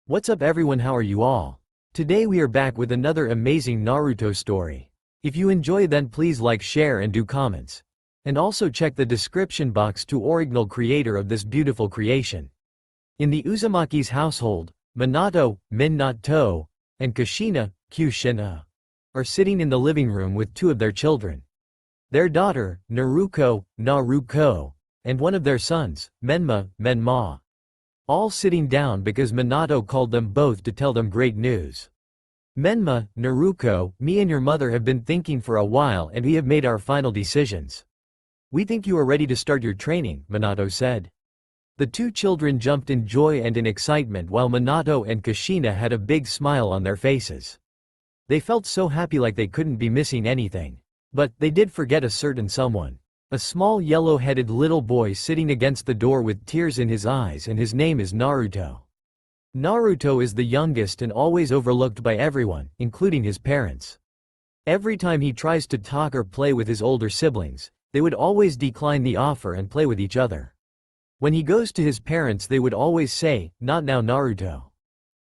What's up everyone, how are you all? Today we are back with another amazing Naruto story. If you enjoy then please like, share and do comments. And also check the description box to original creator of this beautiful creation. In the Uzumaki's household, Minato, Minato, and Kushina, are sitting in the living room with two of their children. Their daughter, Naruko, and one of their sons, Menma, all sitting down because Minato called them both to tell them great news. Menma, Naruko, me and your mother have been thinking for a while and we have made our final decisions. We think you are ready to start your training, Minato said. The two children jumped in joy and in excitement while Minato and Kushina had a big smile on their faces. They felt so happy like they couldn't be missing anything. But they did forget a certain someone. A small yellow-headed little boy sitting against the door with tears in his eyes, and his name is Naruto. Naruto is the youngest and always overlooked by everyone, including his parents. Every time he tries to talk or play with his older siblings, they would always decline the offer and play with each other. When he goes to his parents they would always say, "Not now Naruto.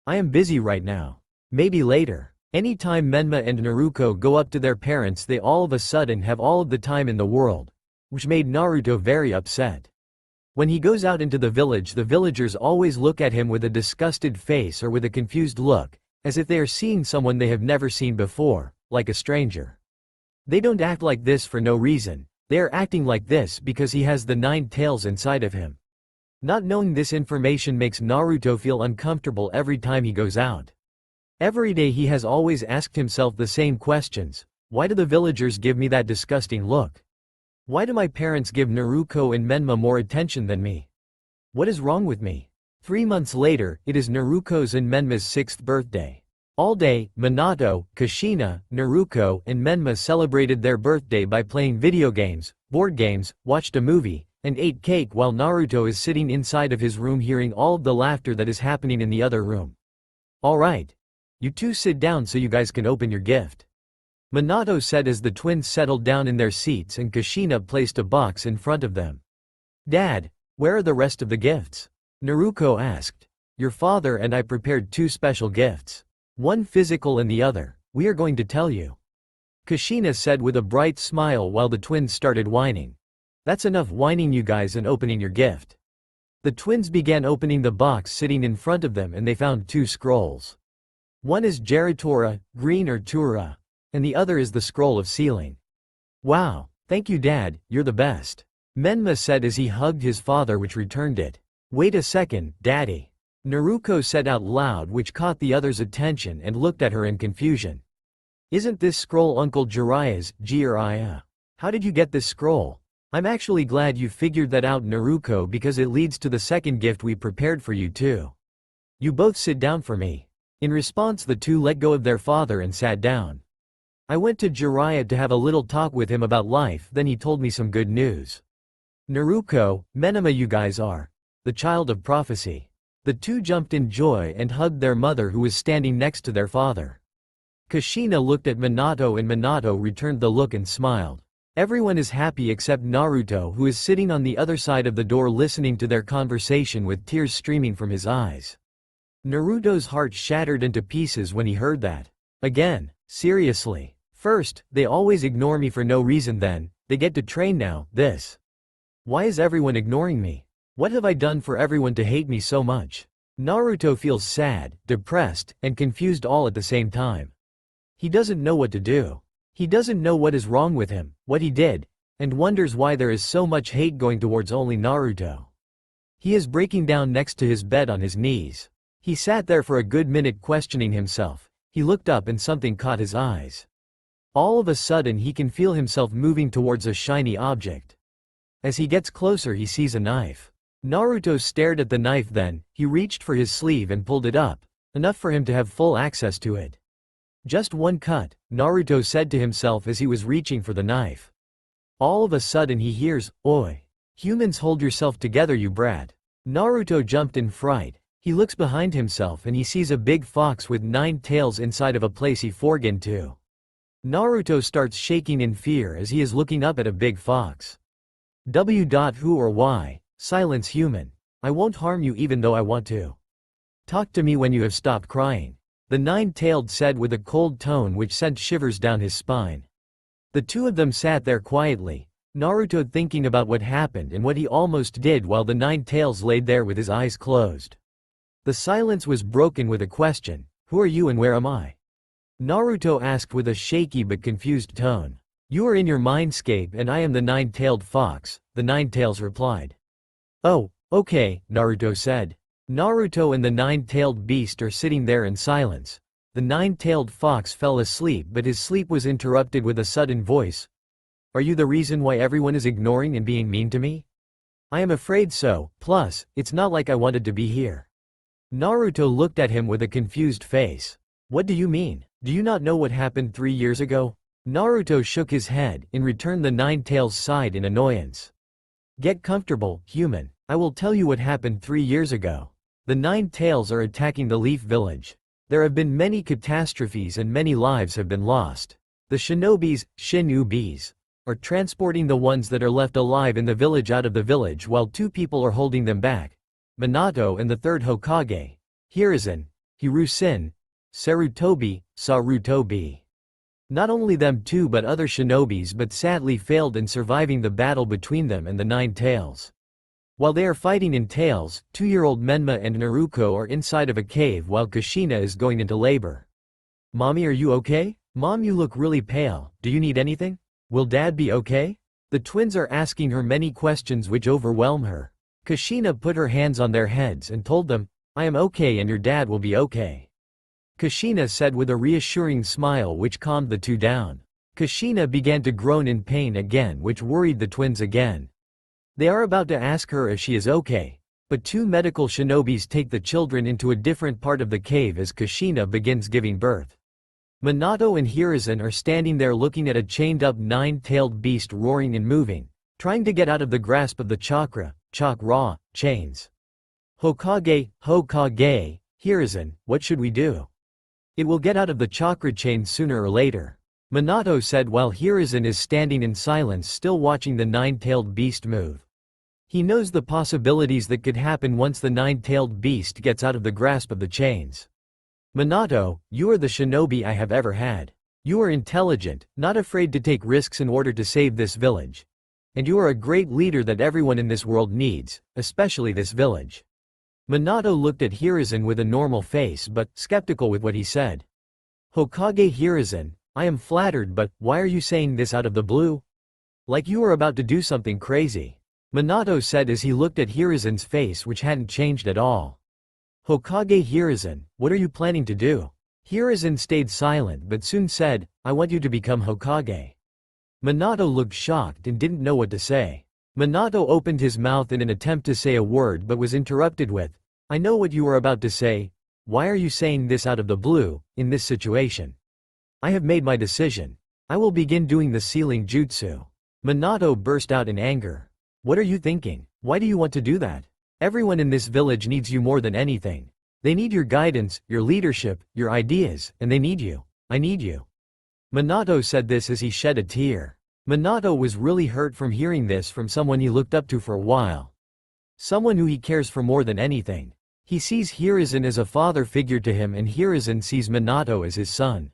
I am busy right now. Maybe later." Anytime Menma and Naruko go up to their parents they all of a sudden have all of the time in the world, which made Naruto very upset. When he goes out into the village the villagers always look at him with a disgusted face or with a confused look, as if they are seeing someone they have never seen before, like a stranger. They don't act like this for no reason, they are acting like this because he has the 9 tails inside of him. Not knowing this information makes Naruto feel uncomfortable every time he goes out. Every day he has always asked himself the same questions. Why do the villagers give me that disgusting look? Why do my parents give Naruko and Menma more attention than me? What is wrong with me? 3 months later, it is Naruko's and Menma's 6th birthday. All day, Minato, Kushina, Naruko, and Menma celebrated their birthday by playing video games, board games, watched a movie, and ate cake while Naruto is sitting inside of his room hearing all of the laughter that is happening in the other room. Alright. You two sit down so you guys can open your gift. Minato said as the twins settled down in their seats and Kushina placed a box in front of them. Dad, where are the rest of the gifts? Naruko asked. Your father and I prepared 2 special gifts. One physical and the other, we are going to tell you. Kushina said with a bright smile while the twins started whining. That's enough whining you guys and opening your gift. The twins began opening the box sitting in front of them and they found 2 scrolls. One is Geritora, green or Tura, and the other is the scroll of sealing. Wow, thank you Dad, you're the best. Menma said as he hugged his father which returned it. Wait a second, Daddy. Naruko said out loud which caught the others' attention and looked at her in confusion. Isn't this scroll Uncle Jiraiya's, Jiraiya? How did you get this scroll? I'm actually glad you figured that out Naruko because it leads to the second gift we prepared for you too. You both sit down for me. In response the two let go of their father and sat down. I went to Jiraiya to have a little talk with him about life then he told me some good news. Naruko, Menma you guys are the child of prophecy. The two jumped in joy and hugged their mother who was standing next to their father. Kushina looked at Minato and Minato returned the look and smiled. Everyone is happy except Naruto who is sitting on the other side of the door listening to their conversation with tears streaming from his eyes. Naruto's heart shattered into pieces when he heard that. Again, seriously. First, they always ignore me for no reason then, they get to train now, this. Why is everyone ignoring me? What have I done for everyone to hate me so much? Naruto feels sad, depressed, and confused all at the same time. He doesn't know what to do. He doesn't know what is wrong with him, what he did, and wonders why there is so much hate going towards only Naruto. He is breaking down next to his bed on his knees. He sat there for a good minute questioning himself. He looked up and something caught his eyes. All of a sudden he can feel himself moving towards a shiny object. As he gets closer he sees a knife. Naruto stared at the knife then, he reached for his sleeve and pulled it up, enough for him to have full access to it. Just one cut, Naruto said to himself as he was reaching for the knife. All of a sudden he hears, Oi! Humans hold yourself together you brat. Naruto jumped in fright. He looks behind himself and he sees a big fox with 9 tails inside of a place he forged into. Naruto starts shaking in fear as he is looking up at a big fox. Who or why? Silence human. I won't harm you even though I want to. Talk to me when you have stopped crying. The nine-tailed said with a cold tone which sent shivers down his spine. The two of them sat there quietly, Naruto thinking about what happened and what he almost did while the nine tails laid there with his eyes closed. The silence was broken with a question, "Who are you and where am I?" Naruto asked with a shaky but confused tone. "You are in your mindscape and I am the nine-tailed fox," the nine tails replied. "Oh, okay," Naruto said. Naruto and the nine-tailed beast are sitting there in silence. The nine-tailed fox fell asleep but his sleep was interrupted with a sudden voice. "Are you the reason why everyone is ignoring and being mean to me?" "I am afraid so, plus, it's not like I wanted to be here." Naruto looked at him with a confused face. "What do you mean? Do you not know what happened 3 years ago?" Naruto shook his head. In return the nine tails sighed in annoyance. "Get comfortable, human. I will tell you what happened 3 years ago. The nine tails are attacking the Leaf Village. There have been many catastrophes and many lives have been lost. The shinobis, shinubis, are transporting the ones that are left alive in the village out of the village while 2 people are holding them back. Minato and the 3rd Hokage, Hiruzen, Hiruzen, Sarutobi, Sarutobi. Not only them 2 but other shinobis but sadly failed in surviving the battle between them and the nine tails. While they are fighting in tails, 2-year-old Menma and Naruto are inside of a cave while Kushina is going into labor. Mommy, are you okay? Mom, you look really pale. Do you need anything? Will Dad be okay? The twins are asking her many questions which overwhelm her. Kushina put her hands on their heads and told them, "I am okay and your dad will be okay." Kushina said with a reassuring smile which calmed the 2 down. Kushina began to groan in pain again which worried the twins again. They are about to ask her if she is okay, but 2 medical shinobis take the children into a different part of the cave as Kushina begins giving birth. Minato and Hiruzen are standing there looking at a chained-up nine-tailed beast roaring and moving, trying to get out of the grasp of the chakra chains. Hokage, Hiruzen, what should we do? It will get out of the chakra chain sooner or later, Minato said while Hiruzen is standing in silence still watching the nine-tailed beast move. He knows the possibilities that could happen once the nine-tailed beast gets out of the grasp of the chains. Minato, you are the shinobi I have ever had. You are intelligent, not afraid to take risks in order to save this village. And you are a great leader that everyone in this world needs, especially this village. Minato looked at Hiruzen with a normal face but skeptical with what he said. Hokage Hiruzen, I am flattered but why are you saying this out of the blue? Like you are about to do something crazy. Minato said as he looked at Hiruzen's face which hadn't changed at all. Hokage Hiruzen, what are you planning to do? Hiruzen stayed silent but soon said, I want you to become Hokage. Minato looked shocked and didn't know what to say. Minato opened his mouth in an attempt to say a word but was interrupted with, I know what you are about to say. Why are you saying this out of the blue, in this situation? I have made my decision. I will begin doing the sealing jutsu. Minato burst out in anger. What are you thinking? Why do you want to do that? Everyone in this village needs you more than anything. They need your guidance, your leadership, your ideas, and they need you. I need you. Minato said this as he shed a tear. Minato was really hurt from hearing this from someone he looked up to for a while. Someone who he cares for more than anything. He sees Hiruzen as a father figure to him and Hiruzen sees Minato as his son.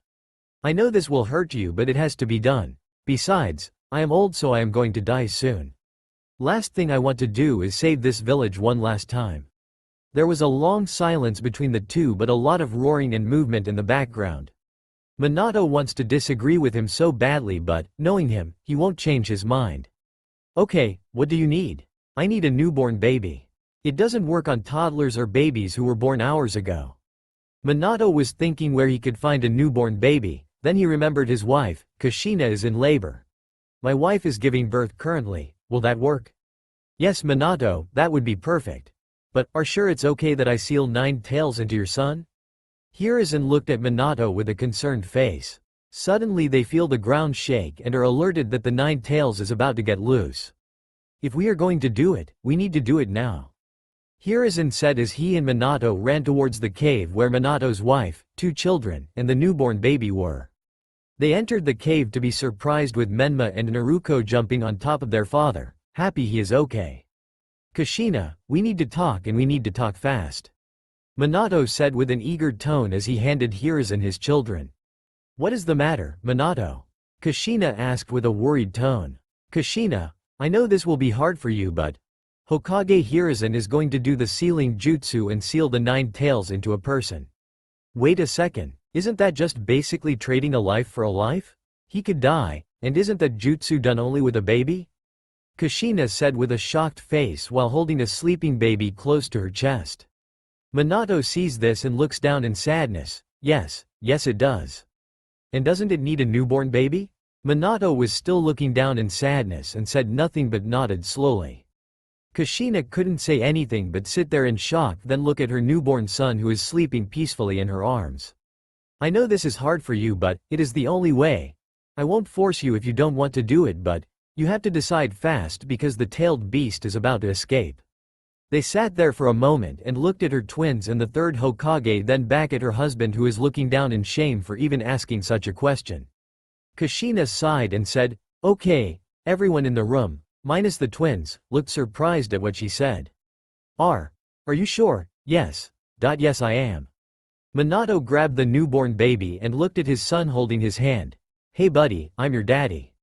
I know this will hurt you but it has to be done. Besides, I am old so I am going to die soon. Last thing I want to do is save this village one last time. There was a long silence between the two but a lot of roaring and movement in the background. Minato wants to disagree with him so badly but, knowing him, he won't change his mind. Okay, what do you need? I need a newborn baby. It doesn't work on toddlers or babies who were born hours ago. Minato was thinking where he could find a newborn baby, then he remembered his wife, Kushina is in labor. My wife is giving birth currently, will that work? Yes Minato, that would be perfect. But, are sure it's okay that I seal 9 tails into your son? Hiruzen looked at Minato with a concerned face. Suddenly they feel the ground shake and are alerted that the 9 tails is about to get loose. If we are going to do it, we need to do it now. Hiruzen said as he and Minato ran towards the cave where Minato's wife, 2 children, and the newborn baby were. They entered the cave to be surprised with Menma and Naruto jumping on top of their father, happy he is okay. Kushina, we need to talk and we need to talk fast. Minato said with an eager tone as he handed Hiruzen his children. What is the matter, Minato? Kushina asked with a worried tone. Kushina, I know this will be hard for you but Hokage Hiruzen is going to do the sealing jutsu and seal the 9 tails into a person. Wait a second, isn't that just basically trading a life for a life? He could die, and isn't that jutsu done only with a baby? Kushina said with a shocked face while holding a sleeping baby close to her chest. Minato sees this and looks down in sadness. Yes it does. And doesn't it need a newborn baby? Minato was still looking down in sadness and said nothing but nodded slowly. Kushina couldn't say anything but sit there in shock, then look at her newborn son who is sleeping peacefully in her arms. I know this is hard for you but it is the only way. I won't force you if you don't want to do it but you have to decide fast because the tailed beast is about to escape. They sat there for a moment and looked at her twins and the third Hokage, then back at her husband who is looking down in shame for even asking such a question. Kushina sighed and said, okay, everyone in the room, minus the twins, looked surprised at what she said. Are you sure? Yes. Yes I am. Minato grabbed the newborn baby and looked at his son holding his hand. Hey buddy, I'm your daddy.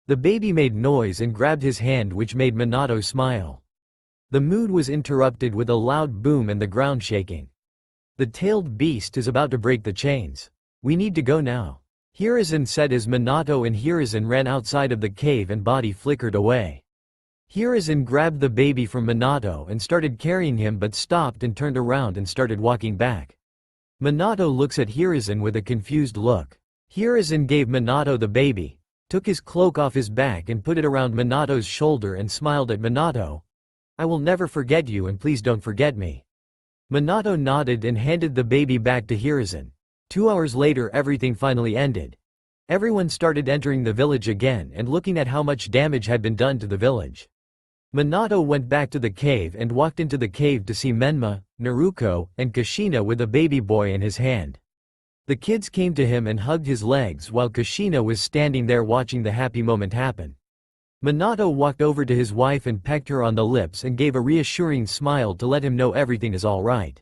The baby made noise and grabbed his hand which made Minato smile. The mood was interrupted with a loud boom and the ground shaking. The tailed beast is about to break the chains. We need to go now. Hiruzen said as Minato and Hiruzen ran outside of the cave and body flickered away. Hiruzen grabbed the baby from Minato and started carrying him but stopped and turned around and started walking back. Minato looks at Hiruzen with a confused look. Hiruzen gave Minato the baby, took his cloak off his back and put it around Minato's shoulder and smiled at Minato. I will never forget you and please don't forget me. Minato nodded and handed the baby back to Hiruzen. 2 hours later everything finally ended. Everyone started entering the village again and looking at how much damage had been done to the village. Minato went back to the cave and walked into the cave to see Menma, Naruto, and Kushina with a baby boy in his hand. The kids came to him and hugged his legs while Kushina was standing there watching the happy moment happen. Minato walked over to his wife and pecked her on the lips and gave a reassuring smile to let him know everything is all right.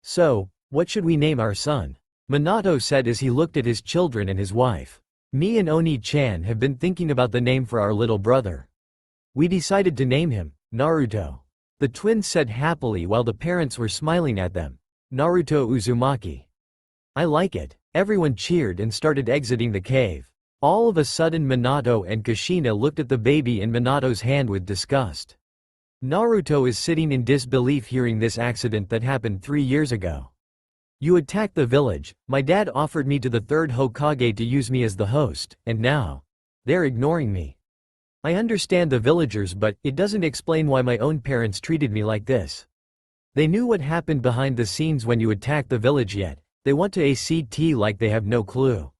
So, what should we name our son? Minato said as he looked at his children and his wife. Me and Oni-chan have been thinking about the name for our little brother. We decided to name him Naruto. The twins said happily while the parents were smiling at them. Naruto Uzumaki. I like it. Everyone cheered and started exiting the cave. All of a sudden Minato and Kushina looked at the baby in Minato's hand with disgust. Naruto is sitting in disbelief hearing this accident that happened 3 years ago. You attacked the village, my dad offered me to the third Hokage to use me as the host, and now they're ignoring me. I understand the villagers but it doesn't explain why my own parents treated me like this. They knew what happened behind the scenes when you attacked the village yet they want to act like they have no clue.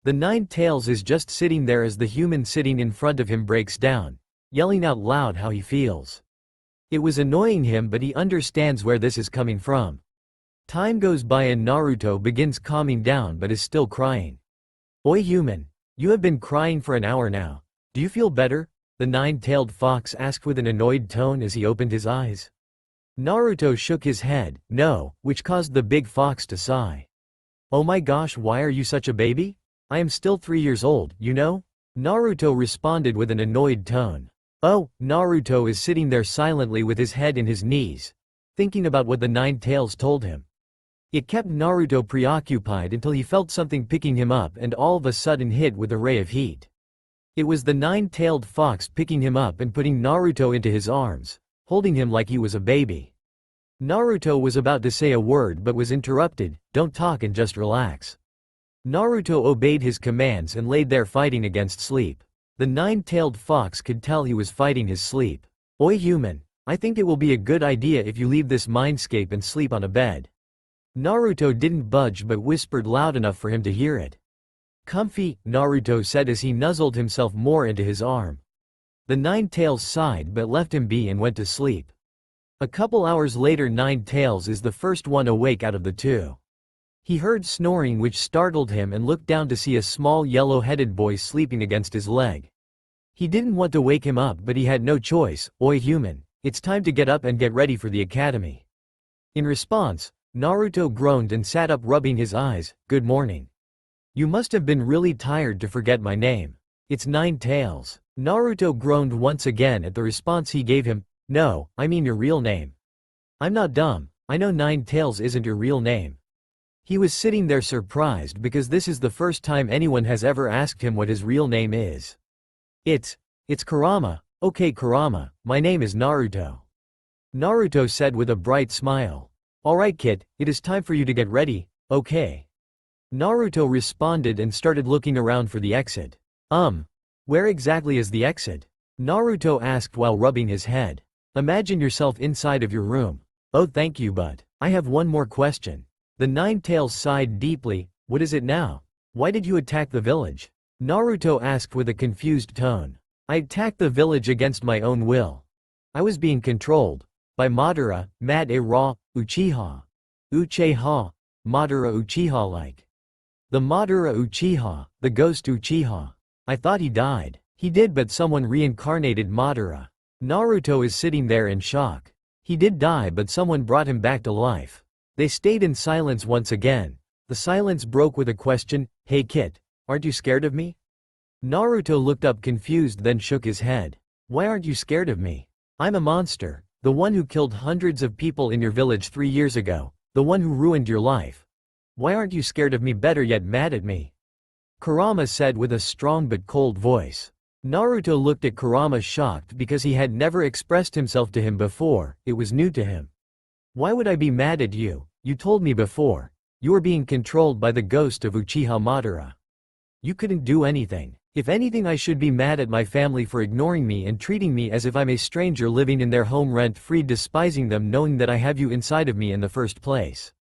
The 9 tails is just sitting there as the human sitting in front of him breaks down, yelling out loud how he feels. It was annoying him but he understands where this is coming from. Time goes by and Naruto begins calming down but is still crying. Oi human, you have been crying for an hour now. Do you feel better? The 9-tailed fox asked with an annoyed tone as he opened his eyes. Naruto shook his head, no, which caused the big fox to sigh. Oh my gosh, why are you such a baby? I am still 3 years old, you know? Naruto responded with an annoyed tone. Oh, Naruto is sitting there silently with his head in his knees, thinking about what the 9 tails told him. It kept Naruto preoccupied until he felt something picking him up and all of a sudden hit with a ray of heat. It was the 9-tailed fox picking him up and putting Naruto into his arms, holding him like he was a baby. Naruto was about to say a word but was interrupted, don't talk and just relax. Naruto obeyed his commands and laid there fighting against sleep. The 9-tailed fox could tell he was fighting his sleep. Oi human, I think it will be a good idea if you leave this mindscape and sleep on a bed. Naruto didn't budge but whispered loud enough for him to hear it. Comfy, Naruto said as he nuzzled himself more into his arm. The 9 tails sighed but left him be and went to sleep. A couple hours later 9 tails is the first one awake out of the 2. He heard snoring which startled him and looked down to see a small yellow-headed boy sleeping against his leg. He didn't want to wake him up but he had no choice. Oi human, it's time to get up and get ready for the academy. In response, Naruto groaned and sat up rubbing his eyes. Good morning. You must have been really tired to forget my name. It's Nine Tails. Naruto groaned once again at the response he gave him. No, I mean your real name. I'm not dumb. I know Nine Tails isn't your real name. He was sitting there surprised because this is the first time anyone has ever asked him what his real name is. It's Kurama. Okay Kurama, my name is Naruto. Naruto said with a bright smile. Alright kid, it is time for you to get ready, okay. Naruto responded and started looking around for the exit. Where exactly is the exit? Naruto asked while rubbing his head. Imagine yourself inside of your room. Oh thank you but, I have one more question. The Nine Tails sighed deeply. What is it now? Why did you attack the village? Naruto asked with a confused tone. I attacked the village against my own will. I was being controlled by Madara, Madara, Uchiha. Uchiha, Madara Uchiha like. The Madara Uchiha, the ghost Uchiha. I thought he died. He did but someone reincarnated Madara. Naruto is sitting there in shock. He did die but someone brought him back to life. They stayed in silence once again. The silence broke with a question, hey kid, aren't you scared of me? Naruto looked up confused then shook his head. Why aren't you scared of me? I'm a monster, the one who killed hundreds of people in your village 3 years ago, the one who ruined your life. Why aren't you scared of me, better yet mad at me? Kurama said with a strong but cold voice. Naruto looked at Kurama shocked because he had never expressed himself to him before, it was new to him. Why would I be mad at you? You told me before. You were being controlled by the ghost of Uchiha Madara. You couldn't do anything. If anything, I should be mad at my family for ignoring me and treating me as if I'm a stranger living in their home rent-free, despising them knowing that I have you inside of me in the first place.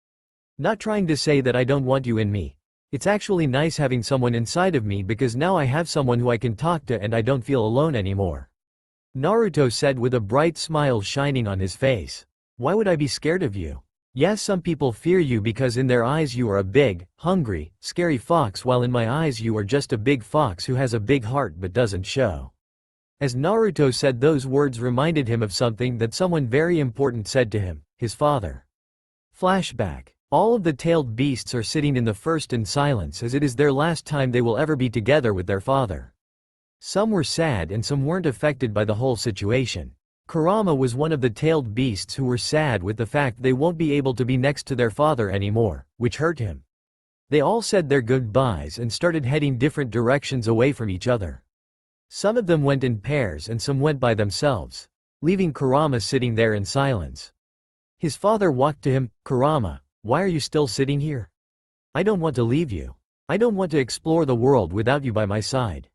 Not trying to say that I don't want you in me. It's actually nice having someone inside of me because now I have someone who I can talk to and I don't feel alone anymore. Naruto said with a bright smile shining on his face. Why would I be scared of you? Yes, some people fear you because in their eyes you are a big, hungry, scary fox, while in my eyes you are just a big fox who has a big heart but doesn't show. As Naruto said those words reminded him of something that someone very important said to him, his father. Flashback. All of the tailed beasts are sitting in the first in silence as it is their last time they will ever be together with their father. Some were sad and some weren't affected by the whole situation. Kurama was one of the tailed beasts who were sad with the fact they won't be able to be next to their father anymore, which hurt him. They all said their goodbyes and started heading different directions away from each other. Some of them went in pairs and some went by themselves, leaving Kurama sitting there in silence. His father walked to him. Kurama, why are you still sitting here? I don't want to leave you. I don't want to explore the world without you by my side.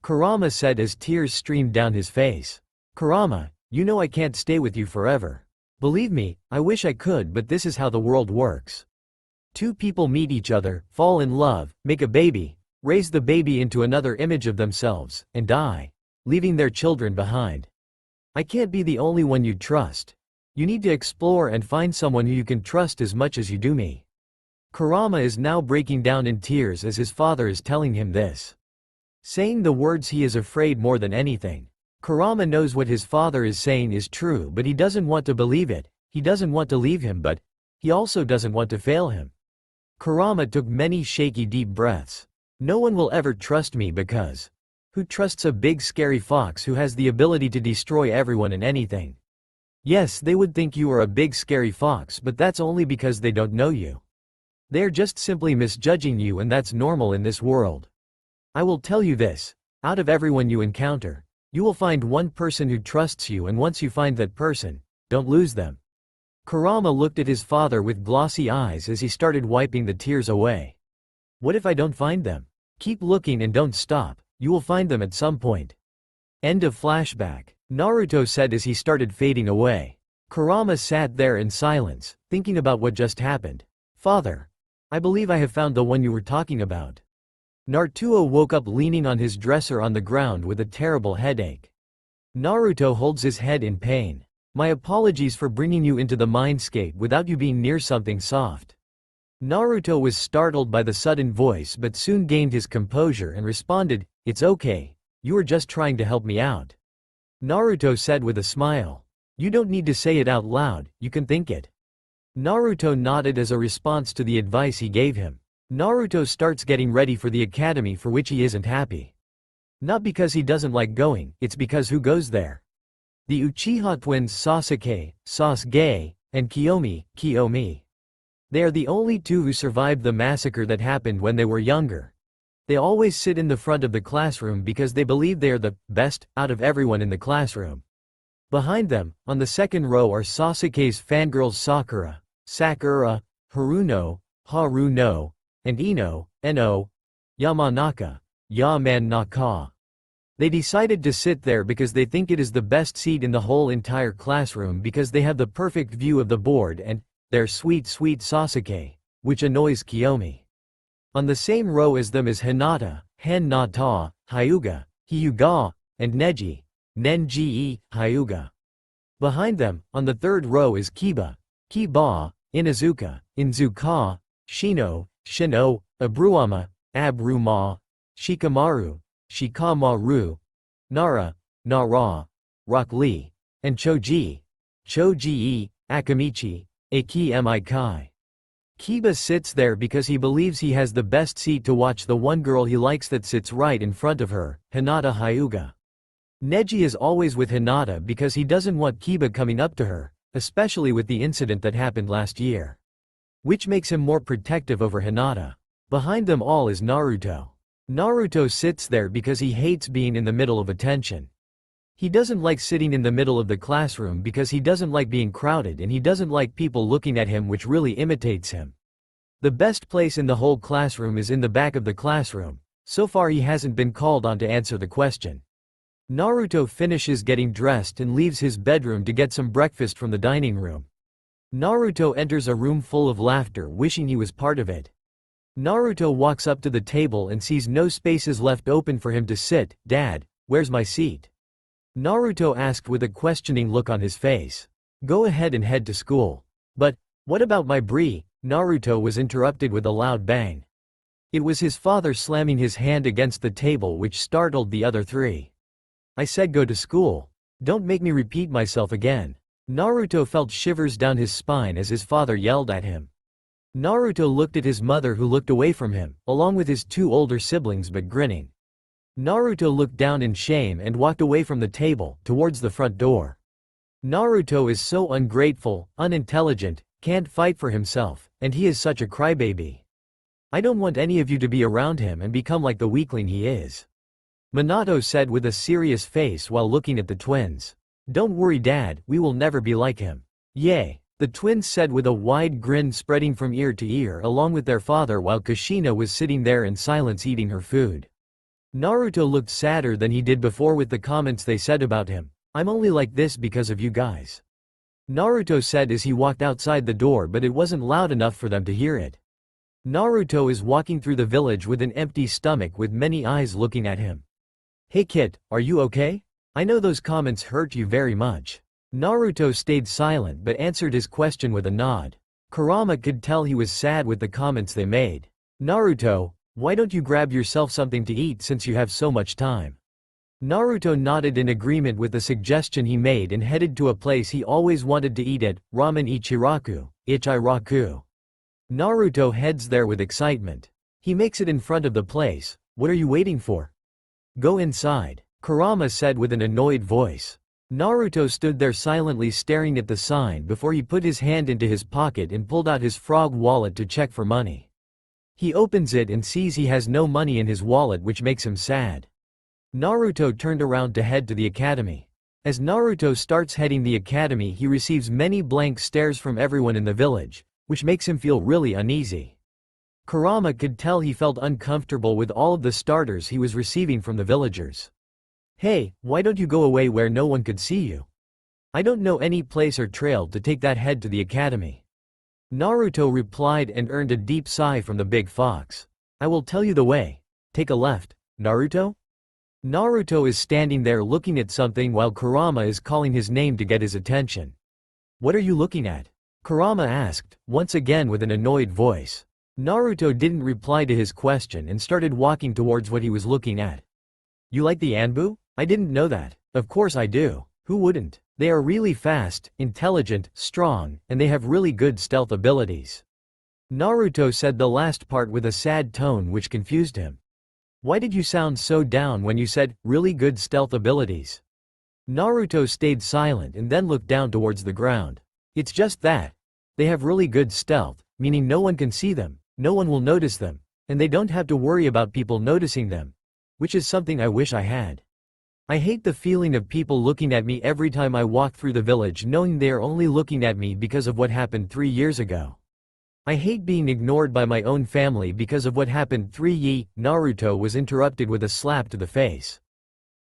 Kurama said as tears streamed down his face. Kurama, you know I can't stay with you forever. Believe me, I wish I could, but this is how the world works. Two people meet each other, fall in love, make a baby, raise the baby into another image of themselves, and die, leaving their children behind. I can't be the only one you trust. You need to explore and find someone who you can trust as much as you do me. Kurama is now breaking down in tears as his father is telling him this. Saying the words he is afraid more than anything. Kurama knows what his father is saying is true, but he doesn't want to believe it. He doesn't want to leave him, but he also doesn't want to fail him. Kurama took many shaky deep breaths. No one will ever trust me because who trusts a big scary fox who has the ability to destroy everyone and anything? Yes, they would think you are a big scary fox, but that's only because they don't know you. They're just simply misjudging you, and that's normal in this world. I will tell you this, out of everyone you encounter, you will find one person who trusts you, and once you find that person, don't lose them. Kurama looked at his father with glossy eyes as he started wiping the tears away. What if I don't find them? Keep looking and don't stop, you will find them at some point. End of flashback. Naruto said as he started fading away. Kurama sat there in silence, thinking about what just happened. Father, I believe I have found the one you were talking about. Naruto woke up leaning on his dresser on the ground with a terrible headache. Naruto holds his head in pain. My apologies for bringing you into the mindscape without you being near something soft. Naruto was startled by the sudden voice but soon gained his composure and responded, It's okay, you were just trying to help me out. Naruto said with a smile. You don't need to say it out loud, you can think it. Naruto nodded as a response to the advice he gave him. Naruto starts getting ready for the academy for which he isn't happy. Not because he doesn't like going, it's because who goes there? The Uchiha twins Sasuke, and Kiyomi. They are the only two who survived the massacre that happened when they were younger. They always sit in the front of the classroom because they believe they are the best out of everyone in the classroom. Behind them, on the second row are Sasuke's fangirls Sakura, Haruno, and Yamanaka. They decided to sit there because they think it is the best seat in the whole entire classroom because they have the perfect view of the board and their sweet Sasuke, which annoys Kiyomi. On the same row as them is Hinata, Hyuga, and Nenji, Hyuga. Behind them, on the third row is Kiba, Inuzuka, Shino, Abruma, Shikamaru, Nara, Rock Lee, and Choji, Akamichi, Kai. Kiba sits there because he believes he has the best seat to watch the one girl he likes that sits right in front of her, Hinata Hyuga. Neji is always with Hinata because he doesn't want Kiba coming up to her, especially with the incident that happened last year. Which makes him more protective over Hinata. Behind them all is Naruto. Naruto sits there because he hates being in the middle of attention. He doesn't like sitting in the middle of the classroom because he doesn't like being crowded and he doesn't like people looking at him, which really imitates him. The best place in the whole classroom is in the back of the classroom. So far he hasn't been called on to answer the question. Naruto finishes getting dressed and leaves his bedroom to get some breakfast from the dining room. Naruto enters a room full of laughter, wishing he was part of it. Naruto walks up to the table and sees no spaces left open for him to sit. "Dad, where's my seat?" Naruto asked with a questioning look on his face. "Go ahead and head to school." "But, what about my brie?" Naruto was interrupted with a loud bang. It was his father slamming his hand against the table, which startled the other three. "I said go to school. Don't make me repeat myself again." Naruto felt shivers down his spine as his father yelled at him. Naruto looked at his mother, who looked away from him, along with his two older siblings, but grinning. Naruto looked down in shame and walked away from the table, towards the front door. Naruto is so ungrateful, unintelligent, can't fight for himself, and he is such a crybaby. I don't want any of you to be around him and become like the weakling he is. Minato said with a serious face while looking at the twins. "Don't worry, Dad, we will never be like him." "Yay," the twins said with a wide grin spreading from ear to ear, along with their father, while Kushina was sitting there in silence eating her food. Naruto looked sadder than he did before with the comments they said about him. "I'm only like this because of you guys," Naruto said as he walked outside the door, but it wasn't loud enough for them to hear it. Naruto is walking through the village with an empty stomach, with many eyes looking at him. "Hey kid, are you okay? I know those comments hurt you very much." Naruto stayed silent but answered his question with a nod. Kurama could tell he was sad with the comments they made. "Naruto, why don't you grab yourself something to eat since you have so much time?" Naruto nodded in agreement with the suggestion he made and headed to a place he always wanted to eat at, Ramen Ichiraku. Naruto heads there with excitement. He makes it in front of the place. "What are you waiting for? Go inside," Kurama said with an annoyed voice. Naruto stood there silently staring at the sign before he put his hand into his pocket and pulled out his frog wallet to check for money. He opens it and sees he has no money in his wallet, which makes him sad. Naruto turned around to head to the academy. As Naruto starts heading the academy, he receives many blank stares from everyone in the village, which makes him feel really uneasy. Kurama could tell he felt uncomfortable with all of the starters he was receiving from the villagers. "Hey, why don't you go away where no one could see you? I don't know any place or trail to take that head to the academy." Naruto replied and earned a deep sigh from the big fox. "I will tell you the way. Take a left, Naruto?" Naruto is standing there looking at something while Kurama is calling his name to get his attention. "What are you looking at?" Kurama asked, once again with an annoyed voice. Naruto didn't reply to his question and started walking towards what he was looking at. "You like the Anbu? I didn't know that." "Of course I do. Who wouldn't?" They are really fast, intelligent, strong, and they have really good stealth abilities. Naruto said the last part with a sad tone which confused him. Why did you sound so down when you said, really good stealth abilities? Naruto stayed silent and then looked down towards the ground. It's just that. They have really good stealth, meaning no one can see them, no one will notice them, and they don't have to worry about people noticing them. Which is something I wish I had. I hate the feeling of people looking at me every time I walk through the village knowing they are only looking at me because of what happened 3 years ago. I hate being ignored by my own family because of what happened 3 years. Naruto was interrupted with a slap to the face.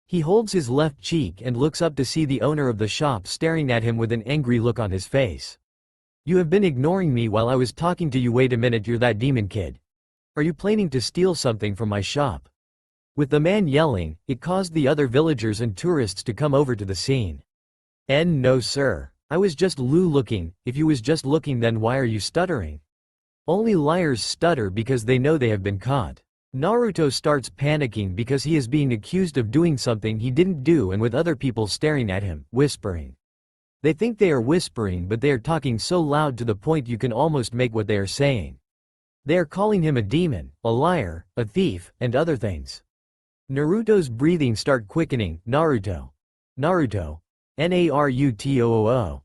He holds his left cheek and looks up to see the owner of the shop staring at him with an angry look on his face. You have been ignoring me while I was talking to you. Wait a minute, you're that demon kid. Are you planning to steal something from my shop? With the man yelling, it caused the other villagers and tourists to come over to the scene. No sir, I was just looking. If you was just looking, then why are you stuttering? Only liars stutter because they know they have been caught. Naruto starts panicking because he is being accused of doing something he didn't do, and with other people staring at him, whispering. They think they are whispering, but they are talking so loud to the point you can almost make what they are saying. They are calling him a demon, a liar, a thief, and other things. Naruto's breathing start quickening. Naruto. Naruto. Narutoo.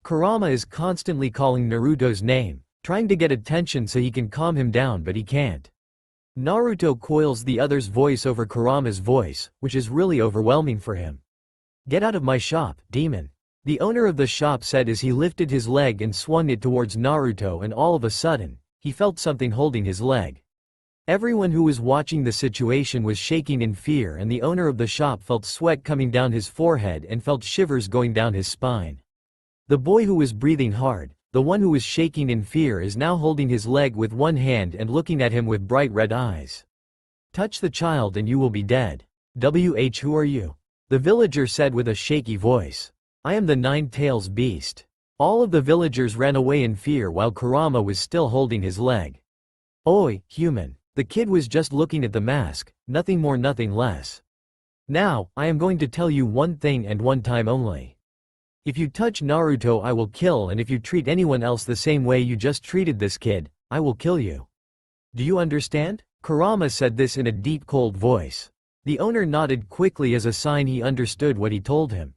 Kurama is constantly calling Naruto's name, trying to get attention so he can calm him down, but he can't. Naruto coils the other's voice over Kurama's voice, which is really overwhelming for him. Get out of my shop, demon. The owner of the shop said as he lifted his leg and swung it towards Naruto, and all of a sudden, he felt something holding his leg. Everyone who was watching the situation was shaking in fear, and the owner of the shop felt sweat coming down his forehead and felt shivers going down his spine. The boy who was breathing hard, the one who was shaking in fear, is now holding his leg with one hand and looking at him with bright red eyes. Touch the child and you will be dead. Who are you? The villager said with a shaky voice. I am the Nine-Tails Beast. All of the villagers ran away in fear while Kurama was still holding his leg. Oi, human. The kid was just looking at the mask, nothing more, nothing less. Now, I am going to tell you one thing and one time only. If you touch Naruto, I will kill, and if you treat anyone else the same way you just treated this kid, I will kill you. Do you understand? Kurama said this in a deep, cold voice. The owner nodded quickly as a sign he understood what he told him.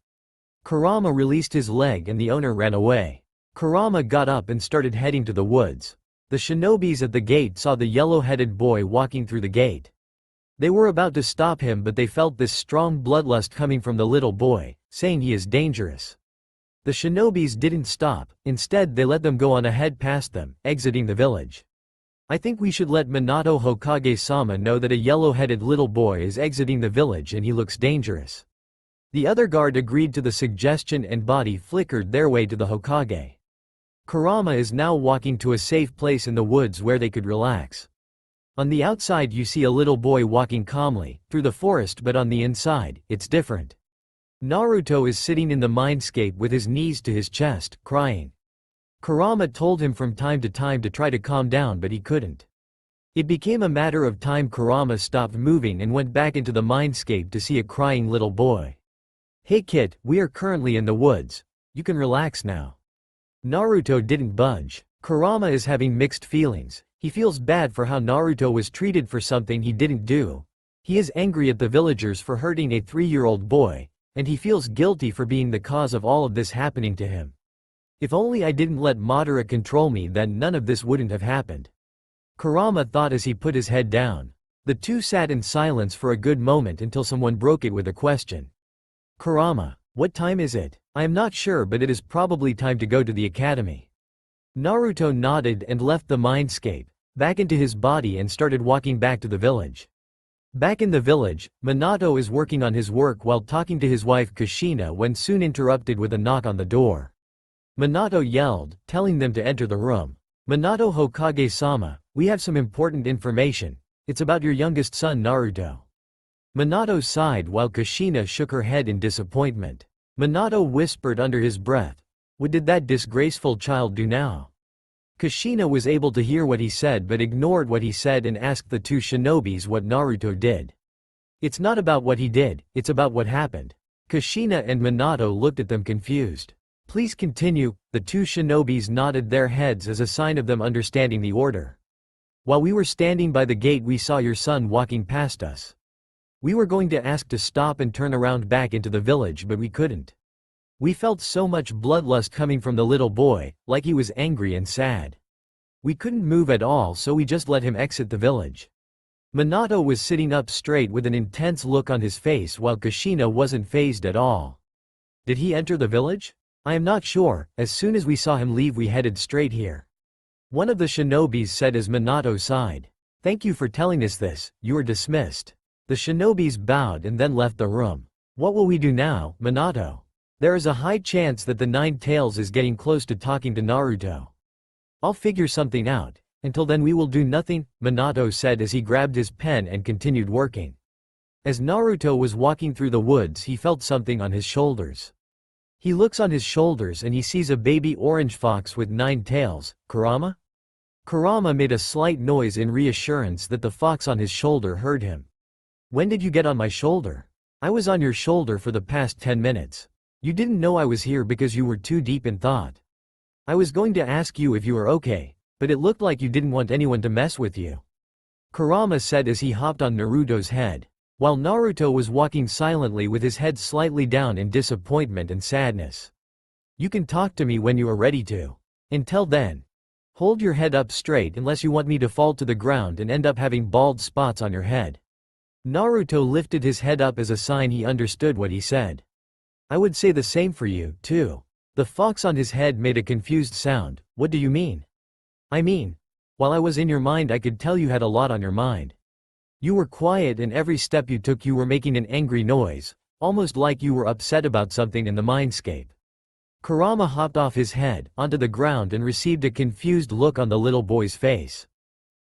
Kurama released his leg and the owner ran away. Kurama got up and started heading to the woods. The shinobis at the gate saw the yellow-headed boy walking through the gate. They were about to stop him, but they felt this strong bloodlust coming from the little boy, saying he is dangerous. The shinobis didn't stop, instead they let them go on ahead past them, exiting the village. I think we should let Minato Hokage-sama know that a yellow-headed little boy is exiting the village and he looks dangerous. The other guard agreed to the suggestion and body flickered their way to the Hokage. Kurama is now walking to a safe place in the woods where they could relax. On the outside you see a little boy walking calmly through the forest, but on the inside, it's different. Naruto is sitting in the mindscape with his knees to his chest, crying. Kurama told him from time to time to try to calm down, but he couldn't. It became a matter of time. Kurama stopped moving and went back into the mindscape to see a crying little boy. Hey kid, we are currently in the woods. You can relax now. Naruto didn't budge. Kurama is having mixed feelings. He feels bad for how Naruto was treated for something he didn't do. He is angry at the villagers for hurting a 3-year-old boy, and he feels guilty for being the cause of all of this happening to him. If only I didn't let Madara control me, then none of this wouldn't have happened. Kurama thought as he put his head down. The two sat in silence for a good moment until someone broke it with a question. Kurama, what time is it? I am not sure, but it is probably time to go to the academy. Naruto nodded and left the mindscape, back into his body, and started walking back to the village. Back in the village, Minato is working on his work while talking to his wife Kushina when soon interrupted with a knock on the door. Minato yelled, telling them to enter the room. Minato Hokage-sama, we have some important information. It's about your youngest son Naruto. Minato sighed while Kushina shook her head in disappointment. Minato whispered under his breath, what did that disgraceful child do now? Kushina was able to hear what he said but ignored what he said and asked the two shinobis what Naruto did. It's not about what he did, it's about what happened. Kushina and Minato looked at them confused. Please continue. The two shinobis nodded their heads as a sign of them understanding the order. While we were standing by the gate we saw your son walking past us. We were going to ask to stop and turn around back into the village but we couldn't. We felt so much bloodlust coming from the little boy, like he was angry and sad. We couldn't move at all so we just let him exit the village. Minato was sitting up straight with an intense look on his face while Kushina wasn't fazed at all. Did he enter the village? I am not sure. As soon as we saw him leave we headed straight here. One of the shinobis said as Minato sighed. Thank you for telling us this, you are dismissed. The shinobis bowed and then left the room. What will we do now, Minato? There is a high chance that the Nine Tails is getting close to talking to Naruto. I'll figure something out. Until then we will do nothing, Minato said as he grabbed his pen and continued working. As Naruto was walking through the woods he felt something on his shoulders. He looks on his shoulders and he sees a baby orange fox with 9 tails. Kurama? Kurama made a slight noise in reassurance that the fox on his shoulder heard him. When did you get on my shoulder? I was on your shoulder for the past 10 minutes. You didn't know I was here because you were too deep in thought. I was going to ask you if you were okay. But it looked like you didn't want anyone to mess with you. Kurama said as he hopped on Naruto's head. While Naruto was walking silently with his head slightly down in disappointment and sadness. You can talk to me when you are ready to. Until then, hold your head up straight unless you want me to fall to the ground and end up having bald spots on your head. Naruto lifted his head up as a sign he understood what he said. I would say the same for you, too. The fox on his head made a confused sound. What do you mean? I mean, while I was in your mind I could tell you had a lot on your mind. You were quiet and every step you took you were making an angry noise, almost like you were upset about something in the mindscape. Kurama hopped off his head, onto the ground and received a confused look on the little boy's face.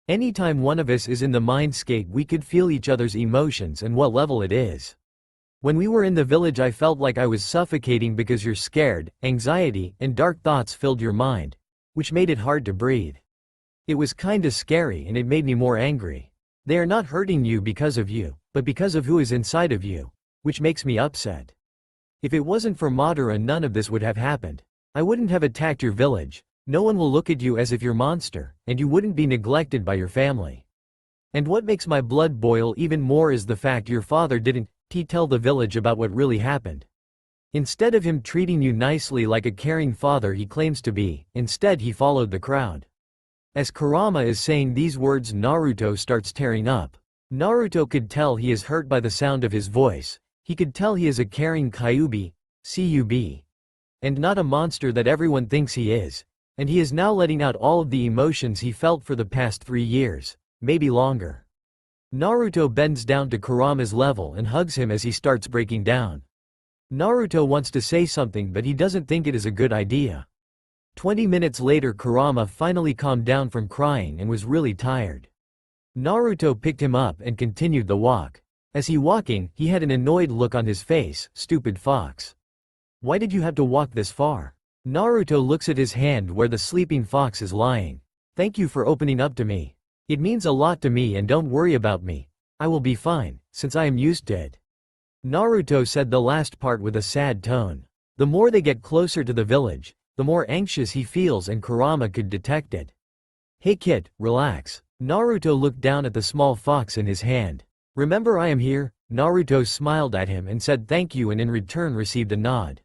Anytime one of us is in the mindscape we could feel each other's emotions and what level it is. When we were in the village I felt like I was suffocating because you're scared, anxiety, and dark thoughts filled your mind, which made it hard to breathe. It was kinda scary and it made me more angry. They are not hurting you because of you, but because of who is inside of you, which makes me upset. If it wasn't for Madara none of this would have happened. I wouldn't have attacked your village, no one will look at you as if you're monster, and you wouldn't be neglected by your family. And what makes my blood boil even more is the fact your father didn't tell the village about what really happened. Instead of him treating you nicely like a caring father he claims to be, instead he followed the crowd. As Kurama is saying these words Naruto starts tearing up. Naruto could tell he is hurt by the sound of his voice, he could tell he is a caring Kyuubi, CUB. And not a monster that everyone thinks he is, and he is now letting out all of the emotions he felt for the past 3 years, maybe longer. Naruto bends down to Kurama's level and hugs him as he starts breaking down. Naruto wants to say something but he doesn't think it is a good idea. 20 minutes later Kurama finally calmed down from crying and was really tired. Naruto picked him up and continued the walk. As he walking, he had an annoyed look on his face. Stupid fox. Why did you have to walk this far? Naruto looks at his hand where the sleeping fox is lying. Thank you for opening up to me. It means a lot to me and don't worry about me. I will be fine, since I am used to it. Naruto said the last part with a sad tone. The more they get closer to the village, the more anxious he feels and Kurama could detect it. Hey kid, relax. Naruto looked down at the small fox in his hand. Remember I am here? Naruto smiled at him and said thank you and in return received a nod.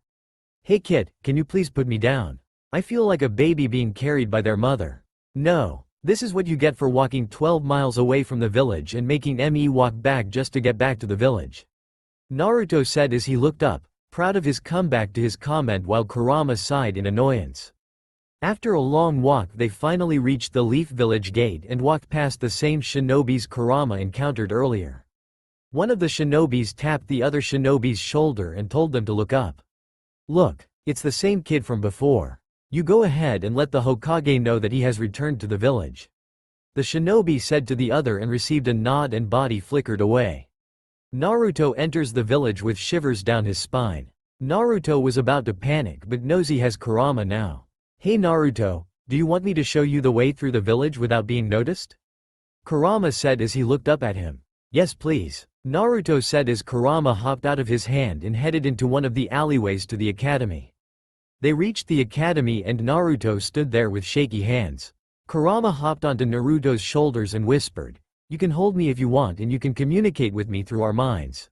Hey kid, can you please put me down? I feel like a baby being carried by their mother. No. This is what you get for walking 12 miles away from the village and making me walk back just to get back to the village. Naruto said as he looked up, proud of his comeback to his comment while Kurama sighed in annoyance. After a long walk they finally reached the Leaf Village gate and walked past the same shinobis Kurama encountered earlier. One of the shinobis tapped the other shinobi's shoulder and told them to look up. Look, it's the same kid from before. You go ahead and let the Hokage know that he has returned to the village. The shinobi said to the other and received a nod and body flickered away. Naruto enters the village with shivers down his spine. Naruto was about to panic but knows he has Kurama now. Hey Naruto, do you want me to show you the way through the village without being noticed? Kurama said as he looked up at him. Yes please, Naruto said as Kurama hopped out of his hand and headed into one of the alleyways to the academy. They reached the academy and Naruto stood there with shaky hands. Kurama hopped onto Naruto's shoulders and whispered, "You can hold me if you want and you can communicate with me through our minds."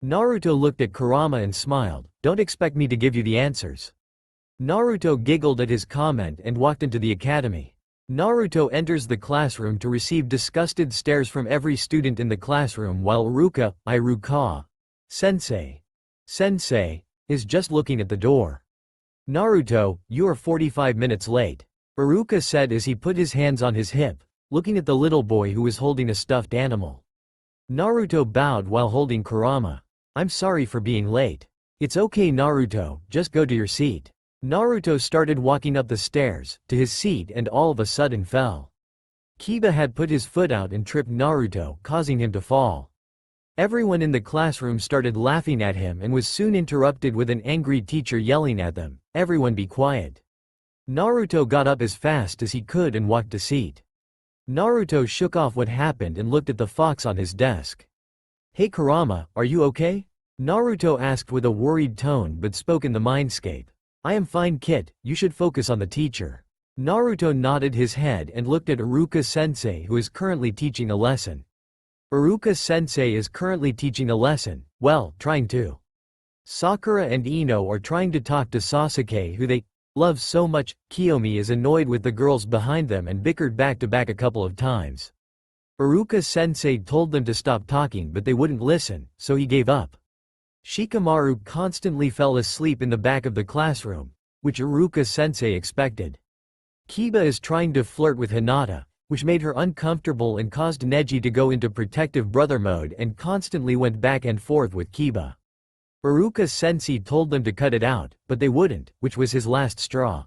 Naruto looked at Kurama and smiled, "Don't expect me to give you the answers." Naruto giggled at his comment and walked into the academy. Naruto enters the classroom to receive disgusted stares from every student in the classroom while Iruka, Sensei, is just looking at the door. "Naruto, you are 45 minutes late," Iruka said as he put his hands on his hip, looking at the little boy who was holding a stuffed animal. Naruto bowed while holding Kurama. "I'm sorry for being late." "It's okay Naruto, just go to your seat." Naruto started walking up the stairs, to his seat and all of a sudden fell. Kiba had put his foot out and tripped Naruto, causing him to fall. Everyone in the classroom started laughing at him and was soon interrupted with an angry teacher yelling at them, "Everyone be quiet." Naruto got up as fast as he could and walked to seat. Naruto shook off what happened and looked at the fox on his desk. "Hey Kurama, are you okay?" Naruto asked with a worried tone but spoke in the mindscape. "I am fine kid, you should focus on the teacher." Naruto nodded his head and looked at Iruka-sensei who is currently teaching a lesson. Iruka-sensei is currently teaching a lesson, well, trying to. Sakura and Ino are trying to talk to Sasuke who they love so much. Kiyomi is annoyed with the girls behind them and bickered back to back a couple of times. Iruka-sensei told them to stop talking but they wouldn't listen, so he gave up. Shikamaru constantly fell asleep in the back of the classroom, which Iruka-sensei expected. Kiba is trying to flirt with Hinata, which made her uncomfortable and caused Neji to go into protective brother mode and constantly went back and forth with Kiba. Iruka-sensei told them to cut it out, but they wouldn't, which was his last straw.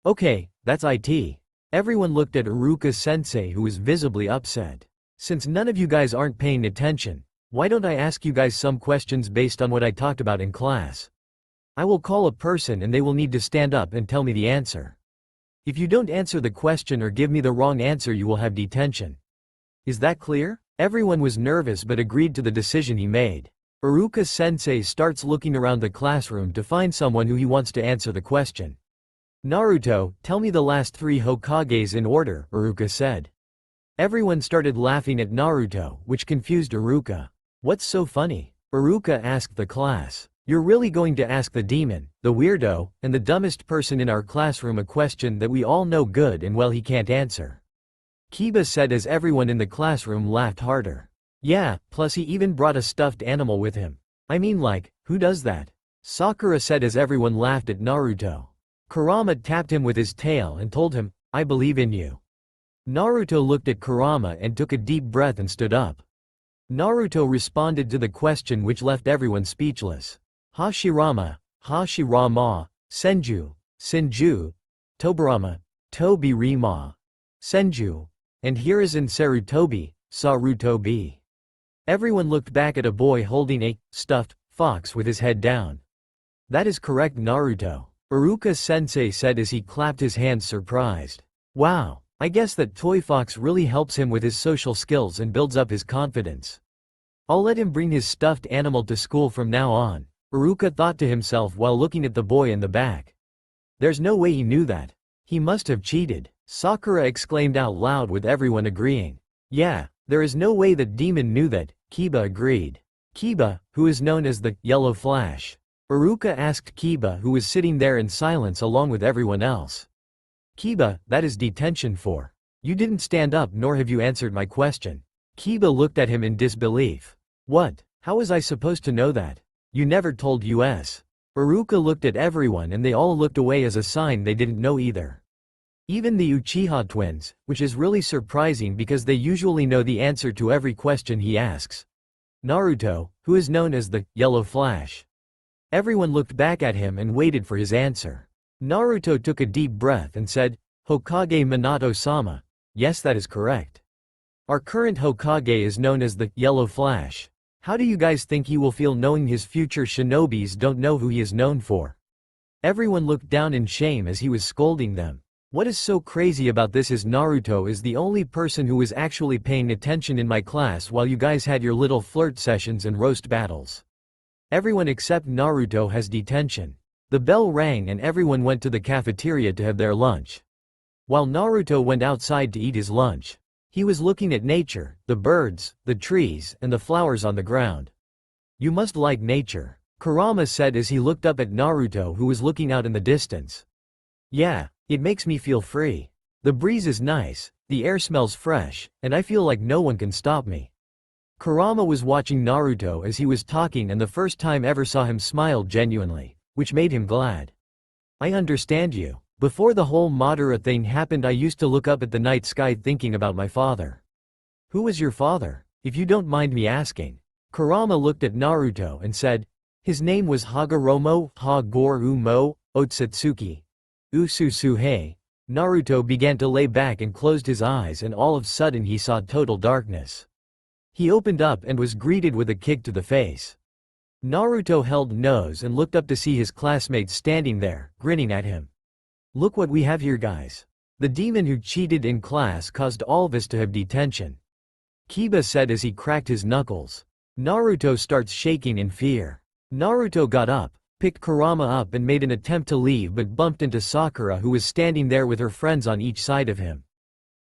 "Okay, that's it." Everyone looked at Iruka-sensei who was visibly upset. "Since none of you guys aren't paying attention, why don't I ask you guys some questions based on what I talked about in class? I will call a person and they will need to stand up and tell me the answer. If you don't answer the question or give me the wrong answer you will have detention. Is that clear?" Everyone was nervous but agreed to the decision he made. Iruka-sensei starts looking around the classroom to find someone who he wants to answer the question. "Naruto, tell me the last 3 Hokages in order," Iruka said. Everyone started laughing at Naruto, which confused Iruka. "What's so funny?" Iruka asked the class. "You're really going to ask the demon, the weirdo, and the dumbest person in our classroom a question that we all know good and well he can't answer?" Kiba said as everyone in the classroom laughed harder. "Yeah, plus he even brought a stuffed animal with him. I mean like, who does that?" Sakura said as everyone laughed at Naruto. Kurama tapped him with his tail and told him, "I believe in you." Naruto looked at Kurama and took a deep breath and stood up. Naruto responded to the question which left everyone speechless. "Hashirama, Senju, Tobirama, Senju. And Hiruzen Sarutobi." Everyone looked back at a boy holding a stuffed fox with his head down. "That is correct Naruto," Iruka-sensei said as he clapped his hands surprised. "Wow, I guess that toy fox really helps him with his social skills and builds up his confidence. I'll let him bring his stuffed animal to school from now on," Iruka thought to himself while looking at the boy in the back. "There's no way he knew that. He must have cheated," Sakura exclaimed out loud with everyone agreeing. "Yeah, there is no way that demon knew that," Kiba agreed. "Kiba, who is known as the Yellow Flash?" Iruka asked Kiba who was sitting there in silence along with everyone else. "Kiba, that is detention for. You didn't stand up nor have you answered my question." Kiba looked at him in disbelief. "What? How was I supposed to know that? You never told us." Iruka looked at everyone and they all looked away as a sign they didn't know either. Even the Uchiha twins, which is really surprising because they usually know the answer to every question he asks. Naruto, who is known as the Yellow Flash. Everyone looked back at him and waited for his answer. Naruto took a deep breath and said, "Hokage Minato-sama. Yes, that is correct. Our current Hokage is known as the Yellow Flash. How do you guys think he will feel knowing his future shinobis don't know who he is known for?" Everyone looked down in shame as he was scolding them. What is so crazy about this is Naruto is the only person who was actually paying attention in my class while you guys had your little flirt sessions and roast battles. Everyone except Naruto has detention. The bell rang and everyone went to the cafeteria to have their lunch. While Naruto went outside to eat his lunch, he was looking at nature, the birds, the trees, and the flowers on the ground. You must like nature, Kurama said as he looked up at Naruto who was looking out in the distance. Yeah, it makes me feel free. The breeze is nice, the air smells fresh, and I feel like no one can stop me. Kurama was watching Naruto as he was talking and the first time ever saw him smile genuinely, which made him glad. I understand you. Before the whole Madara thing happened I used to look up at the night sky thinking about my father. Who was your father, if you don't mind me asking? Kurama looked at Naruto and said, his name was Hagoromo Hagorumo Otsutsuki Ususuhei. Naruto began to lay back and closed his eyes and all of a sudden he saw total darkness. He opened up and was greeted with a kick to the face. Naruto held nose and looked up to see his classmates standing there, grinning at him. Look what we have here guys. The demon who cheated in class caused all of us to have detention. Kiba said as he cracked his knuckles. Naruto starts shaking in fear. Naruto got up, picked Kurama up and made an attempt to leave but bumped into Sakura who was standing there with her friends on each side of him.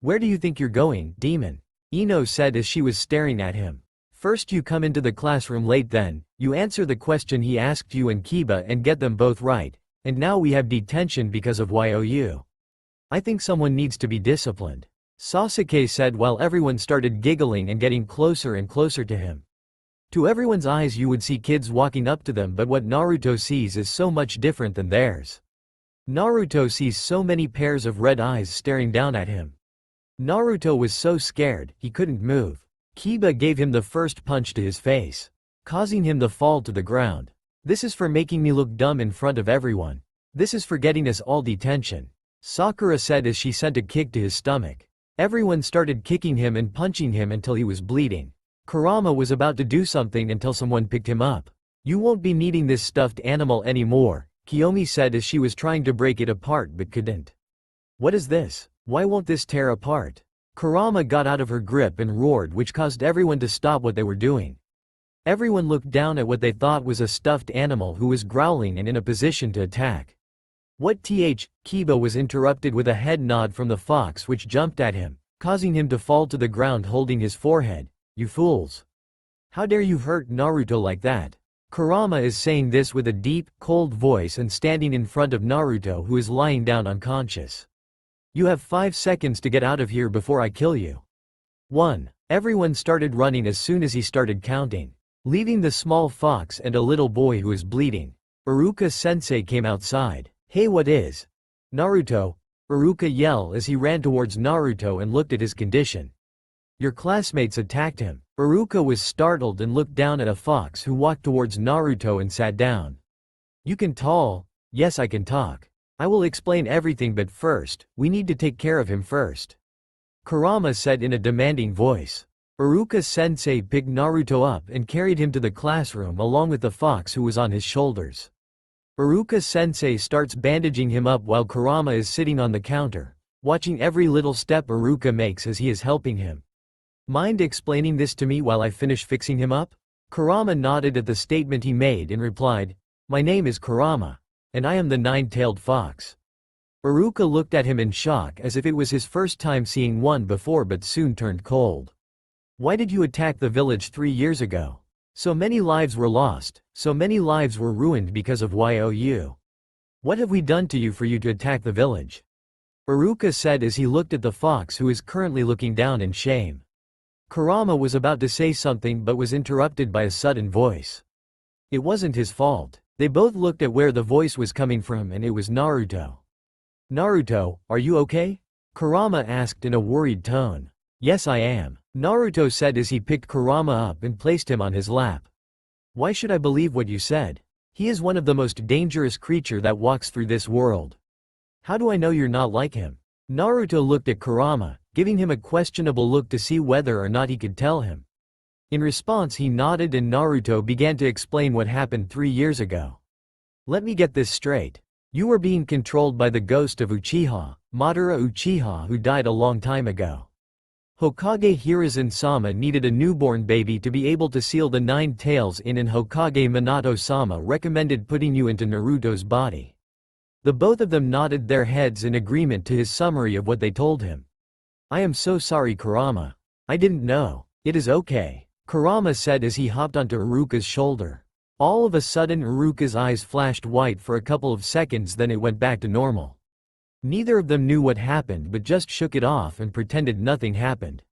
Where do you think you're going, demon? Ino said as she was staring at him. First you come into the classroom late then, you answer the question he asked you and Kiba and get them both right. And now we have detention because of you. I think someone needs to be disciplined. Sasuke said while everyone started giggling and getting closer and closer to him. To everyone's eyes you would see kids walking up to them but what Naruto sees is so much different than theirs. Naruto sees so many pairs of red eyes staring down at him. Naruto was so scared, he couldn't move. Kiba gave him the first punch to his face, causing him to fall to the ground. This is for making me look dumb in front of everyone. This is for getting us all detention. Sakura said as she sent a kick to his stomach. Everyone started kicking him and punching him until he was bleeding. Kurama was about to do something until someone picked him up. You won't be needing this stuffed animal anymore, Kiyomi said as she was trying to break it apart but couldn't. What is this? Why won't this tear apart? Kurama got out of her grip and roared which caused everyone to stop what they were doing. Everyone looked down at what they thought was a stuffed animal who was growling and in a position to attack. What th? Kiba was interrupted with a head nod from the fox which jumped at him, causing him to fall to the ground holding his forehead. You fools! How dare you hurt Naruto like that? Kurama is saying this with a deep, cold voice and standing in front of Naruto who is lying down unconscious. You have 5 seconds to get out of here before I kill you. 1. Everyone started running as soon as he started counting, leaving the small fox and a little boy who is bleeding. Iruka-sensei came outside. Hey, what is? Naruto, Iruka yelled as he ran towards Naruto and looked at his condition. Your classmates attacked him. Iruka was startled and looked down at a fox who walked towards Naruto and sat down. You can talk? Yes, I can talk. I will explain everything but first, we need to take care of him first. Kurama said in a demanding voice. Iruka-sensei picked Naruto up and carried him to the classroom along with the fox who was on his shoulders. Iruka-sensei starts bandaging him up while Kurama is sitting on the counter, watching every little step Iruka makes as he is helping him. Mind explaining this to me while I finish fixing him up? Kurama nodded at the statement he made and replied, My name is Kurama, and I am the 9-tailed fox. Iruka looked at him in shock as if it was his first time seeing one before but soon turned cold. Why did you attack the village 3 years ago? So many lives were lost, so many lives were ruined because of you. What have we done to you for you to attack the village? Iruka said as he looked at the fox who is currently looking down in shame. Kurama was about to say something but was interrupted by a sudden voice. It wasn't his fault. They both looked at where the voice was coming from and it was Naruto. Naruto, are you okay? Kurama asked in a worried tone. Yes, I am, Naruto said as he picked Kurama up and placed him on his lap. Why should I believe what you said? He is one of the most dangerous creature that walks through this world. How do I know you're not like him? Naruto looked at Kurama, giving him a questionable look to see whether or not he could tell him. In response he nodded and Naruto began to explain what happened 3 years ago. Let me get this straight. You were being controlled by the ghost of Uchiha, Madara Uchiha, who died a long time ago. Hokage Hiruzen-sama needed a newborn baby to be able to seal the 9 tails in, and Hokage Minato-sama recommended putting you into Naruto's body. The both of them nodded their heads in agreement to his summary of what they told him. I am so sorry, Kurama. I didn't know. It is okay, Kurama said as he hopped onto Iruka's shoulder. All of a sudden Iruka's eyes flashed white for a couple of seconds, then it went back to normal. Neither of them knew what happened but just shook it off and pretended nothing happened.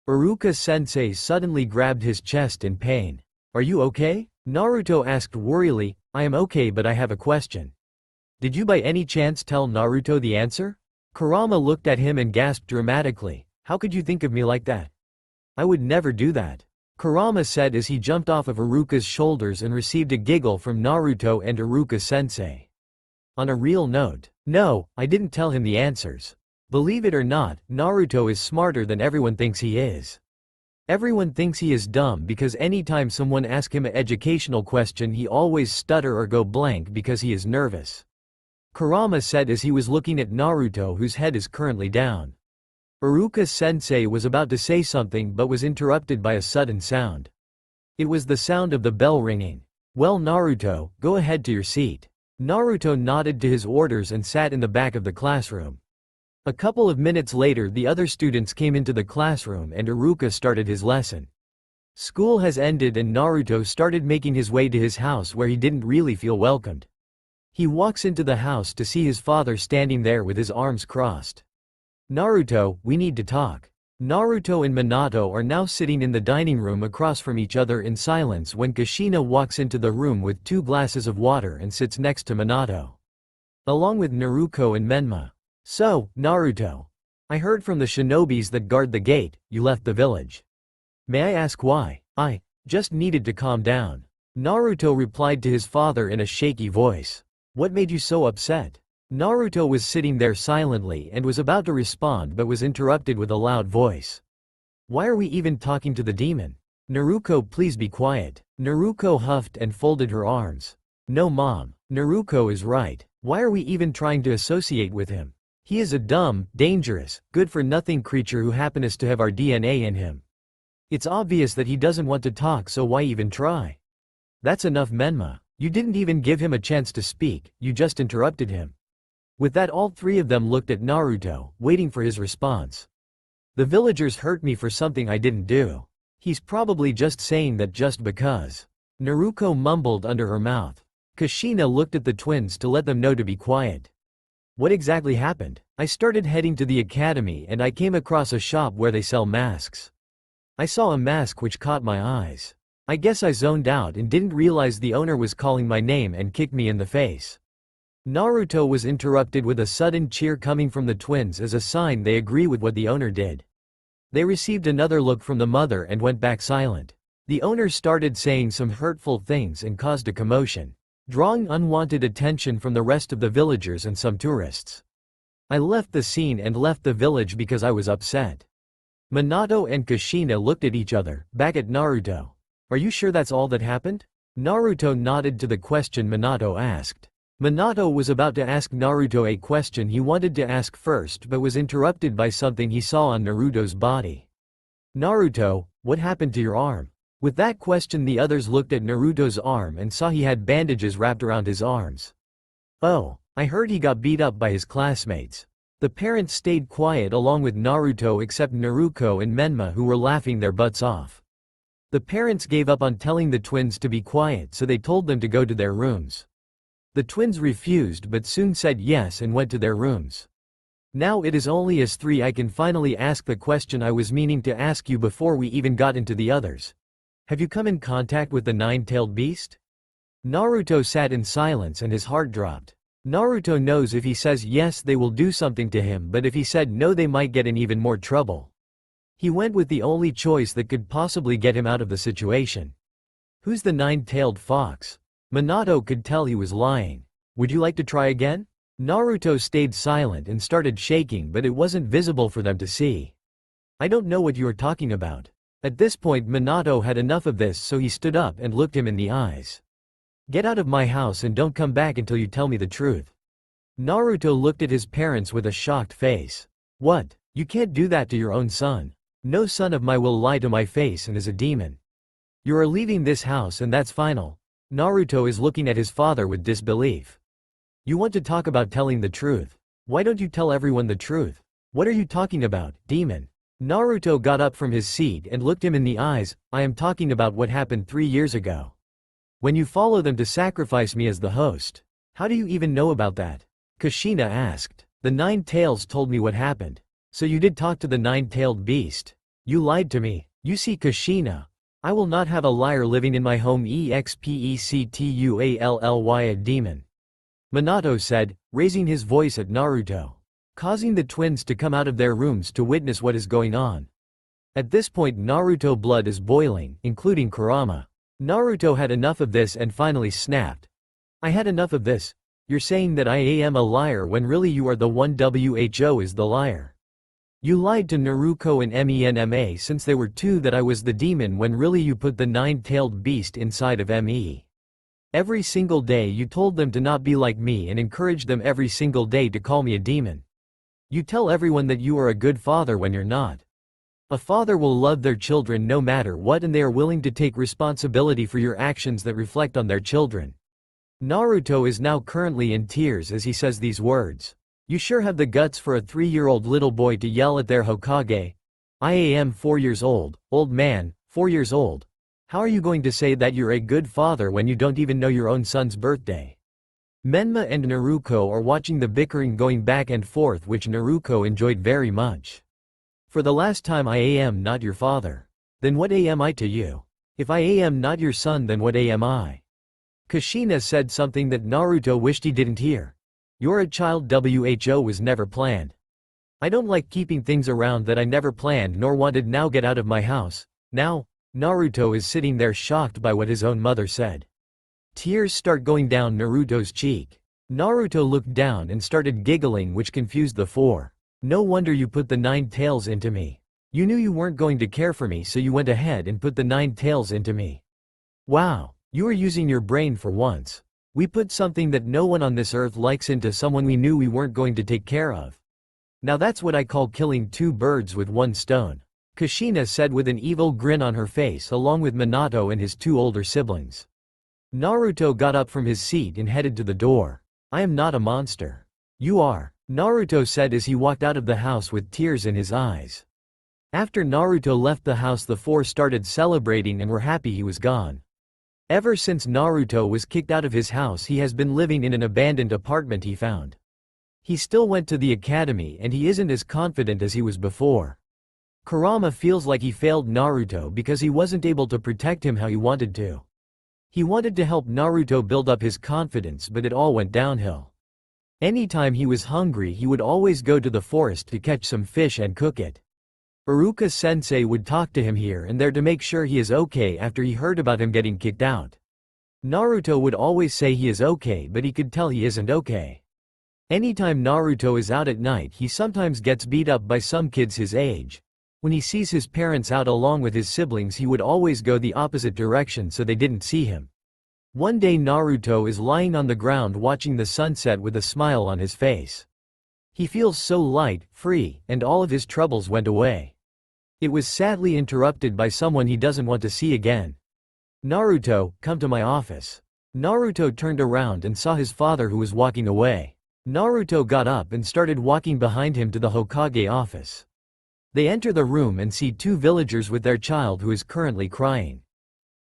Iruka-sensei suddenly grabbed his chest in pain. Are you okay? Naruto asked worriedly. I am okay, but I have a question. Did you by any chance tell Naruto the answer? Kurama looked at him and gasped dramatically. How could you think of me like that? I would never do that, Kurama said as he jumped off of Iruka's shoulders and received a giggle from Naruto and Iruka-sensei. On a real note, no, I didn't tell him the answers. Believe it or not, Naruto is smarter than everyone thinks he is. Everyone thinks he is dumb because anytime someone asks him an educational question he always stutter or go blank because he is nervous, Kurama said as he was looking at Naruto, whose head is currently down. Iruka-sensei was about to say something but was interrupted by a sudden sound. It was the sound of the bell ringing. Well, Naruto, go ahead to your seat. Naruto nodded to his orders and sat in the back of the classroom. A couple of minutes later the other students came into the classroom and Iruka started his lesson. School has ended and Naruto started making his way to his house, where he didn't really feel welcomed. He walks into the house to see his father standing there with his arms crossed. Naruto, we need to talk. Naruto and Minato are now sitting in the dining room across from each other in silence when Kushina walks into the room with 2 glasses of water and sits next to Minato, along with Naruto and Menma. So, Naruto, I heard from the shinobis that guard the gate, you left the village. May I ask why? I just needed to calm down, Naruto replied to his father in a shaky voice. What made you so upset? Naruto was sitting there silently and was about to respond but was interrupted with a loud voice. Why are we even talking to the demon? Naruto, please be quiet. Naruto huffed and folded her arms. No, Mom. Naruto is right. Why are we even trying to associate with him? He is a dumb, dangerous, good-for-nothing creature who happens to have our DNA in him. It's obvious that he doesn't want to talk, so why even try? That's enough, Menma. You didn't even give him a chance to speak, you just interrupted him. With that, all 3 of them looked at Naruto, waiting for his response. The villagers hurt me for something I didn't do. He's probably just saying that just because. Naruto mumbled under her mouth. Kushina looked at the twins to let them know to be quiet. What exactly happened? I started heading to the academy and I came across a shop where they sell masks. I saw a mask which caught my eyes. I guess I zoned out and didn't realize the owner was calling my name and kicked me in the face. Naruto was interrupted with a sudden cheer coming from the twins as a sign they agree with what the owner did. They received another look from the mother and went back silent. The owner started saying some hurtful things and caused a commotion, drawing unwanted attention from the rest of the villagers and some tourists. I left the scene and left the village because I was upset. Minato and Kushina looked at each other, back at Naruto. Are you sure that's all that happened? Naruto nodded to the question Minato asked. Minato was about to ask Naruto a question he wanted to ask first but was interrupted by something he saw on Naruto's body. Naruto, what happened to your arm? With that question the others looked at Naruto's arm and saw he had bandages wrapped around his arms. Oh, I heard he got beat up by his classmates. The parents stayed quiet along with Naruto except Naruto and Menma, who were laughing their butts off. The parents gave up on telling the twins to be quiet, so they told them to go to their rooms. The twins refused but soon said yes and went to their rooms. Now it is only us 3 I can finally ask the question I was meaning to ask you before we even got into the others. Have you come in contact with the 9-tailed beast? Naruto sat in silence and his heart dropped. Naruto knows if he says yes they will do something to him, but if he said no they might get in even more trouble. He went with the only choice that could possibly get him out of the situation. Who's the 9-tailed fox? Minato could tell he was lying. Would you like to try again? Naruto stayed silent and started shaking, but it wasn't visible for them to see. I don't know what you are talking about. At this point Minato had enough of this, so he stood up and looked him in the eyes. Get out of my house and don't come back until you tell me the truth. Naruto looked at his parents with a shocked face. What? You can't do that to your own son. No son of mine will lie to my face and is a demon. You are leaving this house and that's final. Naruto is looking at his father with disbelief. You want to talk about telling the truth. Why don't you tell everyone the truth? What are you talking about, demon? Naruto got up from his seat and looked him in the eyes. I am talking about what happened 3 years ago. When you follow them to sacrifice me as the host. How do you even know about that? Kushina asked. The Nine Tails told me what happened. So you did talk to the nine-tailed beast. You lied to me. You see, Kushina. I will not have a liar living in my home. Expectually a demon. Minato said, raising his voice at Naruto, causing the twins to come out of their rooms to witness what is going on. At this point Naruto blood is boiling, including Kurama. Naruto had enough of this and finally snapped. I had enough of this. You're saying that I am a liar when really you are the one who is the liar. You lied to Naruto and Menma since they were two that I was the demon when really you put the nine-tailed beast inside of Me. Every single day you told them to not be like me and encouraged them every single day to call me a demon. You tell everyone that you are a good father when you're not. A father will love their children no matter what and they are willing to take responsibility for your actions that reflect on their children. Naruto is now currently in tears as he says these words. You sure have the guts for a 3-year-old little boy to yell at their Hokage. I am 4 years old man, 4 years old. How are you going to say that you're a good father when you don't even know your own son's birthday? Menma and Naruto are watching the bickering going back and forth which Naruto enjoyed very much. For the last time I am not your father. Then what am I to you? If I am not your son then what am I? Kushina said something that Naruto wished he didn't hear. You're a child who was never planned. I don't like keeping things around that I never planned nor wanted. Now get out of my house. Now. Naruto is sitting there shocked by what his own mother said. Tears start going down Naruto's cheek. Naruto looked down and started giggling which confused the four. No wonder you put the nine tails into me. You knew you weren't going to care for me so you went ahead and put the nine tails into me. Wow, you were using your brain for once. We put something that no one on this earth likes into someone we knew we weren't going to take care of. Now that's what I call killing 2 birds with 1 stone. Kushina said with an evil grin on her face along with Minato and his 2 older siblings. Naruto got up from his seat and headed to the door. I am not a monster. You are, Naruto said as he walked out of the house with tears in his eyes. After Naruto left the house the 4 started celebrating and were happy he was gone. Ever since Naruto was kicked out of his house he has been living in an abandoned apartment he found. He still went to the academy and he isn't as confident as he was before. Kurama feels like he failed Naruto because he wasn't able to protect him how he wanted to. He wanted to help Naruto build up his confidence but it all went downhill. Anytime he was hungry he would always go to the forest to catch some fish and cook it. Iruka-sensei would talk to him here and there to make sure he is okay after he heard about him getting kicked out. Naruto would always say he is okay but he could tell he isn't okay. Anytime Naruto is out at night he sometimes gets beat up by some kids his age. When he sees his parents out along with his siblings he would always go the opposite direction so they didn't see him. One day Naruto is lying on the ground watching the sunset with a smile on his face. He feels so light, free, and all of his troubles went away. It was sadly interrupted by someone he doesn't want to see again. Naruto, come to my office. Naruto turned around and saw his father who was walking away. Naruto got up and started walking behind him to the Hokage office. They enter the room and see 2 villagers with their child who is currently crying.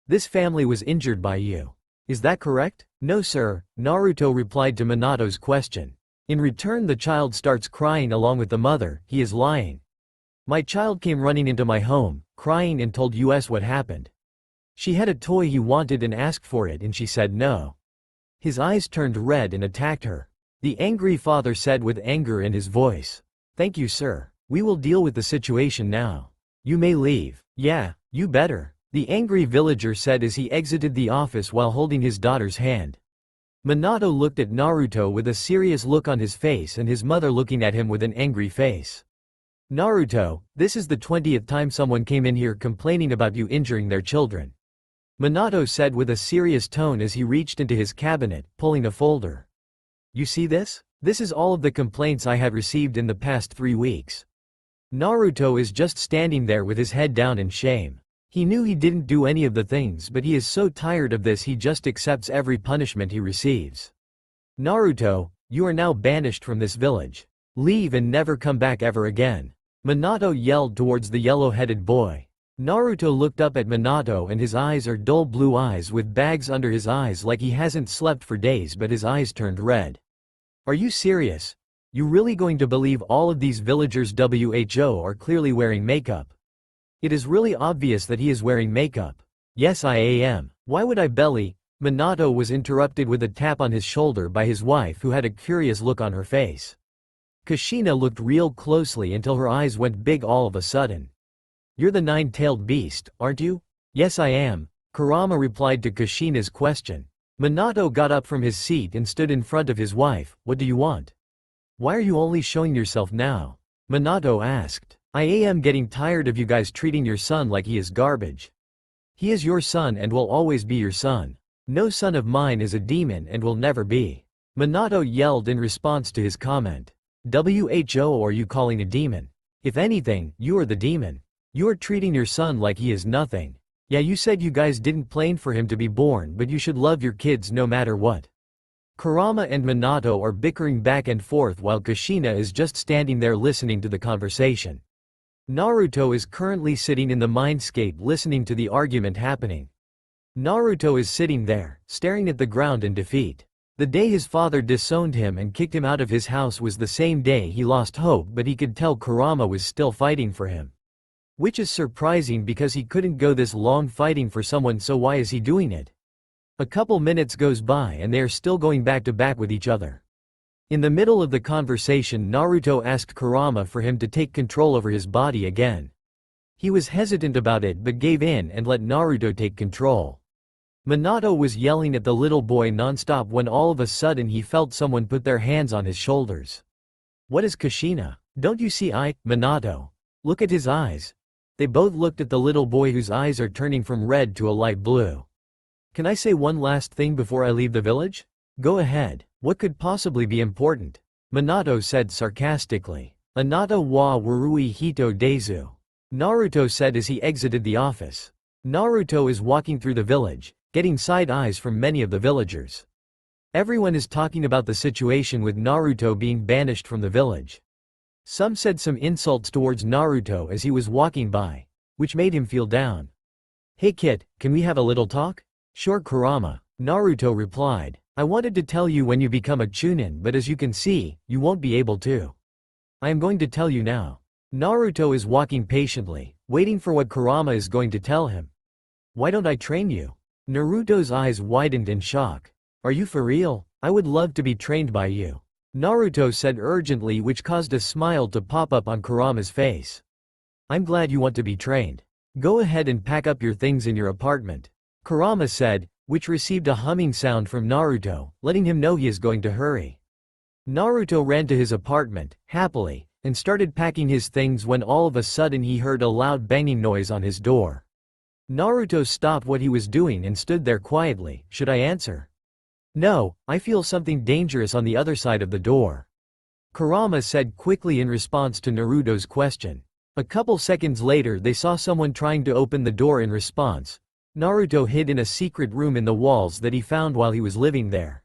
This family was injured by you. Is that correct? No sir, Naruto replied to Minato's question. In return the child starts crying along with the mother. He is lying. My child came running into my home, crying and told us what happened. She had a toy he wanted and asked for it and she said no. His eyes turned red and attacked her. The angry father said with anger in his voice. Thank you sir. We will deal with the situation now. You may leave. Yeah, you better. The angry villager said as he exited the office while holding his daughter's hand. Minato looked at Naruto with a serious look on his face and his mother looking at him with an angry face. Naruto, this is the 20th time someone came in here complaining about you injuring their children. Minato said with a serious tone as he reached into his cabinet, pulling a folder. You see this? This is all of the complaints I have received in the past 3 weeks. Naruto is just standing there with his head down in shame. He knew he didn't do any of the things, but he is so tired of this he just accepts every punishment he receives. Naruto, you are now banished from this village. Leave and never come back ever again. Minato yelled towards the yellow-headed boy. Naruto looked up at Minato and his eyes are dull blue eyes with bags under his eyes like he hasn't slept for days, but his eyes turned red. Are you serious? You really going to believe all of these villagers who are clearly wearing makeup? It is really obvious that he is wearing makeup. Yes, I am. Why would I belly? Minato was interrupted with a tap on his shoulder by his wife who had a curious look on her face. Kushina looked real closely until her eyes went big all of a sudden. You're the nine-tailed beast, aren't you? Yes, I am, Kurama replied to Kushina's question. Minato got up from his seat and stood in front of his wife. What do you want? Why are you only showing yourself now? Minato asked. I am getting tired of you guys treating your son like he is garbage. He is your son and will always be your son. No son of mine is a demon and will never be. Minato yelled in response to his comment. Who are you calling a demon? If anything, you are the demon. You are treating your son like he is nothing. Yeah, you said you guys didn't plan for him to be born, but you should love your kids no matter what. Kurama and Minato are bickering back and forth while Kushina is just standing there listening to the conversation. Naruto is currently sitting in the mindscape listening to the argument happening. Naruto is sitting there, staring at the ground in defeat. The day his father disowned him and kicked him out of his house was the same day he lost hope, but he could tell Kurama was still fighting for him. Which is surprising because he couldn't go this long fighting for someone, so why is he doing it? A couple minutes goes by and they are still going back to back with each other. In the middle of the conversation, Naruto asked Kurama for him to take control over his body again. He was hesitant about it but gave in and let Naruto take control. Minato was yelling at the little boy nonstop when all of a sudden he felt someone put their hands on his shoulders. What is Kushina? Don't you see Minato? Look at his eyes. They both looked at the little boy whose eyes are turning from red to a light blue. Can I say one last thing before I leave the village? Go ahead. What could possibly be important? Minato said sarcastically. Anata wa warui hito dezu. Naruto said as he exited the office. Naruto is walking through the village, getting side eyes from many of the villagers. Everyone is talking about the situation with Naruto being banished from the village. Some said some insults towards Naruto as he was walking by, which made him feel down. Hey kid, can we have a little talk? Sure Kurama, Naruto replied. I wanted to tell you when you become a Chunin, but as you can see, you won't be able to. I am going to tell you now. Naruto is walking patiently, waiting for what Kurama is going to tell him. Why don't I train you? Naruto's eyes widened in shock. Are you for real? I would love to be trained by you. Naruto said urgently, which caused a smile to pop up on Kurama's face. I'm glad you want to be trained. Go ahead and pack up your things in your apartment. Kurama said, which received a humming sound from Naruto, letting him know he is going to hurry. Naruto ran to his apartment, happily, and started packing his things when all of a sudden he heard a loud banging noise on his door. Naruto stopped what he was doing and stood there quietly. Should I answer? No, I feel something dangerous on the other side of the door. Kurama said quickly in response to Naruto's question. A couple seconds later they saw someone trying to open the door in response. Naruto hid in a secret room in the walls that he found while he was living there.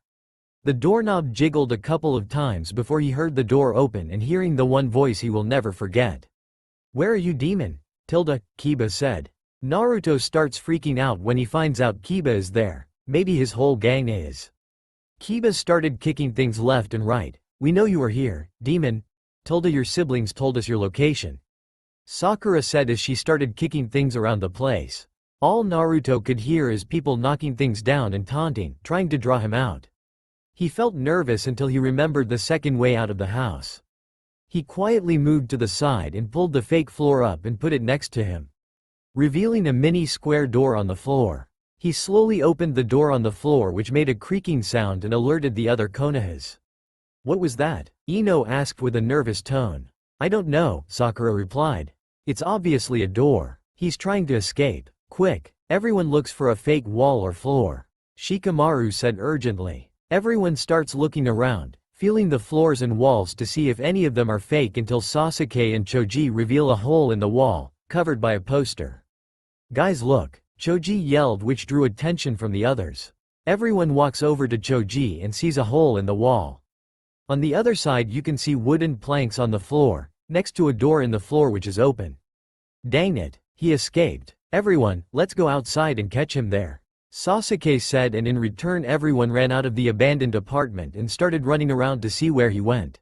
The doorknob jiggled a couple of times before he heard the door open and hearing the one voice he will never forget. Where are you, demon? Kiba said. Naruto starts freaking out when he finds out Kiba is there. Maybe his whole gang is. Kiba started kicking things left and right. We know you are here, demon. Your siblings told us your location. Sakura said as she started kicking things around the place. All Naruto could hear is people knocking things down and taunting, trying to draw him out. He felt nervous until he remembered the second way out of the house. He quietly moved to the side and pulled the fake floor up and put it next to him, revealing a mini square door on the floor. He slowly opened the door on the floor, which made a creaking sound and alerted the other Konohas. What was that? Ino asked with a nervous tone. I don't know, Sakura replied. It's obviously a door. He's trying to escape. Quick, everyone looks for a fake wall or floor. Shikamaru said urgently. Everyone starts looking around, feeling the floors and walls to see if any of them are fake until Sasuke and Choji reveal a hole in the wall, covered by a poster. "Guys, look," Choji yelled, which drew attention from the others. Everyone walks over to Choji and sees a hole in the wall. On the other side you can see wooden planks on the floor, next to a door in the floor which is open. "Dang it, he escaped. Everyone, let's go outside and catch him there," Sasuke said, and in return everyone ran out of the abandoned apartment and started running around to see where he went.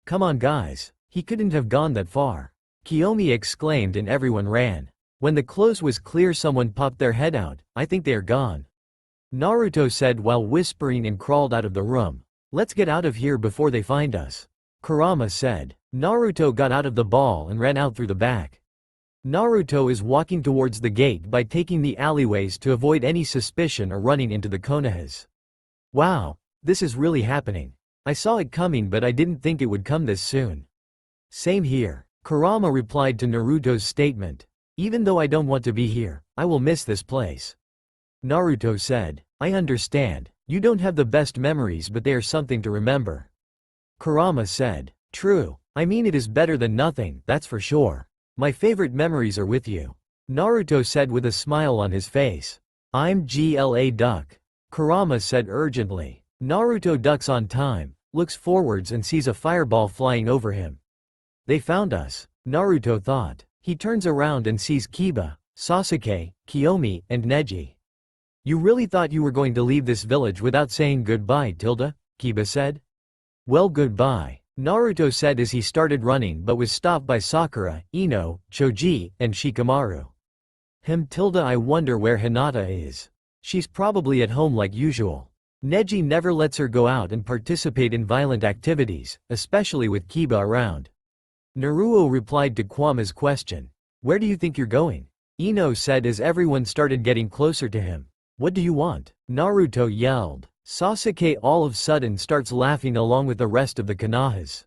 "Come on guys, he couldn't have gone that far," Kiyomi exclaimed, and everyone ran. When the close was clear someone popped their head out. "I think they are gone," Naruto said while whispering, and crawled out of the room. "Let's get out of here before they find us," Kurama said. Naruto got out of the ball and ran out through the back. Naruto is walking towards the gate by taking the alleyways to avoid any suspicion or running into the Konohas. "Wow, this is really happening. I saw it coming but I didn't think it would come this soon." "Same here," Kurama replied to Naruto's statement. "Even though I don't want to be here, I will miss this place," Naruto said. "I understand, you don't have the best memories but they are something to remember," Kurama said. "True, I mean it is better than nothing, that's for sure. My favorite memories are with you," Naruto said with a smile on his face. "I'm GLA duck," Kurama said urgently. Naruto ducks on time, looks forwards and sees a fireball flying over him. "They found us," Naruto thought. He turns around and sees Kiba, Sasuke, Kiyomi, and Neji. "You really thought you were going to leave this village without saying goodbye, Tilda?" Kiba said. "Well, goodbye," Naruto said as he started running but was stopped by Sakura, Ino, Choji, and Shikamaru. Tilda, I wonder where Hinata is. She's probably at home like usual. Neji never lets her go out and participate in violent activities, especially with Kiba around." Naruto replied to Kwama's question. "Where do you think you're going?" Ino said as everyone started getting closer to him. "What do you want?" Naruto yelled. Sasuke all of a sudden starts laughing along with the rest of the Konohas.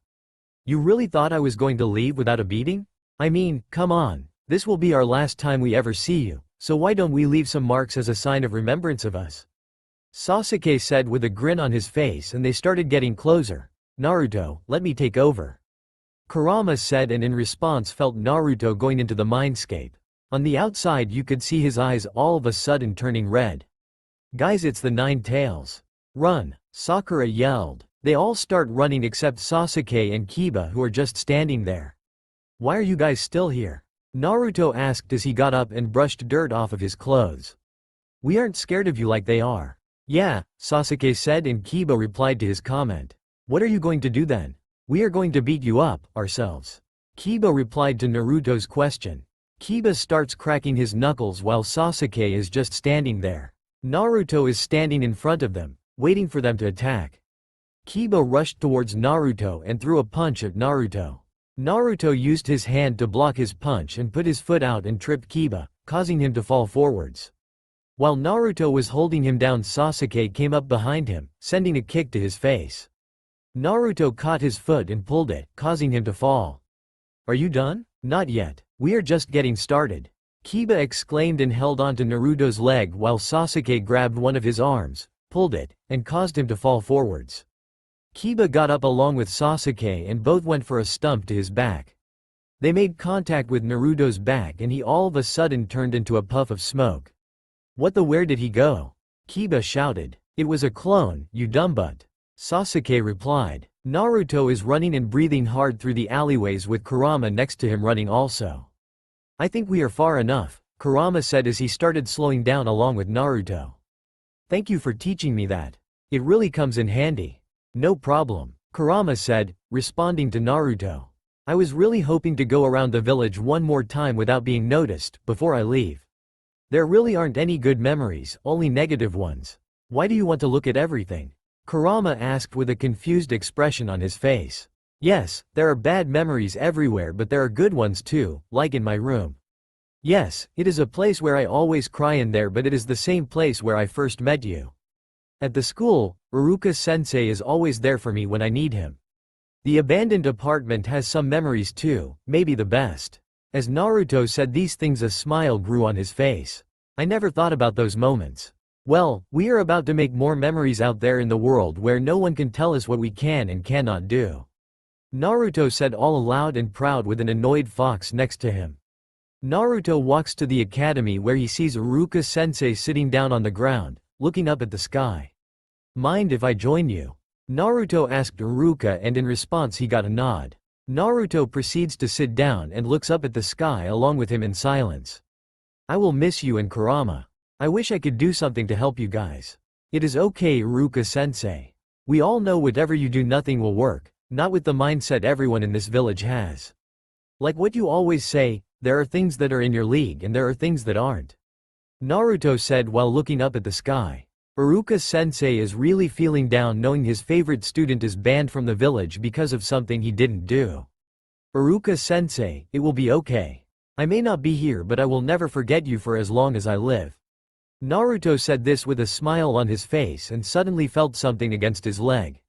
"You really thought I was going to leave without a beating? I mean, come on, this will be our last time we ever see you, so why don't we leave some marks as a sign of remembrance of us?" Sasuke said with a grin on his face, and they started getting closer. "Naruto, let me take over," Kurama said, and in response felt Naruto going into the mindscape. On the outside you could see his eyes all of a sudden turning red. "Guys, it's the Nine Tails. Run!" Sakura yelled. They all start running except Sasuke and Kiba, who are just standing there. "Why are you guys still here?" Naruto asked as he got up and brushed dirt off of his clothes. "We aren't scared of you like they are." "Yeah," Sasuke said, and Kiba replied to his comment. "What are you going to do then?" "We are going to beat you up, ourselves," Kiba replied to Naruto's question. Kiba starts cracking his knuckles while Sasuke is just standing there. Naruto is standing in front of them, waiting for them to attack. Kiba rushed towards Naruto and threw a punch at Naruto. Naruto used his hand to block his punch and put his foot out and tripped Kiba, causing him to fall forwards. While Naruto was holding him down, Sasuke came up behind him, sending a kick to his face. Naruto caught his foot and pulled it, causing him to fall. "Are you done?" "Not yet. We are just getting started," Kiba exclaimed and held on to Naruto's leg while Sasuke grabbed one of his arms, pulled it, and caused him to fall forwards. Kiba got up along with Sasuke and both went for a stump to his back. They made contact with Naruto's back and he all of a sudden turned into a puff of smoke. "What the where did he go?" Kiba shouted. "It was a clone, you dumbbutt," Sasuke replied. Naruto is running and breathing hard through the alleyways with Kurama next to him running also. "I think we are far enough," Kurama said as he started slowing down along with Naruto. "Thank you for teaching me that. It really comes in handy." "No problem," Kurama said, responding to Naruto. "I was really hoping to go around the village one more time without being noticed, before I leave. There really aren't any good memories, only negative ones. Why do you want to look at everything?" Kurama asked with a confused expression on his face. "Yes, there are bad memories everywhere but there are good ones too, like in my room. Yes, it is a place where I always cry in there, but it is the same place where I first met you. At the school, Iruka-sensei is always there for me when I need him. The abandoned apartment has some memories too, maybe the best." As Naruto said these things, a smile grew on his face. "I never thought about those moments. Well, we are about to make more memories out there in the world where no one can tell us what we can and cannot do. Naruto said, all aloud and proud, with an annoyed fox next to him. Naruto walks to the academy where he sees Iruka-sensei sitting down on the ground, looking up at the sky. Mind if I join you? Naruto asked Iruka, and in response he got a nod. Naruto proceeds to sit down and looks up at the sky along with him in silence. I will miss you and Kurama. I wish I could do something to help you guys. It is okay, Iruka-sensei. We all know whatever you do, nothing will work, not with the mindset everyone in this village has. Like what you always say, there are things that are in your league and there are things that aren't. Naruto said while looking up at the sky. Iruka-sensei is really feeling down knowing his favorite student is banned from the village because of something he didn't do. Iruka-sensei, it will be okay. I may not be here, but I will never forget you for as long as I live. Naruto said this with a smile on his face and suddenly felt something against his leg.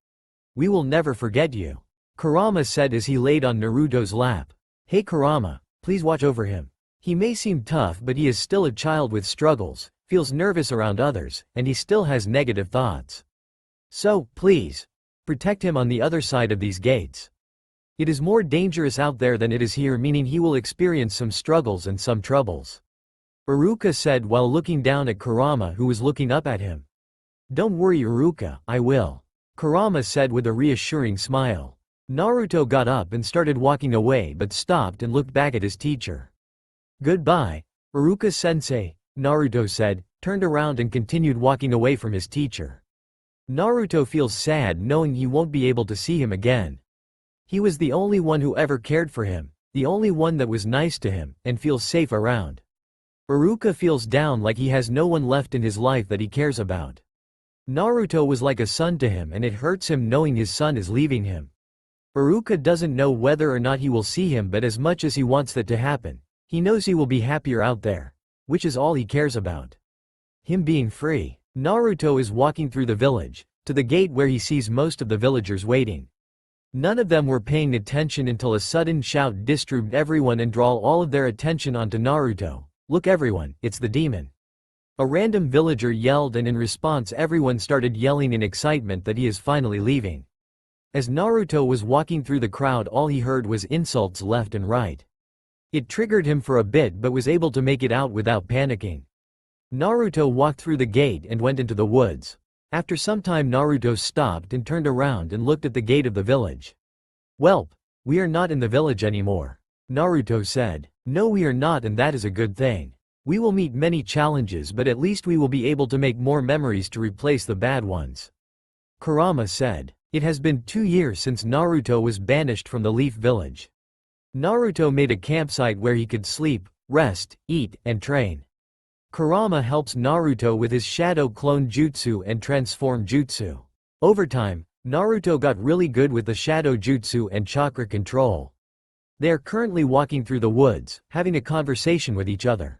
We will never forget you. Kurama said as he laid on Naruto's lap. Hey Kurama, please watch over him. He may seem tough, but he is still a child with struggles, feels nervous around others, and he still has negative thoughts. So, please, protect him on the other side of these gates. It is more dangerous out there than it is here, meaning he will experience some struggles and some troubles. Iruka said while looking down at Kurama, who was looking up at him. Don't worry Iruka, I will. Kurama said with a reassuring smile. Naruto got up and started walking away, but stopped and looked back at his teacher. Goodbye, Iruka-sensei, Naruto said, turned around and continued walking away from his teacher. Naruto feels sad knowing he won't be able to see him again. He was the only one who ever cared for him, the only one that was nice to him, and feels safe around. Iruka feels down, like he has no one left in his life that he cares about. Naruto was like a son to him, and it hurts him knowing his son is leaving him. Iruka doesn't know whether or not he will see him, but as much as he wants that to happen, he knows he will be happier out there, which is all he cares about. Him being free. Naruto is walking through the village, to the gate where he sees most of the villagers waiting. None of them were paying attention until a sudden shout disturbed everyone and drew all of their attention onto Naruto. Look everyone, it's the demon. A random villager yelled, and in response everyone started yelling in excitement that he is finally leaving. As Naruto was walking through the crowd, all he heard was insults left and right. It triggered him for a bit, but was able to make it out without panicking. Naruto walked through the gate and went into the woods. After some time Naruto stopped and turned around and looked at the gate of the village. Welp, we are not in the village anymore. Naruto said. No, we are not, and that is a good thing. We will meet many challenges, but at least we will be able to make more memories to replace the bad ones. Kurama said. It has been 2 years since Naruto was banished from the Leaf Village. Naruto made a campsite where he could sleep, rest, eat, and train. Kurama helps Naruto with his Shadow Clone Jutsu and Transform Jutsu. Over time, Naruto got really good with the Shadow Jutsu and Chakra control. They are currently walking through the woods, having a conversation with each other.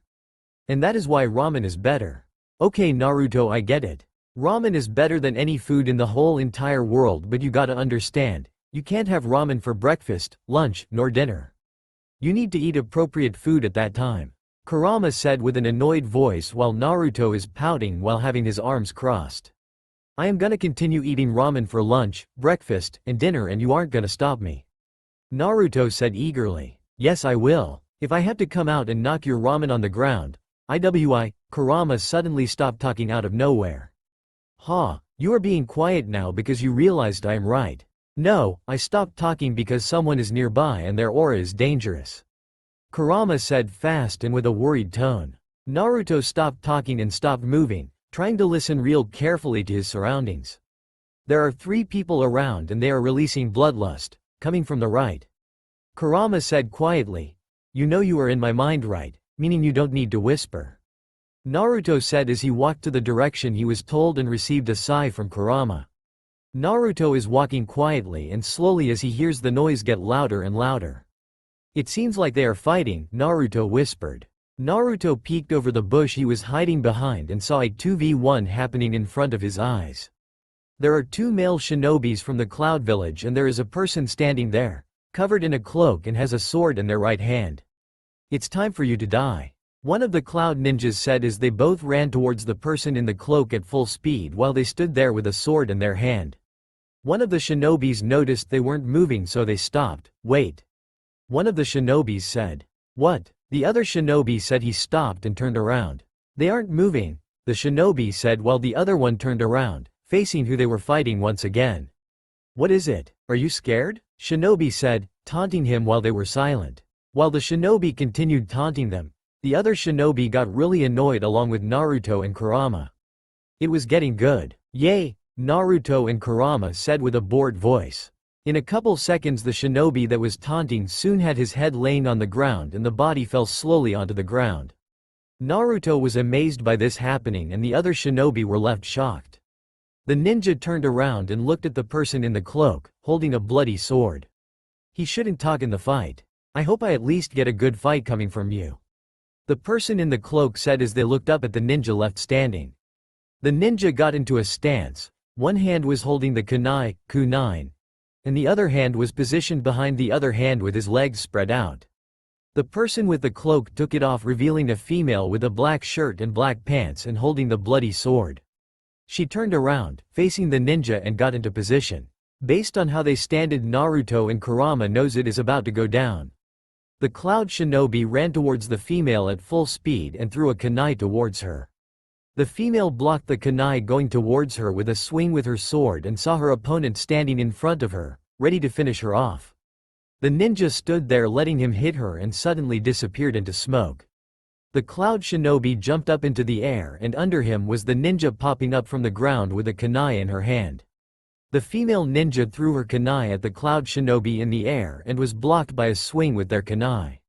And that is why ramen is better. Okay Naruto, I get it. Ramen is better than any food in the whole entire world, but you gotta understand, you can't have ramen for breakfast, lunch, nor dinner. You need to eat appropriate food at that time. Kurama said with an annoyed voice while Naruto is pouting while having his arms crossed. I am gonna continue eating ramen for lunch, breakfast, and dinner, and you aren't gonna stop me. Naruto said eagerly. Yes I will. If I have to come out and knock your ramen on the ground. Kurama suddenly stopped talking out of nowhere. Ha, you are being quiet now because you realized I am right. No, I stopped talking because someone is nearby and their aura is dangerous. Kurama said fast and with a worried tone. Naruto stopped talking and stopped moving, trying to listen real carefully to his surroundings. There are 3 people around and they are releasing bloodlust, coming from the right. Kurama said quietly, you know you are in my mind, right? Meaning you don't need to whisper. Naruto said as he walked to the direction he was told and received a sigh from Kurama. Naruto is walking quietly and slowly as he hears the noise get louder and louder. It seems like they are fighting, Naruto whispered. Naruto peeked over the bush he was hiding behind and saw a 2v1 happening in front of his eyes. There are 2 male shinobis from the Cloud Village and there is a person standing there, covered in a cloak and has a sword in their right hand. It's time for you to die. One of the cloud ninjas said as they both ran towards the person in the cloak at full speed while they stood there with a sword in their hand. One of the shinobis noticed they weren't moving, so they stopped. Wait. One of the shinobis said. What? The other shinobi said he stopped and turned around. They aren't moving, the shinobi said while the other one turned around, facing who they were fighting once again. What is it? Are you scared? Shinobi said, taunting him while they were silent. While the shinobi continued taunting them, the other shinobi got really annoyed along with Naruto and Kurama. It was getting good. Yay, Naruto and Kurama said with a bored voice. In a couple seconds the shinobi that was taunting soon had his head laying on the ground and the body fell slowly onto the ground. Naruto was amazed by this happening and the other shinobi were left shocked. The ninja turned around and looked at the person in the cloak, holding a bloody sword. He shouldn't talk in the fight. I hope I at least get a good fight coming from you. The person in the cloak said as they looked up at the ninja left standing. The ninja got into a stance. One hand was holding the kunai, and the other hand was positioned behind the other hand with his legs spread out. The person with the cloak took it off, revealing a female with a black shirt and black pants and holding the bloody sword. She turned around, facing the ninja and got into position. Based on how they standed, Naruto and Kurama knows it is about to go down. The cloud shinobi ran towards the female at full speed and threw a kunai towards her. The female blocked the kunai going towards her with a swing with her sword and saw her opponent standing in front of her, ready to finish her off. The ninja stood there letting him hit her and suddenly disappeared into smoke. The cloud shinobi jumped up into the air and under him was the ninja popping up from the ground with a kunai in her hand. The female ninja threw her kunai at the cloud shinobi in the air and was blocked by a swing with their kunai.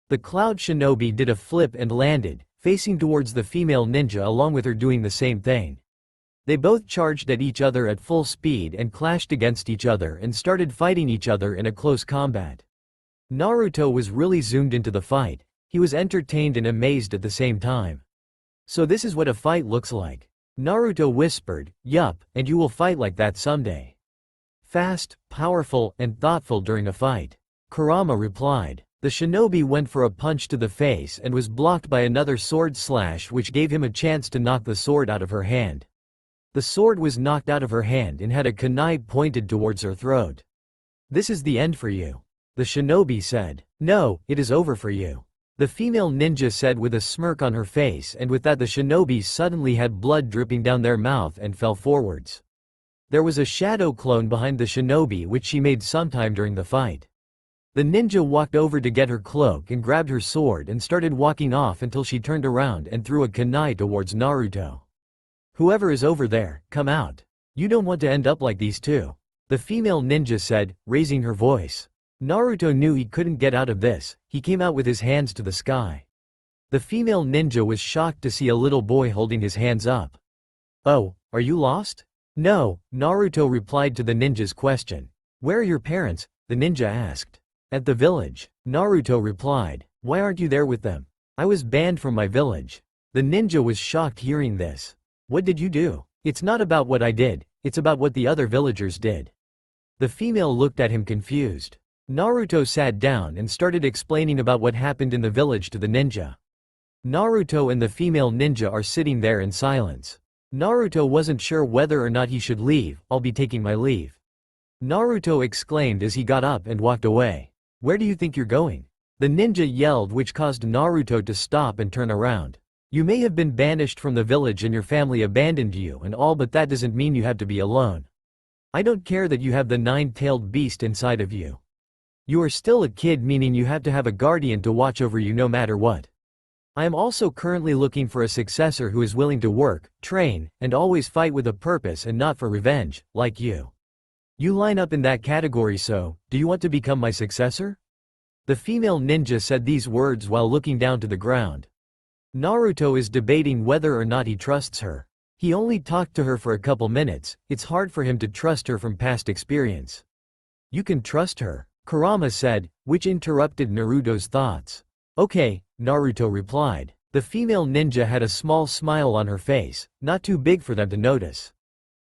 The cloud shinobi did a flip and landed, facing towards the female ninja along with her doing the same thing. They both charged at each other at full speed and clashed against each other and started fighting each other in a close combat. Naruto was really zoomed into the fight. He was entertained and amazed at the same time. So this is what a fight looks like. Naruto whispered, yup, and you will fight like that someday. Fast, powerful, and thoughtful during a fight. Kurama replied. The shinobi went for a punch to the face and was blocked by another sword slash which gave him a chance to knock the sword out of her hand. The sword was knocked out of her hand and had a kunai pointed towards her throat. This is the end for you. The shinobi said. No, it is over for you. The female ninja said with a smirk on her face, and with that the shinobis suddenly had blood dripping down their mouth and fell forwards. There was a shadow clone behind the shinobi which she made sometime during the fight. The ninja walked over to get her cloak and grabbed her sword and started walking off until she turned around and threw a kunai towards Naruto. Whoever is over there, come out. You don't want to end up like these two. The female ninja said, raising her voice. Naruto knew he couldn't get out of this. He came out with his hands to the sky. The female ninja was shocked to see a little boy holding his hands up. Oh, are you lost? No, Naruto replied to the ninja's question. Where are your parents? The ninja asked. At the village, Naruto replied. Why aren't you there with them? I was banned from my village. The ninja was shocked hearing this. What did you do? It's not about what I did, it's about what the other villagers did. The female looked at him confused. Naruto sat down and started explaining about what happened in the village to the ninja. Naruto and the female ninja are sitting there in silence. Naruto wasn't sure whether or not he should leave. I'll be taking my leave. Naruto exclaimed as he got up and walked away. Where do you think you're going? The ninja yelled, which caused Naruto to stop and turn around. You may have been banished from the village and your family abandoned you and all, but that doesn't mean you have to be alone. I don't care that you have the nine-tailed beast inside of you. You are still a kid, meaning you have to have a guardian to watch over you no matter what. I am also currently looking for a successor who is willing to work, train, and always fight with a purpose and not for revenge, like you. You line up in that category, so, do you want to become my successor? The female ninja said these words while looking down to the ground. Naruto is debating whether or not he trusts her. He only talked to her for a couple minutes, it's hard for him to trust her from past experience. You can trust her, Kurama said, which interrupted Naruto's thoughts. Okay, Naruto replied. The female ninja had a small smile on her face, not too big for them to notice.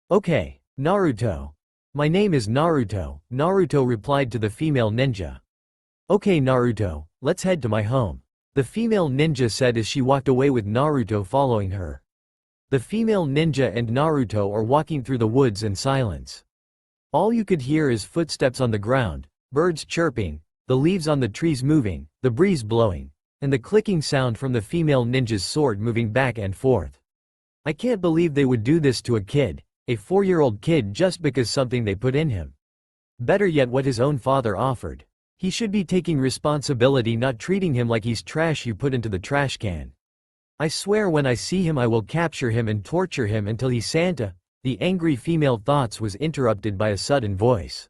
Okay, Naruto. My name is Naruto, Naruto replied to the female ninja. Okay Naruto, let's head to my home. the female ninja said as she walked away with Naruto following her. The female ninja and Naruto are walking through the woods in silence. All you could hear is footsteps on the ground, birds chirping, the leaves on the trees moving, the breeze blowing, and the clicking sound from the female ninja's sword moving back and forth. I can't believe they would do this to a kid, a 4-year-old kid, just because something they put in him. Better yet, what his own father offered. He should be taking responsibility, not treating him like he's trash you put into the trash can. I swear when I see him I will capture him and torture him until he's Santa. The angry female thoughts was interrupted by a sudden voice.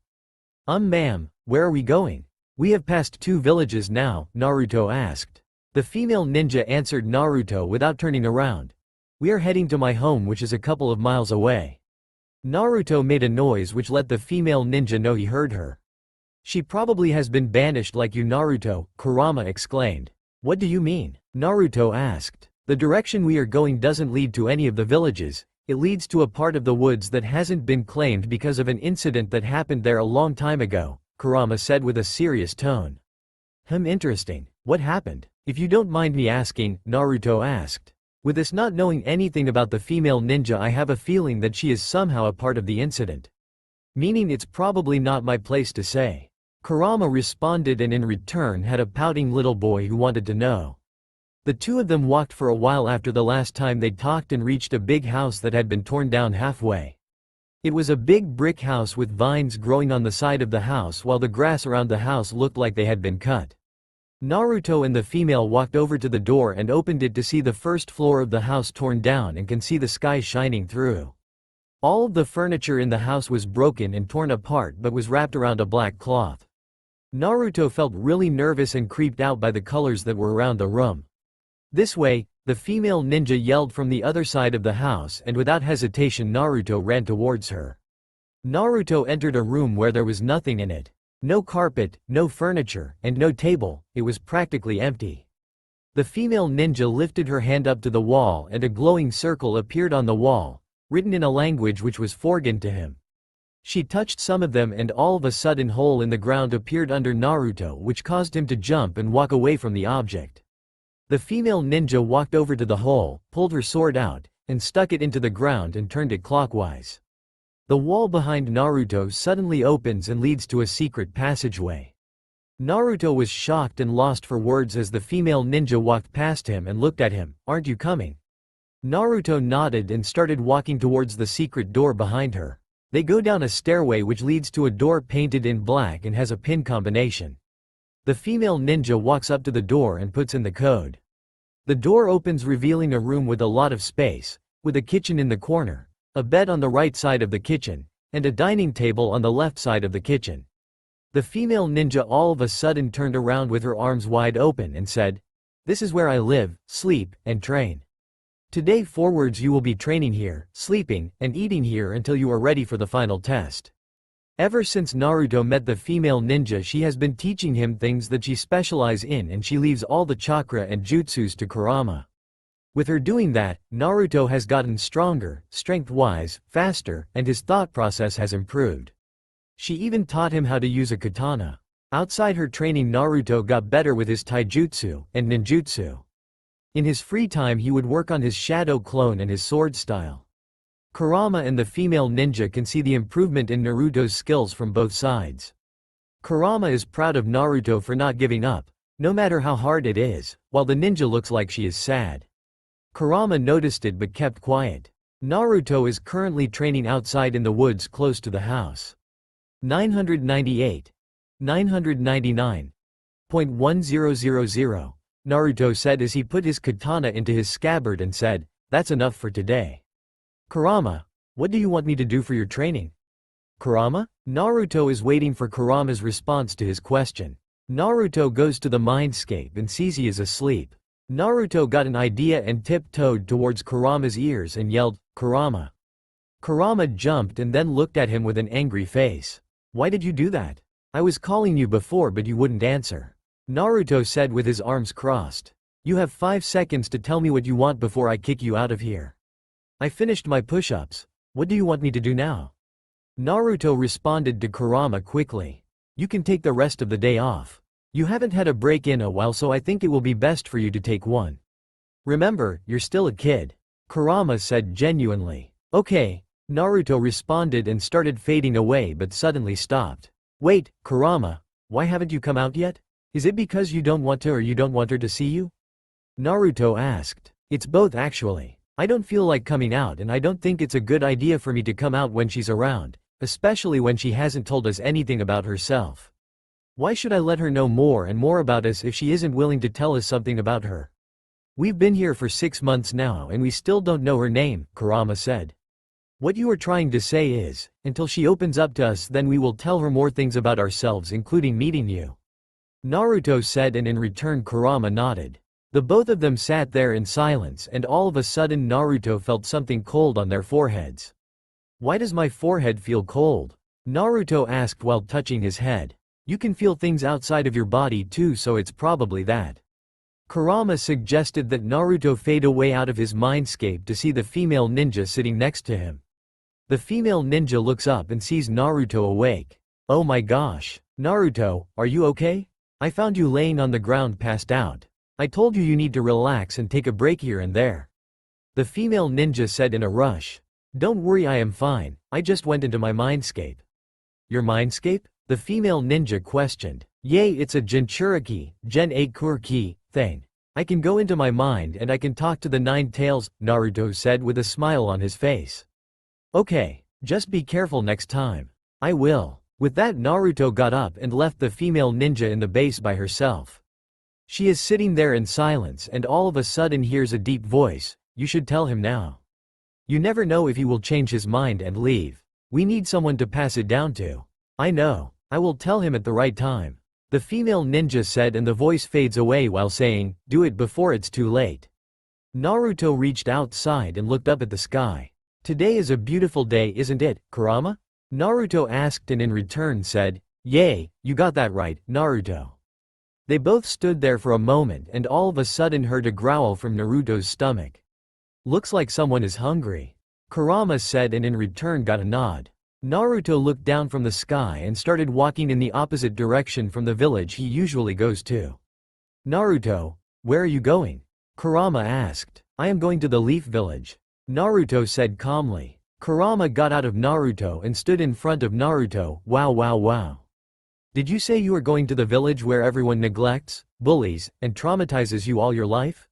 Ma'am, where are we going? We have passed 2 villages now, Naruto asked. The female ninja answered Naruto without turning around. We are heading to my home, which is a couple of miles away. Naruto made a noise which let the female ninja know he heard her. She probably has been banished like you, Naruto, Kurama exclaimed. What do you mean? Naruto asked. The direction we are going doesn't lead to any of the villages. It leads to a part of the woods that hasn't been claimed because of an incident that happened there a long time ago, Kurama said with a serious tone. Interesting. What happened? If you don't mind me asking, Naruto asked. With us not knowing anything about the female ninja, I have a feeling that she is somehow a part of the incident. Meaning it's probably not my place to say. Kurama responded, and in return had a pouting little boy who wanted to know. The two of them walked for a while after the last time they talked and reached a big house that had been torn down halfway. It was a big brick house with vines growing on the side of the house, while the grass around the house looked like they had been cut. Naruto and the female walked over to the door and opened it to see the first floor of the house torn down and can see the sky shining through. All of the furniture in the house was broken and torn apart but was wrapped around a black cloth. Naruto felt really nervous and creeped out by the colors that were around the room. This way, the female ninja yelled from the other side of the house, and without hesitation Naruto ran towards her. Naruto entered a room where there was nothing in it. No carpet, no furniture, and no table. It was practically empty. The female ninja lifted her hand up to the wall and a glowing circle appeared on the wall, written in a language which was foreign to him. She touched some of them and all of a sudden a hole in the ground appeared under Naruto, which caused him to jump and walk away from the object. The female ninja walked over to the hole, pulled her sword out, and stuck it into the ground and turned it clockwise. The wall behind Naruto suddenly opens and leads to a secret passageway. Naruto was shocked and lost for words as the female ninja walked past him and looked at him. Aren't you coming? Naruto nodded and started walking towards the secret door behind her. They go down a stairway which leads to a door painted in black and has a pin combination. The female ninja walks up to the door and puts in the code. The door opens, revealing a room with a lot of space, with a kitchen in the corner, a bed on the right side of the kitchen, and a dining table on the left side of the kitchen. The female ninja all of a sudden turned around with her arms wide open and said, "This is where I live, sleep, and train. Today forwards you will be training here, sleeping, and eating here until you are ready for the final test." Ever since Naruto met the female ninja, she has been teaching him things that she specializes in, and she leaves all the chakra and jutsus to Kurama. With her doing that, Naruto has gotten stronger, strength-wise, faster, and his thought process has improved. She even taught him how to use a katana. Outside her training, Naruto got better with his taijutsu and ninjutsu. In his free time he would work on his shadow clone and his sword style. Kurama and the female ninja can see the improvement in Naruto's skills from both sides. Kurama is proud of Naruto for not giving up, no matter how hard it is, while the ninja looks like she is sad. Kurama noticed it but kept quiet. Naruto is currently training outside in the woods close to the house. 998. 999.1000. Naruto said as he put his katana into his scabbard and said, "That's enough for today. Kurama, what do you want me to do for your training?" Kurama? Naruto is waiting for Kurama's response to his question. Naruto goes to the mindscape and sees he is asleep. Naruto got an idea and tiptoed towards Kurama's ears and yelled, "Kurama." Kurama jumped and then looked at him with an angry face. "Why did you do that? I was calling you before but you wouldn't answer." Naruto said with his arms crossed. "You have 5 seconds to tell me what you want before I kick you out of here." "I finished my push-ups. What do you want me to do now?" Naruto responded to Kurama quickly. "You can take the rest of the day off." You haven't had a break in a while, so I think it will be best for you to take one. Remember, you're still a kid. Kurama said genuinely. Okay, Naruto responded and started fading away but suddenly stopped. Wait, Kurama, why haven't you come out yet? Is it because you don't want to or you don't want her to see you? Naruto asked. It's both actually. I don't feel like coming out and I don't think it's a good idea for me to come out when she's around, especially when she hasn't told us anything about herself. Why should I let her know more and more about us if she isn't willing to tell us something about her? We've been here for 6 months now and we still don't know her name, Kurama said. What you are trying to say is, until she opens up to us then we will tell her more things about ourselves including meeting you. Naruto said, and in return Kurama nodded. The both of them sat there in silence and all of a sudden Naruto felt something cold on their foreheads. Why does my forehead feel cold? Naruto asked while touching his head. You can feel things outside of your body too, so it's probably that. Kurama suggested that Naruto fade away out of his mindscape to see the female ninja sitting next to him. The female ninja looks up and sees Naruto awake. Oh my gosh. Naruto, are you okay? I found you laying on the ground passed out. I told you you need to relax and take a break here and there. The female ninja said in a rush. Don't worry, I am fine, I just went into my mindscape. Your mindscape? The female ninja questioned. Yay, it's a Jinchuriki, Gen-A-Kuriki, thing. I can go into my mind and I can talk to the 9 tails, Naruto said with a smile on his face. Okay, just be careful next time. I will. With that Naruto got up and left the female ninja in the base by herself. She is sitting there in silence and all of a sudden hears a deep voice, you should tell him now. You never know if he will change his mind and leave. We need someone to pass it down to. I know. I will tell him at the right time. The female ninja said, and the voice fades away while saying, do it before it's too late. Naruto reached outside and looked up at the sky. Today is a beautiful day, isn't it, Kurama? Naruto asked and in return said, yay, you got that right, Naruto. They both stood there for a moment and all of a sudden heard a growl from Naruto's stomach. Looks like someone is hungry. Kurama said and in return got a nod. Naruto looked down from the sky and started walking in the opposite direction from the village he usually goes to. Naruto, where are you going? Kurama asked. I am going to the Leaf Village. Naruto said calmly. Kurama got out of Naruto and stood in front of Naruto. Wow, wow, wow. Did you say you are going to the village where everyone neglects, bullies, and traumatizes you all your life?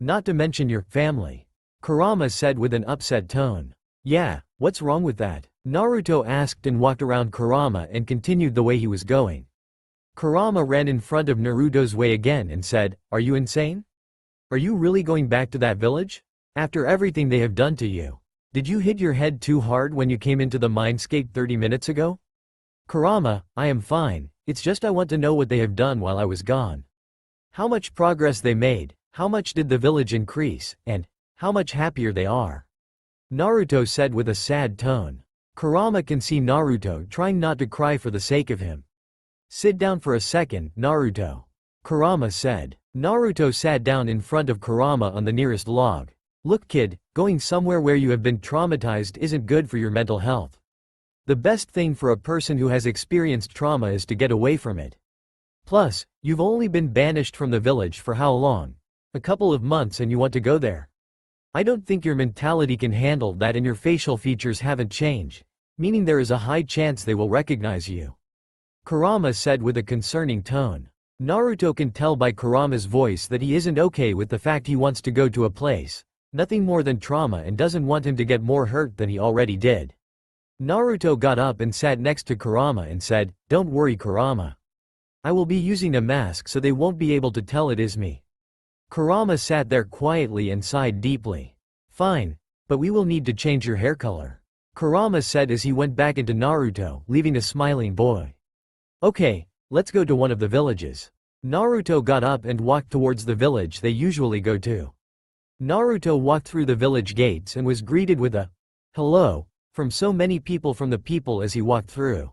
Not to mention your family. Kurama said with an upset tone. Yeah, what's wrong with that? Naruto asked and walked around Kurama and continued the way he was going. Kurama ran in front of Naruto's way again and said, are you insane? Are you really going back to that village? After everything they have done to you? Did you hit your head too hard when you came into the mindscape 30 minutes ago? Kurama, I am fine, it's just I want to know what they have done while I was gone. How much progress they made, how much did the village increase, and how much happier they are. Naruto said with a sad tone. Kurama can see Naruto trying not to cry for the sake of him. Sit down for a second, Naruto. Kurama said. Naruto sat down in front of Kurama on the nearest log. Look kid, going somewhere where you have been traumatized isn't good for your mental health. The best thing for a person who has experienced trauma is to get away from it. Plus, you've only been banished from the village for how long? A couple of months and you want to go there. I don't think your mentality can handle that and your facial features haven't changed, meaning there is a high chance they will recognize you. Kurama said with a concerning tone. Naruto can tell by Kurama's voice that he isn't okay with the fact he wants to go to a place, nothing more than trauma, and doesn't want him to get more hurt than he already did. Naruto got up and sat next to Kurama and said, don't worry Kurama. I will be using a mask so they won't be able to tell it is me. Kurama sat there quietly and sighed deeply. Fine, but we will need to change your hair color. Kurama said as he went back into Naruto, leaving a smiling boy. Okay, let's go to one of the villages. Naruto got up and walked towards the village they usually go to. Naruto walked through the village gates and was greeted with a hello from so many people from the people as he walked through.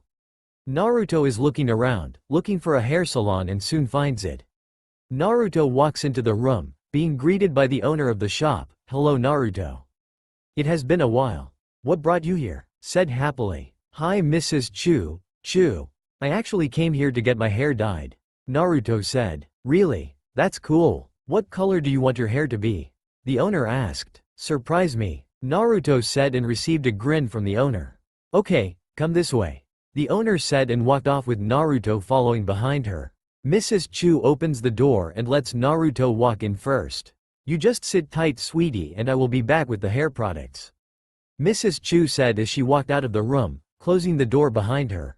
Naruto is looking around, looking for a hair salon and soon finds it. Naruto walks into the room, being greeted by the owner of the shop. Hello Naruto. It has been a while. What brought you here? Said happily. Hi Mrs. Chu. I actually came here to get my hair dyed. Naruto said. Really? That's cool. What color do you want your hair to be? The owner asked. Surprise me, Naruto said and received a grin from the owner. Okay, come this way. The owner said and walked off with Naruto following behind her. Mrs. Chu opens the door and lets Naruto walk in first. You just sit tight, sweetie, and I will be back with the hair products. Mrs. Chu said as she walked out of the room, closing the door behind her.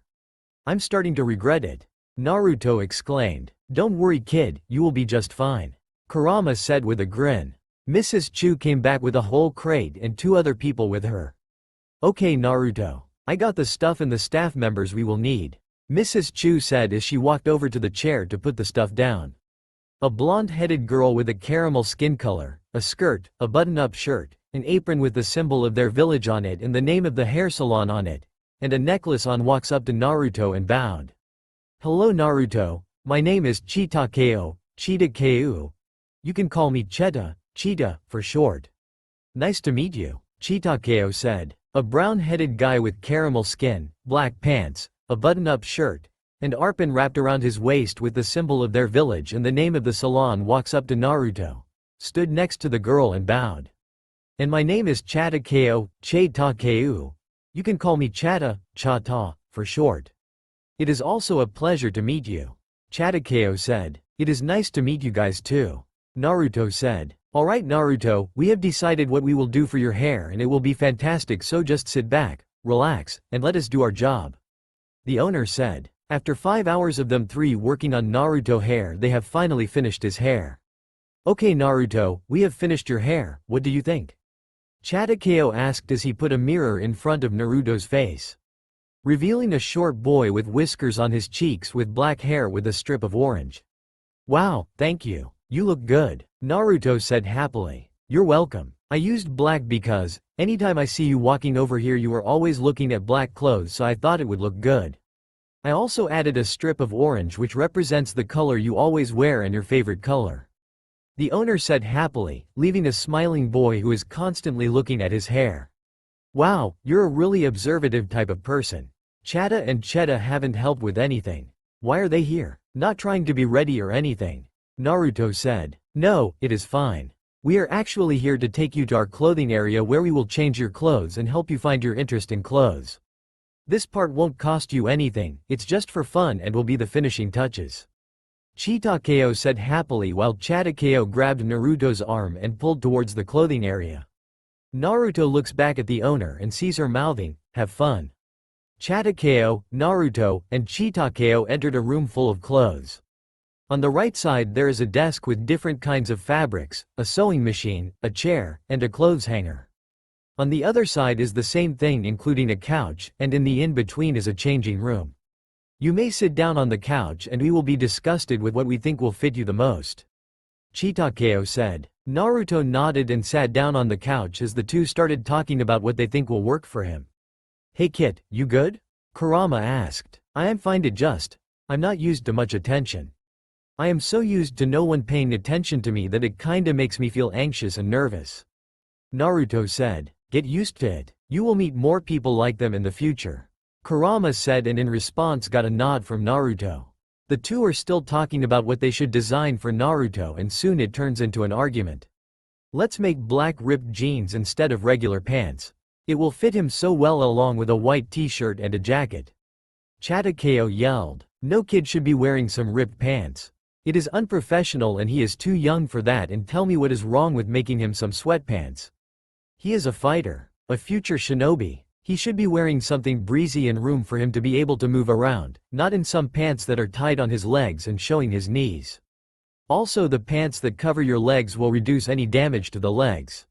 I'm starting to regret it, Naruto exclaimed. Don't worry, kid, you will be just fine, Kurama said with a grin. Mrs. Chu came back with a whole crate and 2 other people with her. Okay, Naruto. I got the stuff and the staff members we will need, Mrs. Chu said as she walked over to the chair to put the stuff down. A blonde-headed girl with a caramel skin color, a skirt, a button-up shirt, an apron with the symbol of their village on it and the name of the hair salon on it, and a necklace on walks up to Naruto and bowed. Hello Naruto, my name is Chitakeo, Chitakeu. You can call me Cheta, Cheetah, for short. Nice to meet you, Chitakeo said. A brown-headed guy with caramel skin, black pants, a button-up shirt, and arpan wrapped around his waist with the symbol of their village and the name of the salon walks up to Naruto, stood next to the girl and bowed. And my name is Chatakeo, Chatakeu. You can call me Chata, Chata, for short. It is also a pleasure to meet you, Chatakeo said. It is nice to meet you guys too, Naruto said. Alright Naruto, we have decided what we will do for your hair and it will be fantastic, so just sit back, relax, and let us do our job. The owner said. After 5 hours of them 3 working on Naruto hair, they have finally finished his hair. Okay Naruto, we have finished your hair, what do you think? Chatakeo asked as he put a mirror in front of Naruto's face, revealing a short boy with whiskers on his cheeks with black hair with a strip of orange. Wow, thank you. You look good, Naruto said happily. You're welcome. I used black because, anytime I see you walking over here you are always looking at black clothes, so I thought it would look good. I also added a strip of orange which represents the color you always wear and your favorite color. The owner said happily, leaving a smiling boy who is constantly looking at his hair. Wow, you're a really observative type of person. Chata and Cheta haven't helped with anything. Why are they here? Not trying to be ready or anything, Naruto said. No, it is fine. We are actually here to take you to our clothing area where we will change your clothes and help you find your interest in clothes. This part won't cost you anything, it's just for fun and will be the finishing touches, Chitakeo said happily while Chatakeo grabbed Naruto's arm and pulled towards the clothing area. Naruto looks back at the owner and sees her mouthing, have fun. Chatakeo, Naruto, and Chitakeo entered a room full of clothes. On the right side there is a desk with different kinds of fabrics, a sewing machine, a chair, and a clothes hanger. On the other side is the same thing including a couch, and in the in-between is a changing room. You may sit down on the couch and we will be disgusted with what we think will fit you the most, Chitakeo said. Naruto nodded and sat down on the couch as the 2 started talking about what they think will work for him. Hey Kit, you good? Kurama asked. I am fine, I'm not used to much attention. I am so used to no one paying attention to me that it kinda makes me feel anxious and nervous, Naruto said. Get used to it. You will meet more people like them in the future, Kurama said, and in response got a nod from Naruto. The 2 are still talking about what they should design for Naruto and soon it turns into an argument. Let's make black ripped jeans instead of regular pants. It will fit him so well along with a white t-shirt and a jacket, Chatakeo yelled. No kid should be wearing some ripped pants. It is unprofessional and he is too young for that, and tell me what is wrong with making him some sweatpants. He is a fighter, a future shinobi. He should be wearing something breezy and room for him to be able to move around, not in some pants that are tied on his legs and showing his knees. Also the pants that cover your legs will reduce any damage to the legs,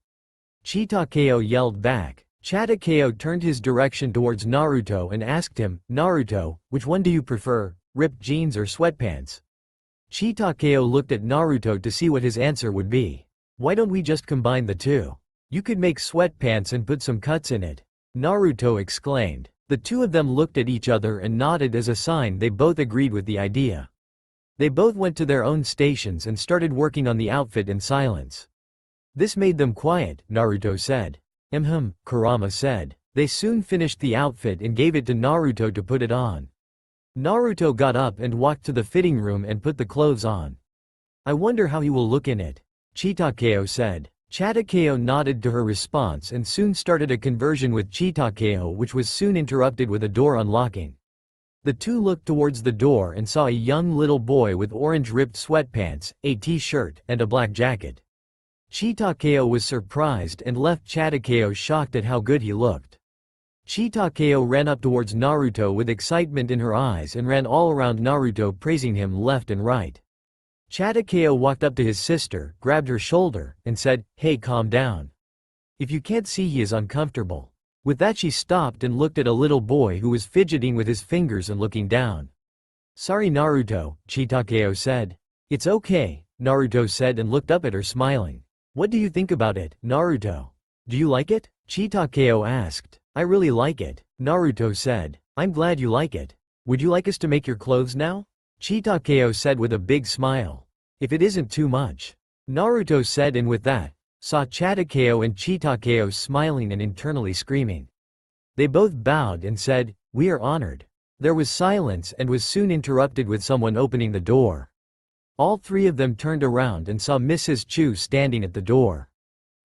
Chitakeo yelled back. Chatakeo turned his direction towards Naruto and asked him, Naruto, which one do you prefer, ripped jeans or sweatpants? Chitakeo looked at Naruto to see what his answer would be. Why don't we just combine the 2? You could make sweatpants and put some cuts in it, Naruto exclaimed. The 2 of them looked at each other and nodded as a sign they both agreed with the idea. They both went to their own stations and started working on the outfit in silence. This made them quiet, Naruto said. Kurama said. They soon finished the outfit and gave it to Naruto to put it on. Naruto got up and walked to the fitting room and put the clothes on. I wonder how he will look in it, Chitakeo said. Chitakeo nodded to her response and soon started a conversion with Chitakeo, which was soon interrupted with a door unlocking. The two looked towards the door and saw a young little boy with orange ripped sweatpants, a t-shirt, and a black jacket. Chitakeo was surprised and left Chitakeo shocked at how good he looked. Chitakeo ran up towards Naruto with excitement in her eyes and ran all around Naruto praising him left and right. Chitakeo walked up to his sister, grabbed her shoulder, and said, "Hey, calm down. If you can't see, he is uncomfortable." With that she stopped and looked at a little boy who was fidgeting with his fingers and looking down. "Sorry Naruto," Chitakeo said. "It's okay," Naruto said and looked up at her smiling. "What do you think about it, Naruto? Do you like it?" Chitakeo asked. "I really like it," Naruto said. "I'm glad you like it. Would you like us to make your clothes now?" Chitakeo said with a big smile. "If it isn't too much," Naruto said, and with that, saw Chitakeo and Chitakeo smiling and internally screaming. They both bowed and said, "We are honored." There was silence and was soon interrupted with someone opening the door. All three of them turned around and saw Mrs. Chu standing at the door.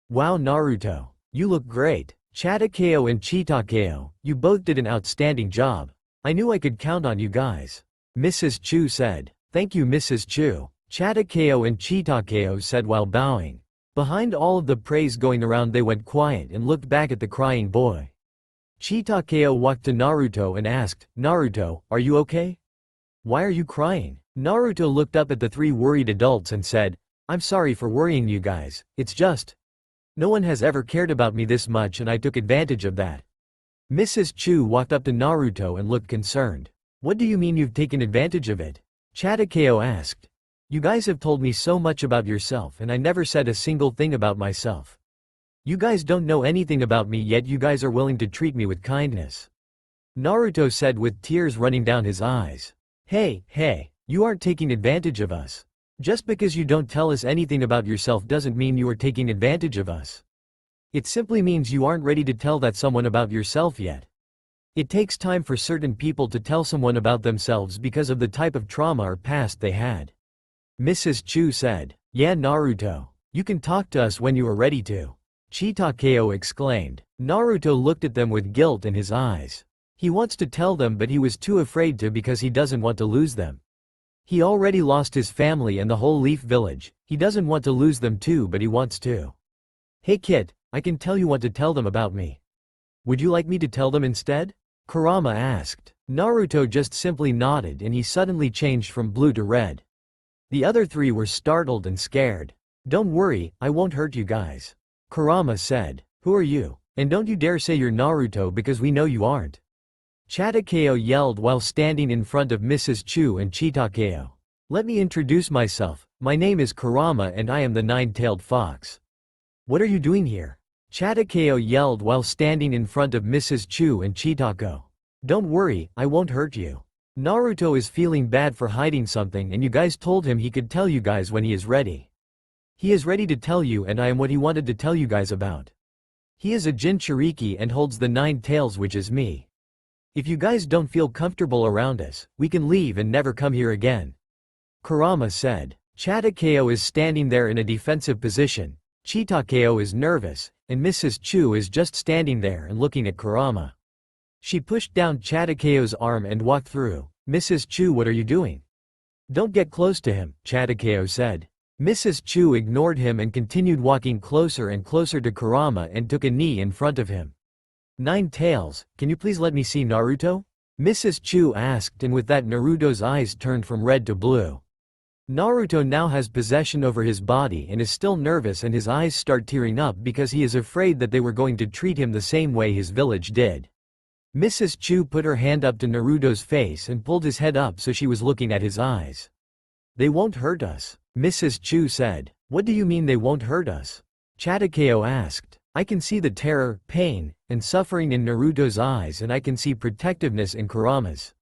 "Wow Naruto, you look great. Chitakeo and Chitakeo, you both did an outstanding job. I knew I could count on you guys," Mrs. Chu said. "Thank you Mrs. Chu," Chitakeo and Chitakeo said while bowing. Behind all of the praise going around they went quiet and looked back at the crying boy. Chitakeo walked to Naruto and asked, "Naruto, are you okay? Why are you crying?" Naruto looked up at the three worried adults and said, "I'm sorry for worrying you guys, it's just no one has ever cared about me this much and I took advantage of that." Mrs. Chu walked up to Naruto and looked concerned. "What do you mean you've taken advantage of it?" Chitakeo asked. "You guys have told me so much about yourself and I never said a single thing about myself. You guys don't know anything about me yet you guys are willing to treat me with kindness," Naruto said with tears running down his eyes. Hey, you aren't taking advantage of us. Just because you don't tell us anything about yourself doesn't mean you are taking advantage of us. It simply means you aren't ready to tell that someone about yourself yet. It takes time for certain people to tell someone about themselves because of the type of trauma or past they had. Mrs. Chu said. "Yeah Naruto. You can talk to us when you are ready to," Chitakeo exclaimed. Naruto looked at them with guilt in his eyes. He wants to tell them but he was too afraid to because he doesn't want to lose them. He already lost his family and the whole Leaf Village, he doesn't want to lose them too but he wants to. "Hey Kit, I can tell you what to tell them about me. Would you like me to tell them instead?" Kurama asked. Naruto just simply nodded and he suddenly changed from blue to red. The other three were startled and scared. "Don't worry, I won't hurt you guys," Kurama said. "Who are you? And don't you dare say you're Naruto because we know you aren't," Chitakeo yelled while standing in front of Mrs. Chu and Chitakeo. "Let me introduce myself, my name is Kurama and I am the nine-tailed fox." "What are you doing here?" Chitakeo yelled while standing in front of Mrs. Chu and Chitako. "Don't worry, I won't hurt you. Naruto is feeling bad for hiding something and you guys told him he could tell you guys when he is ready. He is ready to tell you and I am what he wanted to tell you guys about. He is a Jinchuriki and holds the 9 tails which is me. If you guys don't feel comfortable around us, we can leave and never come here again," Kurama said. Chitakeo is standing there in a defensive position, Chitakeo is nervous, and Mrs. Chu is just standing there and looking at Kurama. She pushed down Chitakeo's arm and walked through. "Mrs. Chu, what are you doing? Don't get close to him," Chitakeo said. Mrs. Chu ignored him and continued walking closer and closer to Kurama and took a knee in front of him. "Nine tails, can you please let me see Naruto?" Mrs. Chu asked, and with that Naruto's eyes turned from red to blue. Naruto now has possession over his body and is still nervous and his eyes start tearing up because he is afraid that they were going to treat him the same way his village did. Mrs. Chu put her hand up to Naruto's face and pulled his head up so she was looking at his eyes. "They won't hurt us," Mrs. Chu said. "What do you mean they won't hurt us?" Chitakeo asked. "I can see the terror, pain, and suffering in Naruto's eyes and I can see protectiveness in Kurama's."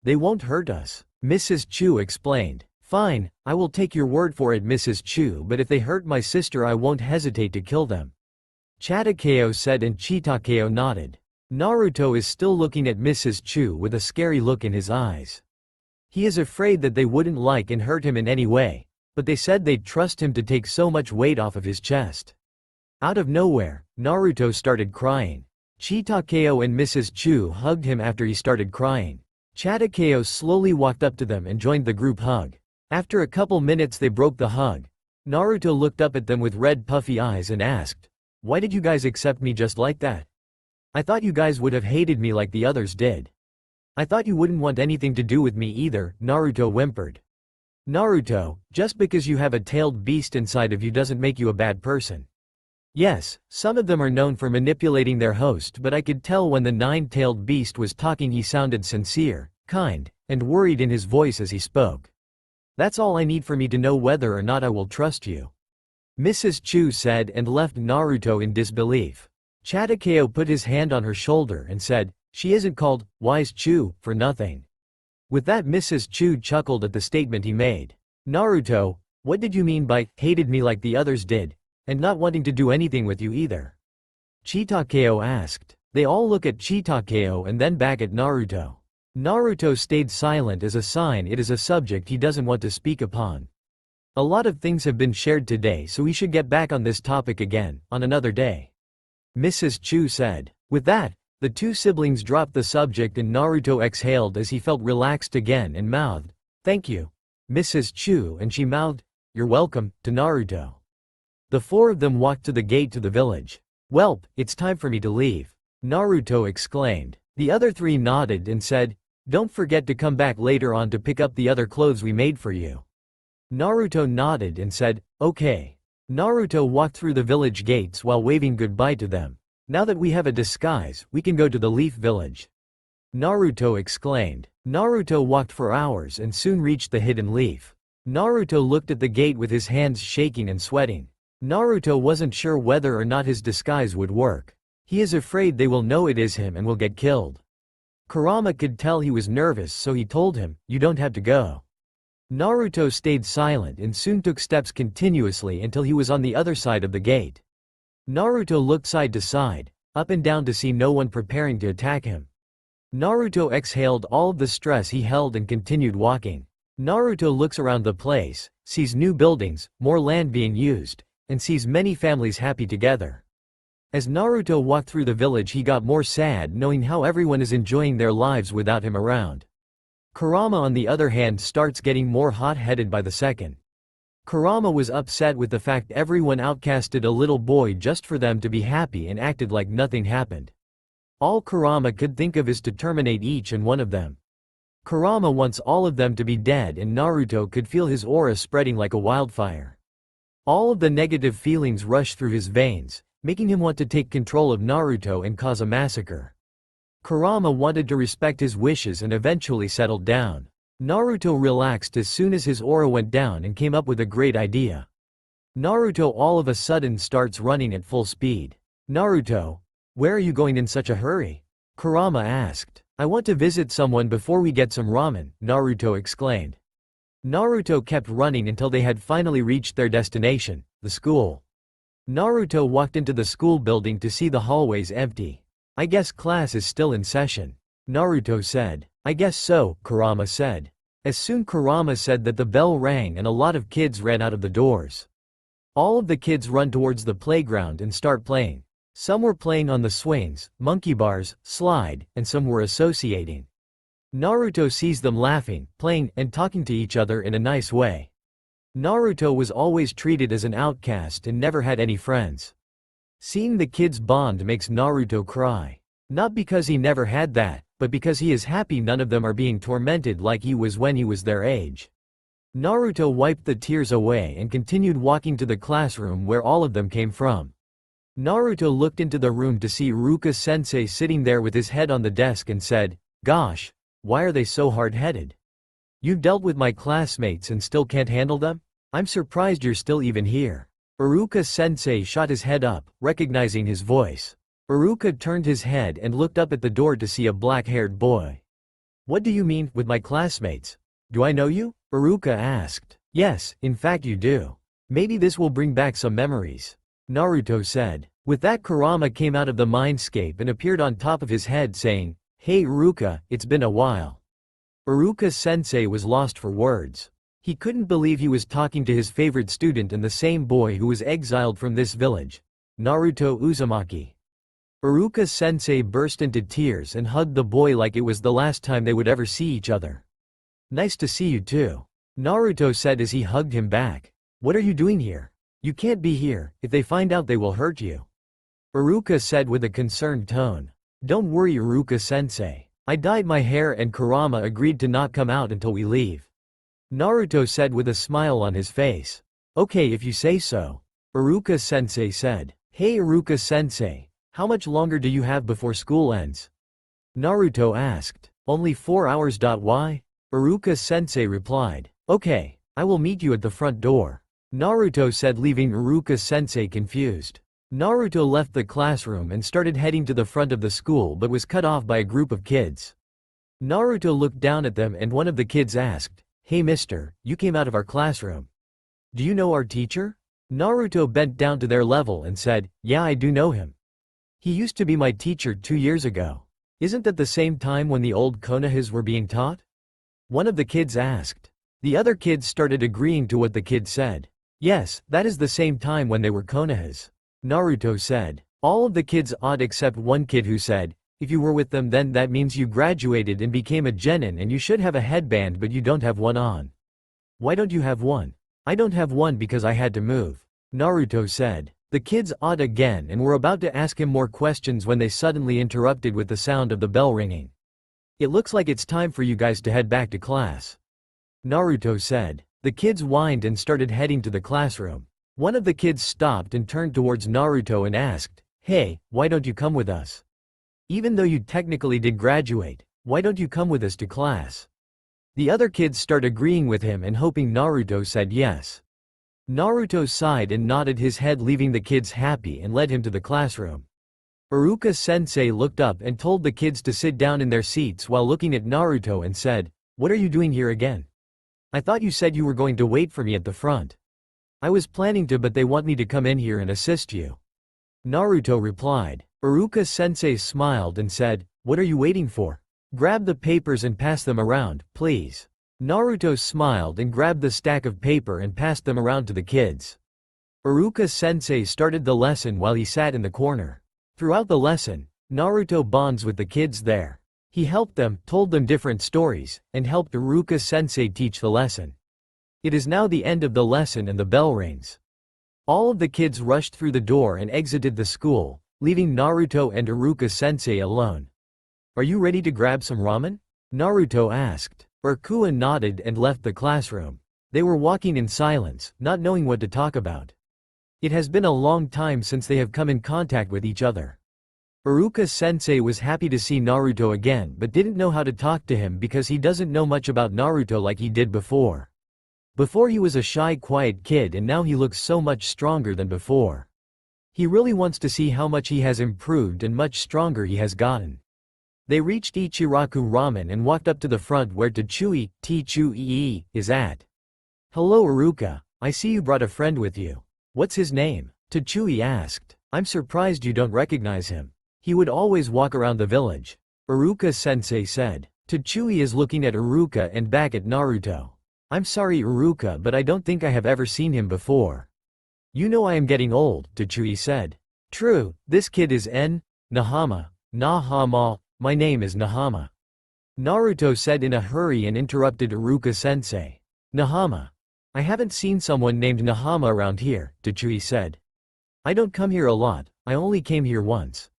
"They won't hurt us," Mrs. Chu explained. "Fine, I will take your word for it Mrs. Chu, but if they hurt my sister I won't hesitate to kill them," Chitakeo said and Chitakeo nodded. Naruto is still looking at Mrs. Chu with a scary look in his eyes. He is afraid that they wouldn't like and hurt him in any way, but they said they'd trust him to take so much weight off of his chest. Out of nowhere, Naruto started crying. Chitakeo and Mrs. Chu hugged him after he started crying. Chitakeo slowly walked up to them and joined the group hug. After a couple minutes they broke the hug. Naruto looked up at them with red puffy eyes and asked, "Why did you guys accept me just like that? I thought you guys would have hated me like the others did. I thought you wouldn't want anything to do with me either," Naruto whimpered. "Naruto, just because you have a tailed beast inside of you doesn't make you a bad person. Yes, some of them are known for manipulating their host, but I could tell when the nine-tailed beast was talking he sounded sincere, kind, and worried in his voice as he spoke. That's all I need for me to know whether or not I will trust you," Mrs. Chu said and left Naruto in disbelief. Chitakeo put his hand on her shoulder and said, "She isn't called Wise Chu for nothing." With that, Mrs. Chu chuckled at the statement he made. "Naruto, what did you mean by hated me like the others did, and not wanting to do anything with you either?" Chitakeo asked. They all look at Chitakeo and then back at Naruto. Naruto stayed silent as a sign it is a subject he doesn't want to speak upon. A lot of things have been shared today, so we should get back on this topic again, on another day, Mrs. Chu said. With that, the two siblings dropped the subject and Naruto exhaled as he felt relaxed again and mouthed, "Thank you, Mrs. Chu," and she mouthed, "You're welcome," to Naruto. The four of them walked to the gate to the village. "Welp, it's time for me to leave," Naruto exclaimed. The other three nodded and said, "Don't forget to come back later on to pick up the other clothes we made for you." Naruto nodded and said, "Okay." Naruto walked through the village gates while waving goodbye to them. "Now that we have a disguise, we can go to the Leaf Village," Naruto exclaimed. Naruto walked for hours and soon reached the hidden leaf. Naruto looked at the gate with his hands shaking and sweating. Naruto wasn't sure whether or not his disguise would work. He is afraid they will know it is him and will get killed. Kurama could tell he was nervous, so he told him, "You don't have to go." Naruto stayed silent and soon took steps continuously until he was on the other side of the gate. Naruto looked side to side, up and down to see no one preparing to attack him. Naruto exhaled all of the stress he held and continued walking. Naruto looks around the place, sees new buildings, more land being used, and sees many families happy together. As Naruto walked through the village he got more sad knowing how everyone is enjoying their lives without him around. Kurama on the other hand starts getting more hot-headed by the second. Kurama was upset with the fact everyone outcasted a little boy just for them to be happy and acted like nothing happened. All Kurama could think of is to terminate each and one of them. Kurama wants all of them to be dead and Naruto could feel his aura spreading like a wildfire. All of the negative feelings rush through his veins, making him want to take control of Naruto and cause a massacre. Kurama wanted to respect his wishes and eventually settled down. Naruto relaxed as soon as his aura went down and came up with a great idea. Naruto all of a sudden starts running at full speed. "Naruto, where are you going in such a hurry?" Kurama asked. "I want to visit someone before we get some ramen," Naruto exclaimed. Naruto kept running until they had finally reached their destination, the school. Naruto walked into the school building to see the hallways empty. "I guess class is still in session," Naruto said. "I guess so," Kurama said. As soon Kurama said that the bell rang and a lot of kids ran out of the doors. All of the kids run towards the playground and start playing. Some were playing on the swings, monkey bars, slide, and some were associating. Naruto sees them laughing, playing, and talking to each other in a nice way. Naruto was always treated as an outcast and never had any friends. Seeing the kids bond makes Naruto cry. Not because he never had that, but because he is happy none of them are being tormented like he was when he was their age. Naruto wiped the tears away and continued walking to the classroom where all of them came from. Naruto looked into the room to see Iruka-sensei sitting there with his head on the desk and said, "Gosh, why are they so hard-headed? You've dealt with my classmates and still can't handle them? I'm surprised you're still even here." Iruka-sensei shot his head up, recognizing his voice. Iruka turned his head and looked up at the door to see a black-haired boy. "What do you mean, with my classmates? Do I know you?" Iruka asked. "Yes, in fact you do. Maybe this will bring back some memories," Naruto said. With that, Kurama came out of the mindscape and appeared on top of his head saying, "Hey Iruka, it's been a while." Iruka-sensei was lost for words. He couldn't believe he was talking to his favorite student and the same boy who was exiled from this village, Naruto Uzumaki. Iruka-sensei burst into tears and hugged the boy like it was the last time they would ever see each other. "Nice to see you too," Naruto said as he hugged him back. "What are you doing here? You can't be here, if they find out they will hurt you," Iruka said with a concerned tone. "Don't worry Iruka-sensei. I dyed my hair and Kurama agreed to not come out until we leave," Naruto said with a smile on his face. "Okay if you say so," Iruka-sensei said. "Hey Iruka-sensei, how much longer do you have before school ends?" Naruto asked. "Only 4 hours. Why?" Iruka-sensei replied. "Okay, I will meet you at the front door," Naruto said, leaving Iruka-sensei confused. Naruto left the classroom and started heading to the front of the school but was cut off by a group of kids. Naruto looked down at them and one of the kids asked, "Hey mister, you came out of our classroom. Do you know our teacher?" Naruto bent down to their level and said, "Yeah, I do know him. He used to be my teacher 2 years ago. Isn't that the same time when the old Konohas were being taught?" One of the kids asked. The other kids started agreeing to what the kid said. "Yes, that is the same time when they were Konohas," Naruto said. All of the kids awed except one kid who said, "If you were with them then that means you graduated and became a genin and you should have a headband but you don't have one on. Why don't you have one?" "I don't have one because I had to move," Naruto said. The kids awed again and were about to ask him more questions when they suddenly interrupted with the sound of the bell ringing. "It looks like it's time for you guys to head back to class," Naruto said. The kids whined and started heading to the classroom. One of the kids stopped and turned towards Naruto and asked, "Hey, why don't you come with us? Even though you technically did graduate, why don't you come with us to class?" The other kids start agreeing with him and hoping Naruto said yes. Naruto sighed and nodded his head, leaving the kids happy, and led him to the classroom. Iruka-sensei looked up and told the kids to sit down in their seats while looking at Naruto and said, "What are you doing here again? I thought you said you were going to wait for me at the front." "I was planning to but they want me to come in here and assist you," Naruto replied. Iruka-sensei smiled and said, "What are you waiting for? Grab the papers and pass them around, please." Naruto smiled and grabbed the stack of paper and passed them around to the kids. Iruka-sensei started the lesson while he sat in the corner. Throughout the lesson, Naruto bonds with the kids there. He helped them, told them different stories, and helped Iruka-sensei teach the lesson. It is now the end of the lesson and the bell rings. All of the kids rushed through the door and exited the school, leaving Naruto and Iruka-sensei alone. "Are you ready to grab some ramen?" Naruto asked. Iruka nodded and left the classroom. They were walking in silence, not knowing what to talk about. It has been a long time since they have come in contact with each other. Iruka-sensei was happy to see Naruto again but didn't know how to talk to him because he doesn't know much about Naruto like he did before. Before he was a shy, quiet kid and now he looks so much stronger than before. He really wants to see how much he has improved and much stronger he has gotten. They reached Ichiraku Ramen and walked up to the front where Tchui is at. "Hello Iruka, I see you brought a friend with you. What's his name?" Tchui asked. "I'm surprised you don't recognize him. He would always walk around the village," Iruka-sensei said. Tchui is looking at Iruka and back at Naruto. "I'm sorry Iruka but I don't think I have ever seen him before." "You know I am getting old," Tchui said. "True, this kid is Nahama. My name is Nahama," Naruto said in a hurry and interrupted Iruka-sensei. "Nahama? I haven't seen someone named Nahama around here," Tchui said. "I don't come here a lot, I only came here once."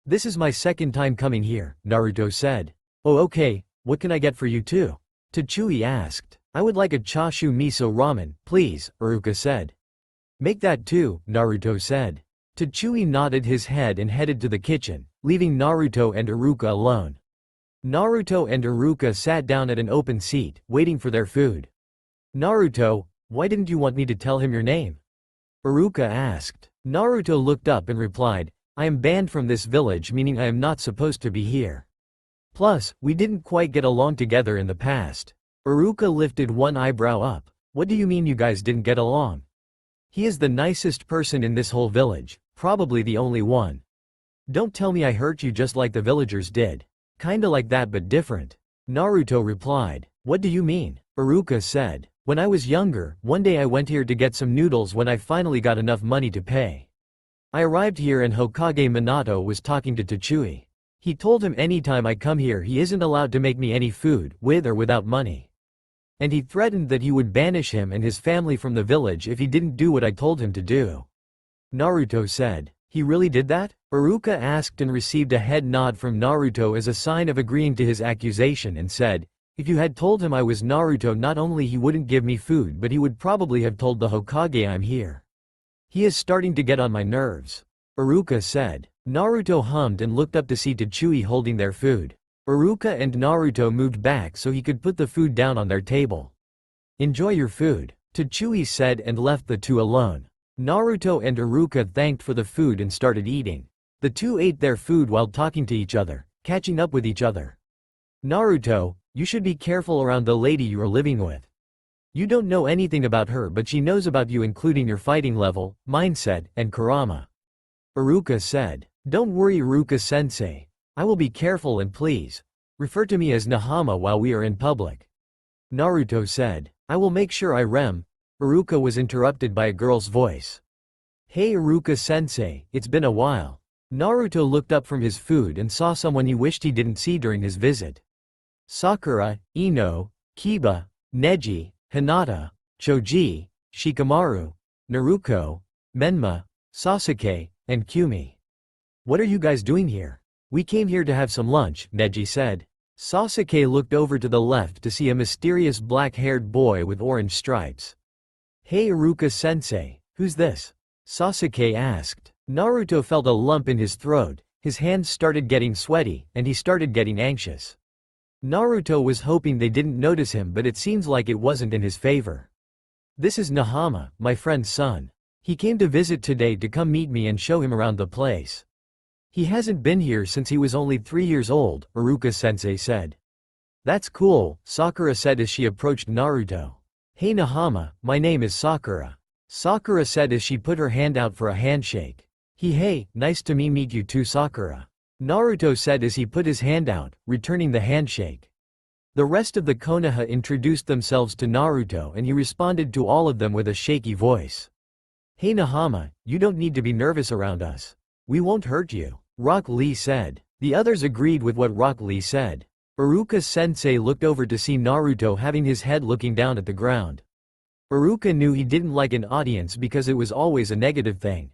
"This is my second time coming here," Naruto said. "Oh okay, what can I get for you too?" Tchui asked. "I would like a chashu miso ramen, please," Iruka said. "Make that too," Naruto said. Tchui nodded his head and headed to the kitchen, leaving Naruto and Iruka alone. Naruto and Iruka sat down at an open seat, waiting for their food. "Naruto, why didn't you want me to tell him your name?" Iruka asked. Naruto looked up and replied, "I am banned from this village, meaning I am not supposed to be here. Plus, we didn't quite get along together in the past." Iruka lifted one eyebrow up. "What do you mean you guys didn't get along? He is the nicest person in this whole village. Probably the only one. Don't tell me I hurt you just like the villagers did. Kinda like that but different. Naruto replied. What do you mean? Iruka said. When I was younger, one day I went here to get some noodles when I finally got enough money to pay. I arrived here and Hokage Minato was talking to Tachui. He told him anytime I come here he isn't allowed to make me any food, with or without money. And he threatened that he would banish him and his family from the village if he didn't do what I told him to do. Naruto said. He really did that? Iruka asked and received a head nod from Naruto as a sign of agreeing to his accusation and said, if you had told him I was Naruto not only he wouldn't give me food but he would probably have told the Hokage I'm here. He is starting to get on my nerves. Iruka said. Naruto hummed and looked up to see Tachui holding their food. Iruka and Naruto moved back so he could put the food down on their table. Enjoy your food, Tachui said and left the two alone. Naruto and Iruka thanked for the food and started eating. The two ate their food while talking to each other, catching up with each other. Naruto, you should be careful around the lady you are living with. You don't know anything about her but she knows about you including your fighting level, mindset, and Kurama. Iruka said. Don't worry Iruka-sensei. I will be careful and please, refer to me as Nahama while we are in public. Naruto said. I will make sure I rem. Iruka was interrupted by a girl's voice. Hey Iruka-sensei, it's been a while. Naruto looked up from his food and saw someone he wished he didn't see during his visit. Sakura, Ino, Kiba, Neji, Hinata, Choji, Shikamaru, Naruko, Menma, Sasuke, and Kyumi. What are you guys doing here? We came here to have some lunch, Neji said. Sasuke looked over to the left to see a mysterious black-haired boy with orange stripes. Hey Iruka-sensei, who's this? Sasuke asked. Naruto felt a lump in his throat, his hands started getting sweaty, and he started getting anxious. Naruto was hoping they didn't notice him but it seems like it wasn't in his favor. This is Nahama, my friend's son. He came to visit today to come meet me and show him around the place. He hasn't been here since he was only 3 years old, Iruka-sensei said. That's cool, Sakura said as she approached Naruto. Hey Nahama, my name is Sakura. Sakura said as she put her hand out for a handshake. Hey, nice to meet you too Sakura. Naruto said as he put his hand out, returning the handshake. The rest of the Konoha introduced themselves to Naruto and he responded to all of them with a shaky voice. Hey Nahama, you don't need to be nervous around us. We won't hurt you, Rock Lee said. The others agreed with what Rock Lee said. Iruka-sensei looked over to see Naruto having his head looking down at the ground. Iruka knew he didn't like an audience because it was always a negative thing.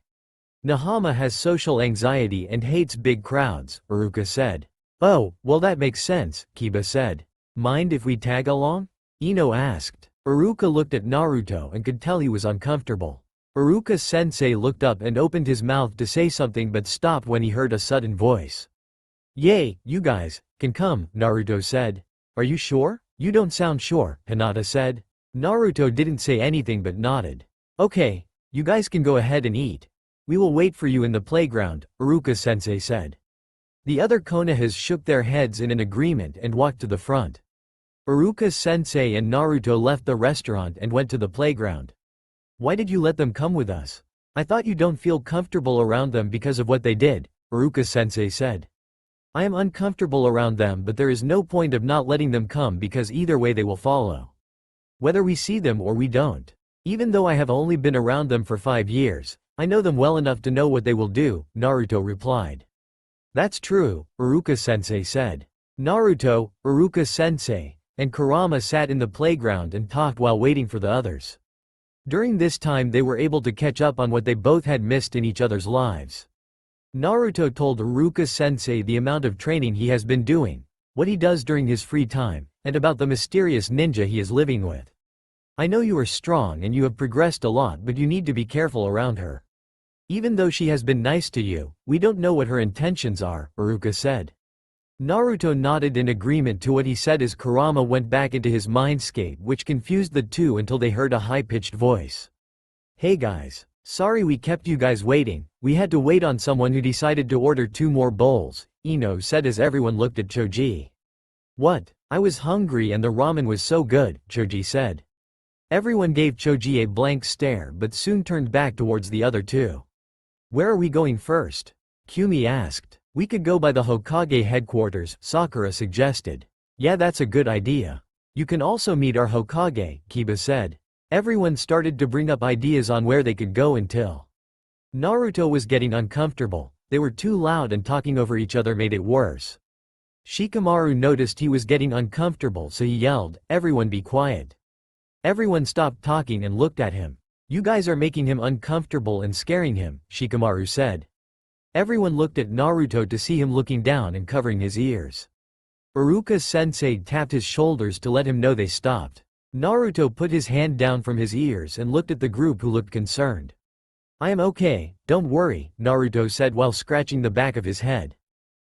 Nahama has social anxiety and hates big crowds, Iruka said. Oh, well that makes sense, Kiba said. Mind if we tag along? Ino asked. Iruka looked at Naruto and could tell he was uncomfortable. Iruka-sensei looked up and opened his mouth to say something but stopped when he heard a sudden voice. Yay, you guys, can come, Naruto said. Are you sure? You don't sound sure, Hinata said. Naruto didn't say anything but nodded. Okay, you guys can go ahead and eat. We will wait for you in the playground, Iruka-sensei said. The other Konohas shook their heads in an agreement and walked to the front. Iruka-sensei and Naruto left the restaurant and went to the playground. Why did you let them come with us? I thought you don't feel comfortable around them because of what they did, Iruka-sensei said. I am uncomfortable around them but there is no point of not letting them come because either way they will follow. Whether we see them or we don't. Even though I have only been around them for 5 years, I know them well enough to know what they will do, Naruto replied. That's true, Iruka-sensei said. Naruto, Iruka-sensei, and Kurama sat in the playground and talked while waiting for the others. During this time they were able to catch up on what they both had missed in each other's lives. Naruto told Iruka-sensei the amount of training he has been doing, what he does during his free time, and about the mysterious ninja he is living with. I know you are strong and you have progressed a lot but you need to be careful around her. Even though she has been nice to you, we don't know what her intentions are, Iruka said. Naruto nodded in agreement to what he said as Kurama went back into his mindscape which confused the two until they heard a high-pitched voice. Hey guys. Sorry we kept you guys waiting, we had to wait on someone who decided to order 2 more bowls, Ino said as everyone looked at Choji. What? I was hungry and the ramen was so good, Choji said. Everyone gave Choji a blank stare but soon turned back towards the other two. Where are we going first? Kumi asked. We could go by the Hokage headquarters, Sakura suggested. Yeah, that's a good idea. You can also meet our Hokage, Kiba said. Everyone started to bring up ideas on where they could go until Naruto was getting uncomfortable. They were too loud and talking over each other made it worse. Shikamaru noticed he was getting uncomfortable, so he yelled, "Everyone be quiet." Everyone stopped talking and looked at him. You guys are making him uncomfortable and scaring him, Shikamaru said. Everyone looked at Naruto to see him looking down and covering his ears. Iruka-sensei tapped his shoulders to let him know they stopped. Naruto put his hand down from his ears and looked at the group who looked concerned. I am okay, don't worry, Naruto said while scratching the back of his head.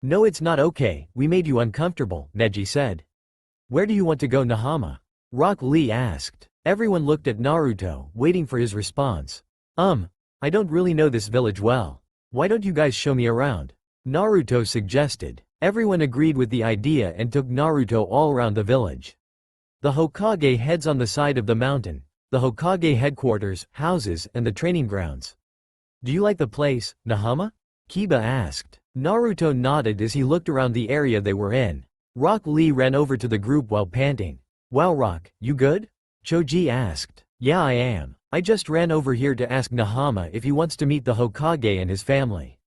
No, it's not okay, we made you uncomfortable, Neji said. Where do you want to go, Nahama? Rock Lee asked. Everyone looked at Naruto, waiting for his response. I don't really know this village well. Why don't you guys show me around? Naruto suggested. Everyone agreed with the idea and took Naruto all around the village. The Hokage heads on the side of the mountain, the Hokage headquarters, houses, and the training grounds. Do you like the place, Nahama? Kiba asked. Naruto nodded as he looked around the area they were in. Rock Lee ran over to the group while panting. Wow, Rock, you good? Choji asked. Yeah, I am. I just ran over here to ask Nahama if he wants to meet the Hokage and his family.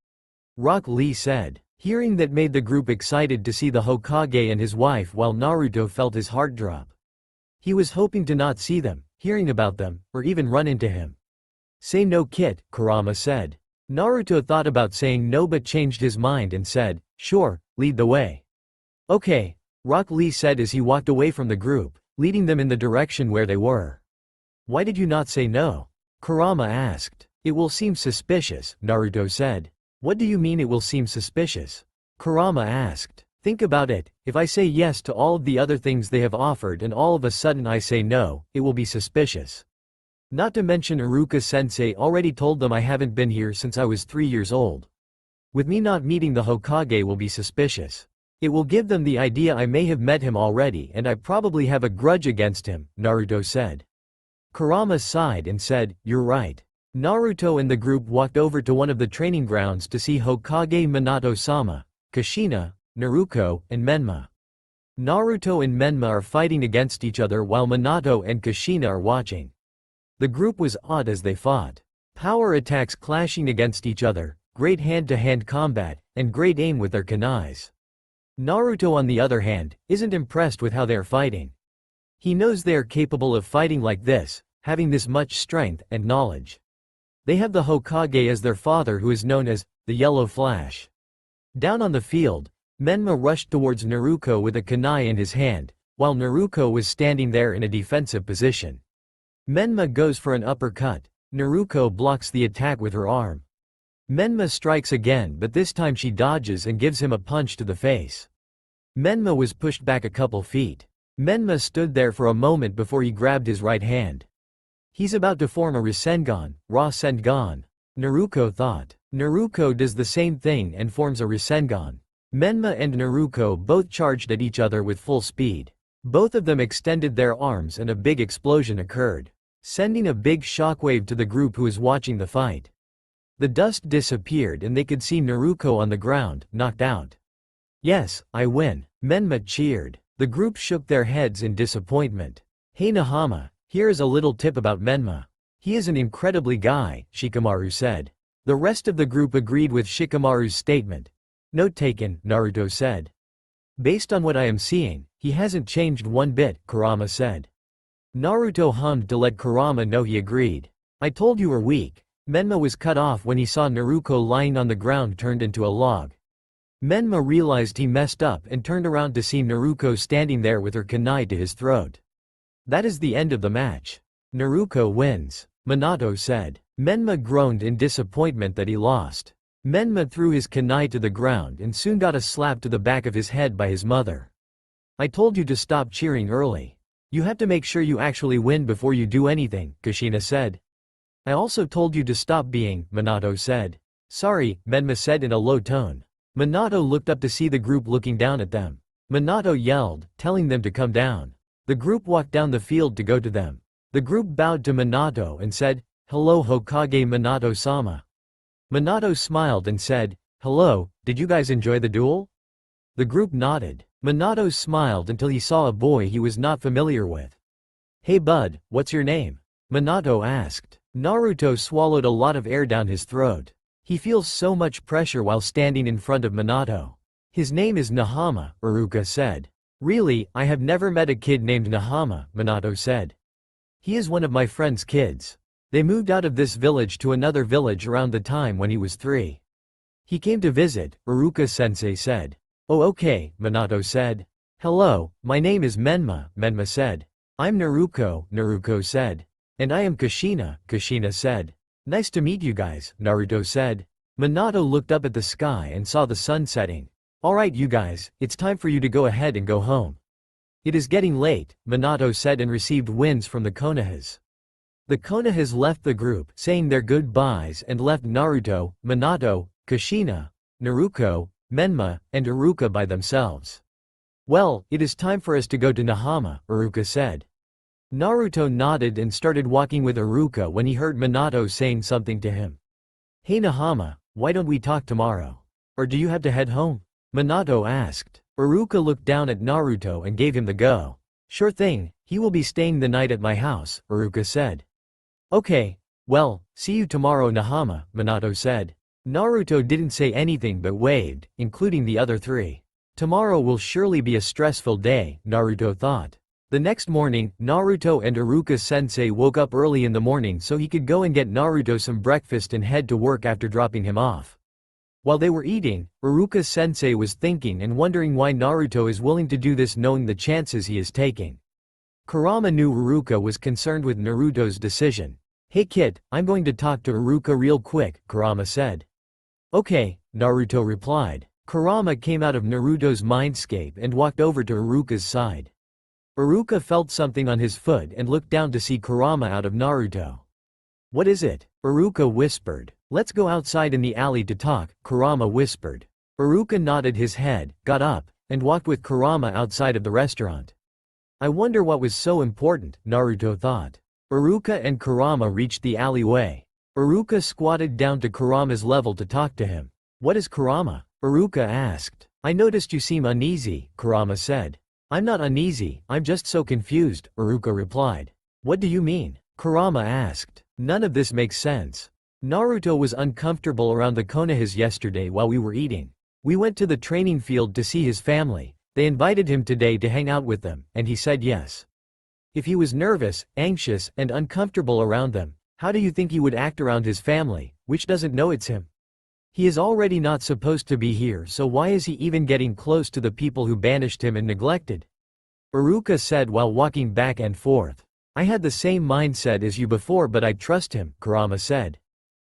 Rock Lee said. Hearing that made the group excited to see the Hokage and his wife while Naruto felt his heart drop. He was hoping to not see them, hearing about them, or even run into him. Say no, Kit, Kurama said. Naruto thought about saying no but changed his mind and said, sure, lead the way. Okay, Rock Lee said as he walked away from the group, leading them in the direction where they were. Why did you not say no? Kurama asked. It will seem suspicious, Naruto said. What do you mean it will seem suspicious? Kurama asked. Think about it, if I say yes to all of the other things they have offered and all of a sudden I say no, it will be suspicious. Not to mention Iruka-sensei already told them I haven't been here since I was 3 years old. With me not meeting the Hokage will be suspicious. It will give them the idea I may have met him already and I probably have a grudge against him, Naruto said. Kurama sighed and said, you're right. Naruto and the group walked over to one of the training grounds to see Hokage Minato-sama, Kushina, Naruto, and Menma. Naruto and Menma are fighting against each other while Minato and Kushina are watching. The group was awed as they fought. Power attacks clashing against each other, great hand-to-hand combat, and great aim with their kunais. Naruto on the other hand, isn't impressed with how they are fighting. He knows they are capable of fighting like this, having this much strength and knowledge. They have the Hokage as their father who is known as the Yellow Flash. Down on the field, Menma rushed towards Naruto with a kunai in his hand, while Naruto was standing there in a defensive position. Menma goes for an uppercut. Naruto blocks the attack with her arm. Menma strikes again but this time she dodges and gives him a punch to the face. Menma was pushed back a couple feet. Menma stood there for a moment before he grabbed his right hand. He's about to form a Rasengan, Rasengan. Naruto thought. Naruto does the same thing and forms a Rasengan. Menma and Naruto both charged at each other with full speed. Both of them extended their arms and a big explosion occurred, sending a big shockwave to the group who was watching the fight. The dust disappeared and they could see Naruto on the ground, knocked out. Yes, I win, Menma cheered. The group shook their heads in disappointment. Hey Nahama, here is a little tip about Menma. He is an incredibly guy, Shikamaru said. The rest of the group agreed with Shikamaru's statement. Note taken, Naruto said. Based on what I am seeing, he hasn't changed one bit, Kurama said. Naruto hummed to let Kurama know he agreed. I told you were weak. Menma was cut off when he saw Naruto lying on the ground turned into a log. Menma realized he messed up and turned around to see Naruto standing there with her kunai to his throat. That is the end of the match. Naruto wins, Minato said. Menma groaned in disappointment that he lost. Menma threw his kunai to the ground and soon got a slap to the back of his head by his mother. I told you to stop cheering early. You have to make sure you actually win before you do anything, Kushina said. I also told you to stop being, Minato said. Sorry, Menma said in a low tone. Minato looked up to see the group looking down at them. Minato yelled, telling them to come down. The group walked down the field to go to them. The group bowed to Minato and said, Hello Hokage Minato-sama. Minato smiled and said, "Hello, did you guys enjoy the duel?" The group nodded. Minato smiled until he saw a boy he was not familiar with. "Hey bud, what's your name?" Minato asked. Naruto swallowed a lot of air down his throat. He feels so much pressure while standing in front of Minato. "His name is Nahama," Iruka said. "Really, I have never met a kid named Nahama," Minato said. "He is one of my friend's kids. They moved out of this village to another village around the time when he was 3. He came to visit," Iruka-sensei said. "Oh okay," Minato said. "Hello, my name is Menma," Menma said. "I'm Naruko," Naruko said. "And I am Kushina," Kushina said. "Nice to meet you guys," Naruto said. Minato looked up at the sky and saw the sun setting. "Alright you guys, it's time for you to go ahead and go home. It is getting late," Minato said and received winds from the Konohas. The Konohas left the group, saying their goodbyes and left Naruto, Minato, Kushina, Naruko, Menma, and Iruka by themselves. "Well, it is time for us to go to Nahama," Iruka said. Naruto nodded and started walking with Iruka when he heard Minato saying something to him. "Hey Nahama, why don't we talk tomorrow? Or do you have to head home?" Minato asked. Iruka looked down at Naruto and gave him the go. "Sure thing, he will be staying the night at my house," Iruka said. "Okay, well, see you tomorrow Nahama," Minato said. Naruto didn't say anything but waved, including the other 3. Tomorrow will surely be a stressful day, Naruto thought. The next morning, Naruto and Iruka-sensei woke up early in the morning so he could go and get Naruto some breakfast and head to work after dropping him off. While they were eating, Iruka-sensei was thinking and wondering why Naruto is willing to do this knowing the chances he is taking. Kurama knew Iruka was concerned with Naruto's decision. "Hey kid, I'm going to talk to Iruka real quick," Kurama said. "Okay," Naruto replied. Kurama came out of Naruto's mindscape and walked over to Iruka's side. Iruka felt something on his foot and looked down to see Kurama out of Naruto. "What is it?" Iruka whispered. "Let's go outside in the alley to talk," Kurama whispered. Iruka nodded his head, got up, and walked with Kurama outside of the restaurant. I wonder what was so important, Naruto thought. Iruka and Kurama reached the alleyway. Iruka squatted down to Kurama's level to talk to him. "What is Kurama?" Iruka asked. "I noticed you seem uneasy," Kurama said. "I'm not uneasy, I'm just so confused," Iruka replied. "What do you mean?" Kurama asked. "None of this makes sense. Naruto was uncomfortable around the Konohas yesterday while we were eating. We went to the training field to see his family. They invited him today to hang out with them, and he said yes. If he was nervous, anxious, and uncomfortable around them, how do you think he would act around his family, which doesn't know it's him? He is already not supposed to be here, so why is he even getting close to the people who banished him and neglected?" Iruka said while walking back and forth. "I had the same mindset as you before but I trust him," Kurama said.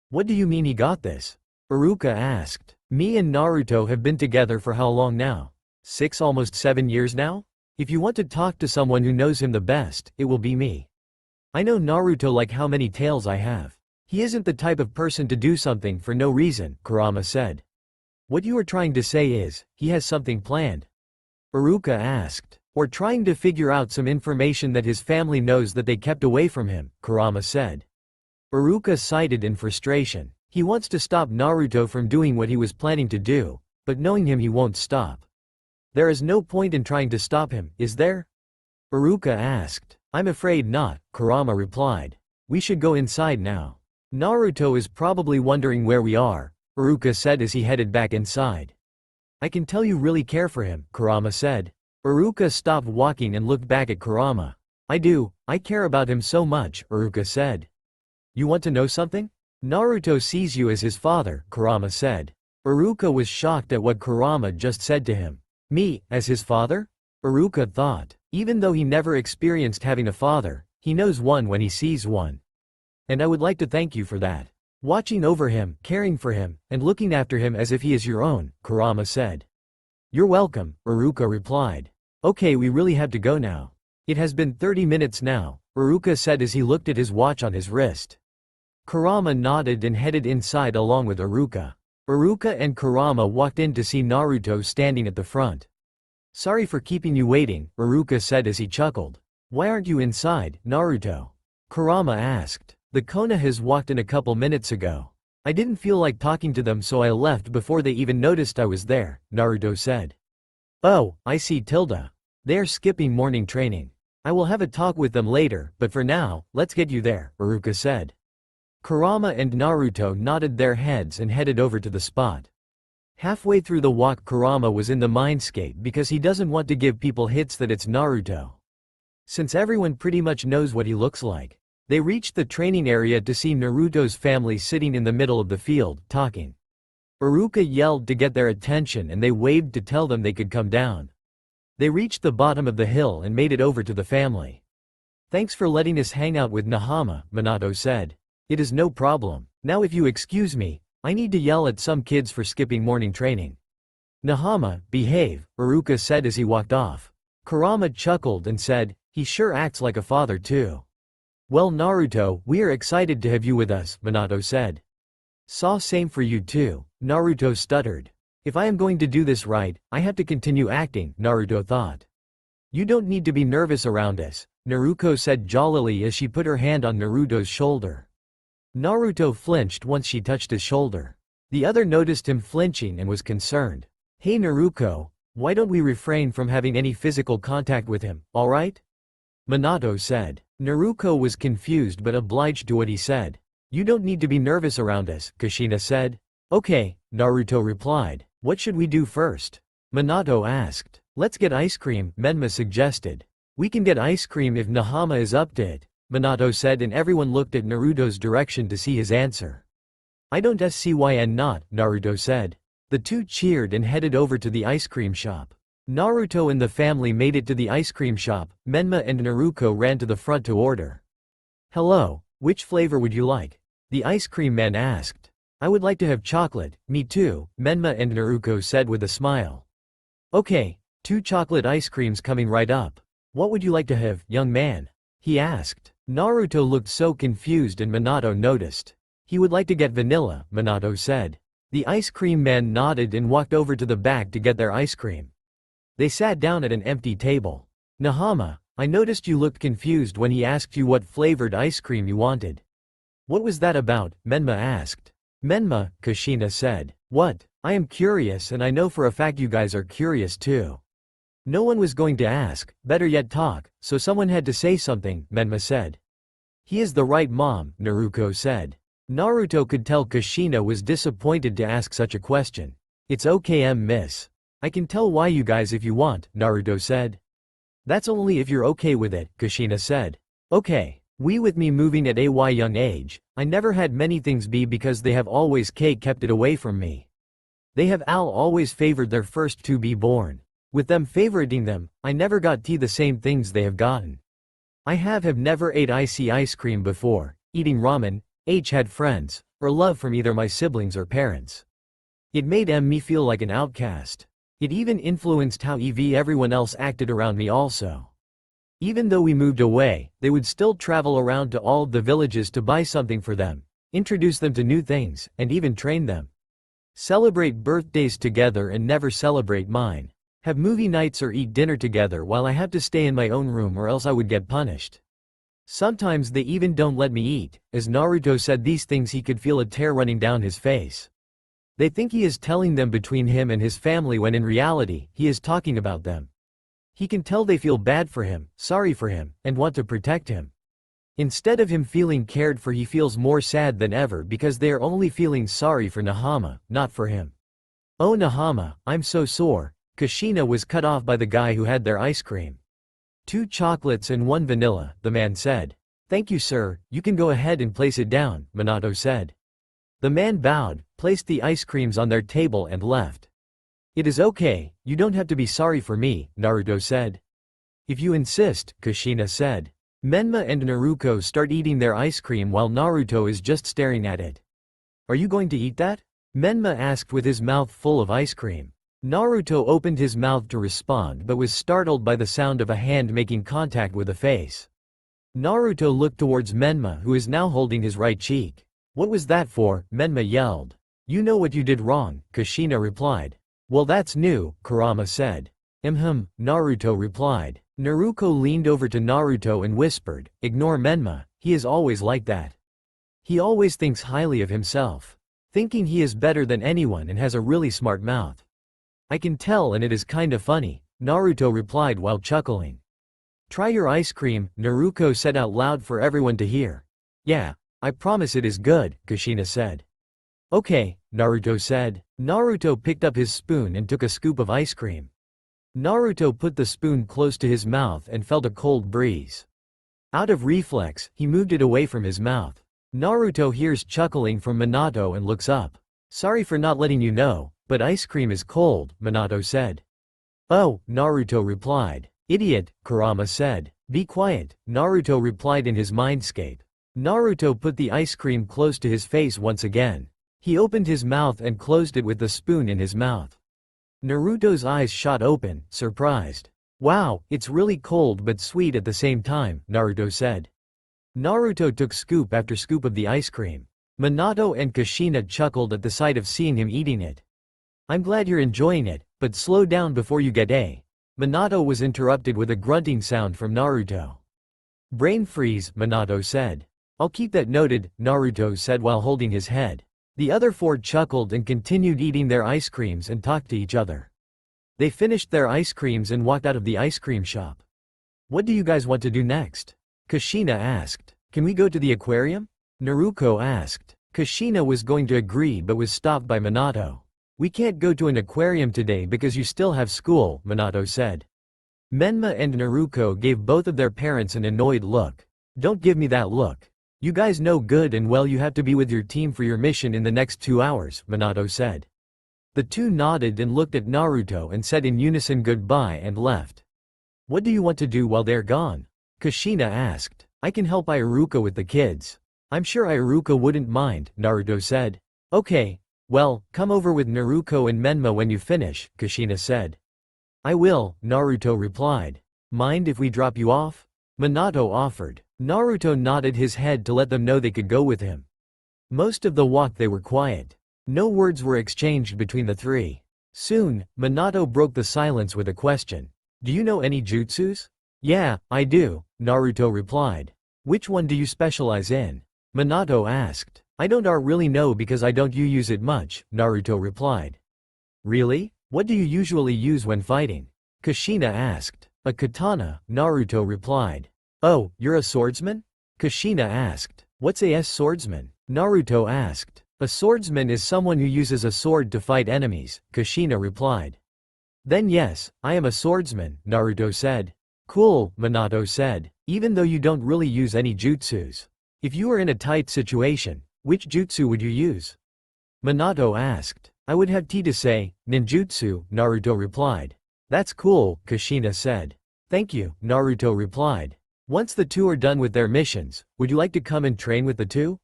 "What do you mean he got this?" Iruka asked. "Me and Naruto have been together for how long now? 6 almost 7 years now? If you want to talk to someone who knows him the best, it will be me. I know Naruto like how many tails I have. He isn't the type of person to do something for no reason," Kurama said. "What you are trying to say is, he has something planned?" Iruka asked. "Or trying to figure out some information that his family knows that they kept away from him," Kurama said. Iruka sighed in frustration. He wants to stop Naruto from doing what he was planning to do, but knowing him he won't stop. "There is no point in trying to stop him, is there?" Iruka asked. "I'm afraid not," Kurama replied. "We should go inside now. Naruto is probably wondering where we are," Iruka said as he headed back inside. "I can tell you really care for him," Kurama said. Iruka stopped walking and looked back at Kurama. I care about him so much," Iruka said. "You want to know something? Naruto sees you as his father," Kurama said. Iruka was shocked at what Kurama just said to him. "Me, as his father?" Iruka thought. Even though he never experienced having a father, he knows one when he sees one. "And I would like to thank you for that. Watching over him, caring for him, and looking after him as if he is your own," Kurama said. "You're welcome," Iruka replied. "Okay, we really have to go now. It has been 30 minutes now," Iruka said as he looked at his watch on his wrist. Kurama nodded and headed inside along with Iruka. Iruka and Kurama walked in to see Naruto standing at the front. "Sorry for keeping you waiting," Iruka said as he chuckled. "Why aren't you inside, Naruto?" Kurama asked. "The Konohas walked in a couple minutes ago. I didn't feel like talking to them so I left before they even noticed I was there, Naruto said. Oh, I see Tilda. They're skipping morning training. I will have a talk with them later, but for now, let's get you there, Iruka said. Kurama and Naruto nodded their heads and headed over to the spot. Halfway through the walk Kurama was in the mindscape because he doesn't want to give people hits that it's Naruto. Since everyone pretty much knows what he looks like. They reached the training area to see Naruto's family sitting in the middle of the field, talking. Iruka yelled to get their attention and they waved to tell them they could come down. They reached the bottom of the hill and made it over to the family. Thanks for letting us hang out with Nahama, Minato said. It is no problem. Now if you excuse me, I need to yell at some kids for skipping morning training. Nahama, behave, Iruka said as he walked off. Kurama chuckled and said, he sure acts like a father too. Well Naruto, we are excited to have you with us, Minato said. Same for you too, Naruto stuttered. If I am going to do this right, I have to continue acting, Naruto thought. You don't need to be nervous around us, Naruko said jollily as she put her hand on Naruto's shoulder. Naruto flinched once she touched his shoulder. The other noticed him flinching and was concerned. Hey Naruko, why don't we refrain from having any physical contact with him, alright? Minato said. Naruko was confused but obliged to what he said. You don't need to be nervous around us, Kushina said. Okay, Naruto replied. What should we do first? Minato asked. Let's get ice cream, Menma suggested. We can get ice cream if Nahama is up to it, Minato said and everyone looked at Naruto's direction to see his answer. I don't see why and not, Naruto said. The two cheered and headed over to the ice cream shop. Naruto and the family made it to the ice cream shop. Menma and Naruko ran to the front to order. Hello, which flavor would you like? The ice cream man asked. I would like to have chocolate, me too, Menma and Naruko said with a smile. Okay, 2 chocolate ice creams coming right up. What would you like to have, young man? He asked. Naruto looked so confused and Minato noticed. He would like to get vanilla, Minato said. The ice cream man nodded and walked over to the back to get their ice cream. They sat down at an empty table. Nahama, I noticed you looked confused when he asked you what flavored ice cream you wanted. What was that about? Menma asked. Menma, Kushina said. What? I am curious and I know for a fact you guys are curious too. No one was going to ask, better yet talk, so someone had to say something, Menma said. He is the right mom, Naruko said. Naruto could tell Kushina was disappointed to ask such a question. It's okay miss. I can tell why you guys if you want, Naruto said. That's only if you're okay with it, Kushina said. Okay. We with me moving at a young age, I never had many things be because they have always kept it away from me. They have always favored their first to be born. With them favoriting them, I never got the same things they have gotten. I have never ate ice cream before, eating ramen, had friends, or love from either my siblings or parents. It made me feel like an outcast. It even influenced how everyone else acted around me also. Even though we moved away, they would still travel around to all of the villages to buy something for them, introduce them to new things, and even train them. Celebrate birthdays together and never celebrate mine. Have movie nights or eat dinner together while I have to stay in my own room or else I would get punished. Sometimes they even don't let me eat. As Naruto said these things he could feel a tear running down his face. They think he is telling them between him and his family when in reality, he is talking about them. He can tell they feel bad for him, sorry for him, and want to protect him. Instead of him feeling cared for he feels more sad than ever because they are only feeling sorry for Nahama, not for him. Oh Nahama, I'm so sore. Kushina was cut off by the guy who had their ice cream. 2 chocolates and 1 vanilla, the man said. Thank you sir, you can go ahead and place it down, Minato said. The man bowed, placed the ice creams on their table and left. It is okay, you don't have to be sorry for me, Naruto said. If you insist, Kushina said. Menma and Naruko start eating their ice cream while Naruto is just staring at it. Are you going to eat that? Menma asked with his mouth full of ice cream. Naruto opened his mouth to respond but was startled by the sound of a hand making contact with a face. Naruto looked towards Menma who is now holding his right cheek. What was that for? Menma yelled. You know what you did wrong, Kushina replied. Well that's new, Kurama said. Naruto replied. Naruko leaned over to Naruto and whispered, ignore Menma, he is always like that. He always thinks highly of himself. thinking he is better than anyone and has a really smart mouth. I can tell, and it is kinda funny, Naruto replied while chuckling. Try your ice cream, Naruto said out loud for everyone to hear. Yeah, I promise it is good, Kushina said. Okay, Naruto said. Naruto picked up his spoon and took a scoop of ice cream. Naruto put the spoon close to his mouth and felt a cold breeze. Out of reflex, he moved it away from his mouth. Naruto hears chuckling from Minato and looks up. Sorry for not letting you know, but ice cream is cold, Minato said. Oh, Naruto replied. Idiot, Kurama said. Be quiet, Naruto replied in his mindscape. Naruto put the ice cream close to his face once again. He opened his mouth and closed it with the spoon in his mouth. Naruto's eyes shot open, surprised. Wow, it's really cold but sweet at the same time, Naruto said. Naruto took scoop after scoop of the ice cream. Minato and Kushina chuckled at the sight of seeing him eating it. I'm glad you're enjoying it, but slow down before you get A. Minato was interrupted with a grunting sound from Naruto. Brain freeze, Minato said. I'll keep that noted, Naruto said while holding his head. The other four chuckled and continued eating their ice creams and talked to each other. They finished their ice creams and walked out of the ice cream shop. What do you guys want to do next? Kushina asked. Can we go to the aquarium? Naruto asked. Kushina was going to agree but was stopped by Minato. We can't go to an aquarium today because you still have school, Minato said. Menma and Naruto gave both of their parents an annoyed look. Don't give me that look. You guys know good and well you have to be with your team for your mission in the next 2 hours, Minato said. The two nodded and looked at Naruto and said in unison goodbye and left. What do you want to do while they're gone? Kushina asked. I can help Iruka with the kids. I'm sure Iruka wouldn't mind, Naruto said. Okay, well, come over with Naruto and Menma when you finish, Kushina said. I will, Naruto replied. Mind if we drop you off? Minato offered. Naruto nodded his head to let them know they could go with him. Most of the walk they were quiet. No words were exchanged between the three. Soon, Minato broke the silence with a question. Do you know any jutsus? Yeah, I do, Naruto replied. Which one do you specialize in? Minato asked. I don't really know because I don't use it much, Naruto replied. Really? What do you usually use when fighting? Kushina asked. A katana, Naruto replied. Oh, you're a swordsman? Kushina asked. What's a swordsman? Naruto asked. A swordsman is someone who uses a sword to fight enemies, Kushina replied. Then yes, I am a swordsman, Naruto said. Cool, Minato said. Even though you don't really use any jutsus. If you were in a tight situation, which jutsu would you use? Minato asked. I would have to say, ninjutsu, Naruto replied. That's cool, Kushina said. Thank you, Naruto replied. Once the two are done with their missions, would you like to come and train with the two?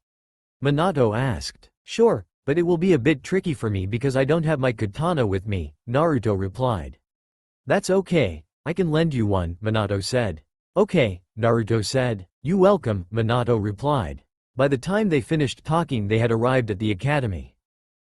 Minato asked. Sure, but it will be a bit tricky for me because I don't have my katana with me, Naruto replied. That's okay, I can lend you one, Minato said. Okay, Naruto said. You welcome, Minato replied. By the time they finished talking they had arrived at the academy.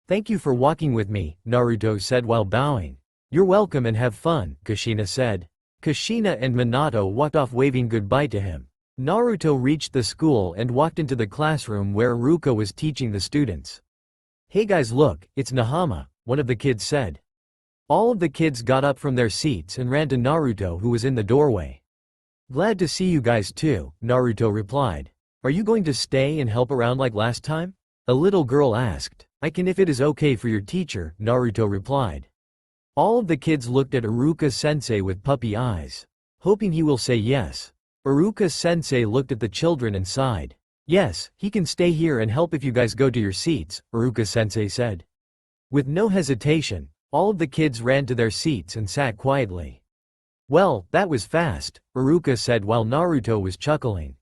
Thank you for walking with me, Naruto said while bowing. You're welcome and have fun, Kushina said. Kushina and Minato walked off waving goodbye to him. Naruto reached the school and walked into the classroom where Iruka was teaching the students. Hey guys, look, it's Nahama, one of the kids said. All of the kids got up from their seats and ran to Naruto who was in the doorway. Glad to see you guys too, Naruto replied. Are you going to stay and help around like last time? A little girl asked. I can if it is okay for your teacher, Naruto replied. All of the kids looked at Iruka-sensei with puppy eyes, hoping he will say yes. Iruka-sensei looked at the children and sighed. Yes, he can stay here and help if you guys go to your seats, Iruka-sensei said. With no hesitation, all of the kids ran to their seats and sat quietly. Well, that was fast, Iruka said while Naruto was chuckling.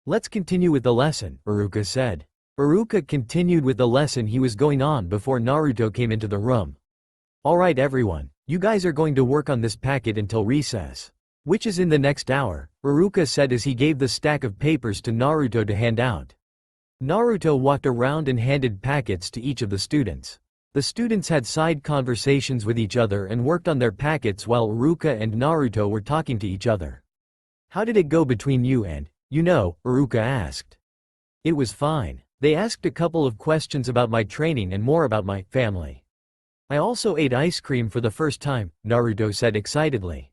Let's continue with the lesson, Iruka said. Iruka continued with the lesson he was going on before Naruto came into the room. Alright everyone, you guys are going to work on this packet until recess. Which is in the next hour, Iruka said as he gave the stack of papers to Naruto to hand out. Naruto walked around and handed packets to each of the students. The students had side conversations with each other and worked on their packets while Iruka and Naruto were talking to each other. How did it go between you and, Iruka asked. It was fine. They asked a couple of questions about my training and more about my family. I also ate ice cream for the first time, Naruto said excitedly.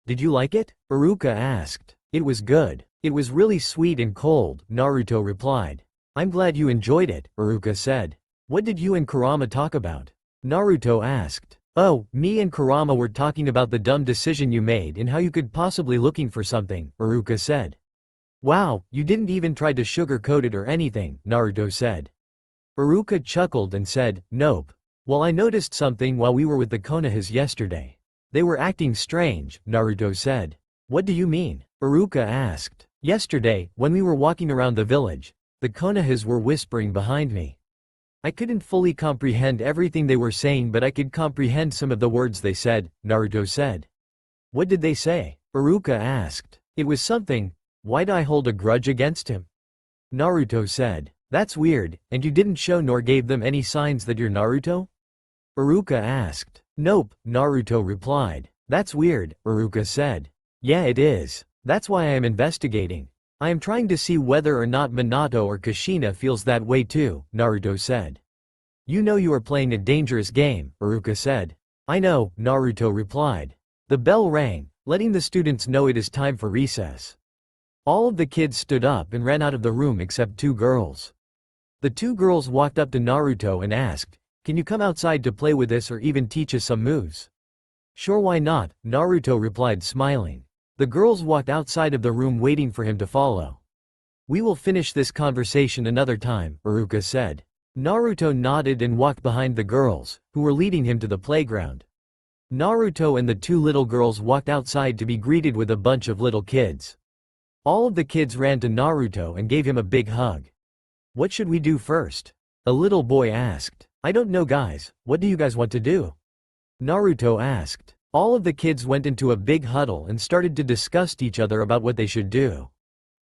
Did you like it? Iruka asked. It was good. It was really sweet and cold, Naruto replied. I'm glad you enjoyed it, Iruka said. What did you and Kurama talk about? Naruto asked. Oh, me and Kurama were talking about the dumb decision you made and how you could possibly looking for something, Iruka said. Wow, you didn't even try to sugarcoat it or anything, Naruto said. Iruka chuckled and said, nope. Well, I noticed something while we were with the Konohas yesterday. They were acting strange, Naruto said. What do you mean? Iruka asked. Yesterday, when we were walking around the village, the Konohas were whispering behind me. I couldn't fully comprehend everything they were saying, but I could comprehend some of the words they said, Naruto said. What did they say? Iruka asked. It was something. Why'd I hold a grudge against him? Naruto said. That's weird, and you didn't show nor gave them any signs that you're Naruto? Iruka asked. Nope, Naruto replied. That's weird, Iruka said. Yeah, it is. That's why I am investigating. I am trying to see whether or not Minato or Kushina feels that way too, Naruto said. You know you are playing a dangerous game, Iruka said. I know, Naruto replied. The bell rang, letting the students know it is time for recess. All of the kids stood up and ran out of the room except two girls. The two girls walked up to Naruto and asked, can you come outside to play with us or even teach us some moves? Sure, why not, Naruto replied smiling. The girls walked outside of the room waiting for him to follow. We will finish this conversation another time, Iruka said. Naruto nodded and walked behind the girls, who were leading him to the playground. Naruto and the two little girls walked outside to be greeted with a bunch of little kids. All of the kids ran to Naruto and gave him a big hug. What should we do first? A little boy asked. I don't know guys, what do you guys want to do? Naruto asked. All of the kids went into a big huddle and started to discuss each other about what they should do.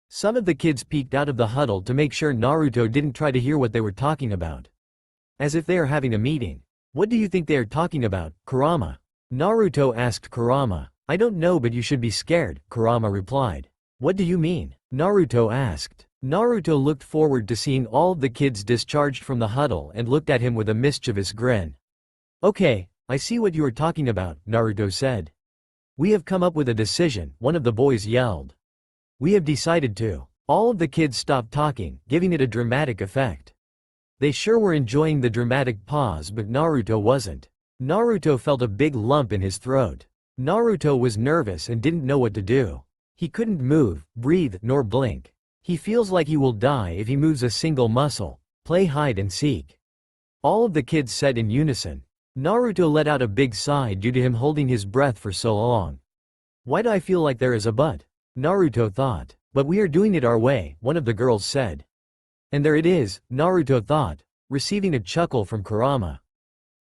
Some of the kids peeked out of the huddle to make sure Naruto didn't try to hear what they were talking about. As if they are having a meeting. What do you think they are talking about, Kurama? Naruto asked Kurama. I don't know, but you should be scared, Kurama replied. What do you mean? Naruto asked. Naruto looked forward to seeing all of the kids discharged from the huddle and looked at him with a mischievous grin. Okay, I see what you are talking about, Naruto said. We have come up with a decision, one of the boys yelled. We have decided to. All of the kids stopped talking, giving it a dramatic effect. They sure were enjoying the dramatic pause, but Naruto wasn't. Naruto felt a big lump in his throat. Naruto was nervous and didn't know what to do. He couldn't move, breathe, nor blink. He feels like he will die if he moves a single muscle. Play hide and seek. All of the kids said in unison. Naruto let out a big sigh due to him holding his breath for so long. Why do I feel like there is a but? Naruto thought. But we are doing it our way, one of the girls said. And there it is, Naruto thought, receiving a chuckle from Kurama.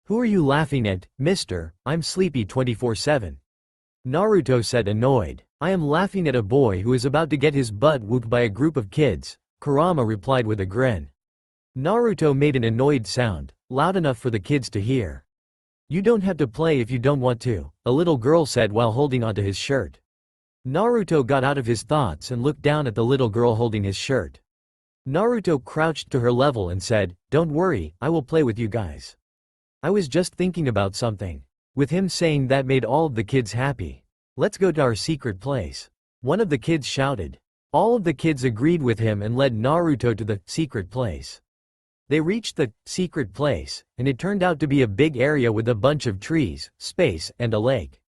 Who are you laughing at, mister? I'm sleepy 24/7. Naruto said annoyed. I am laughing at a boy who is about to get his butt whooped by a group of kids, Kurama replied with a grin. Naruto made an annoyed sound, loud enough for the kids to hear. You don't have to play if you don't want to, a little girl said while holding onto his shirt. Naruto got out of his thoughts and looked down at the little girl holding his shirt. Naruto crouched to her level and said, Don't worry, I will play with you guys. I was just thinking about something. With him saying that made all of the kids happy. Let's go to our secret place. One of the kids shouted. All of the kids agreed with him and led Naruto to the secret place. They reached the secret place, and it turned out to be a big area with a bunch of trees, space, and a lake.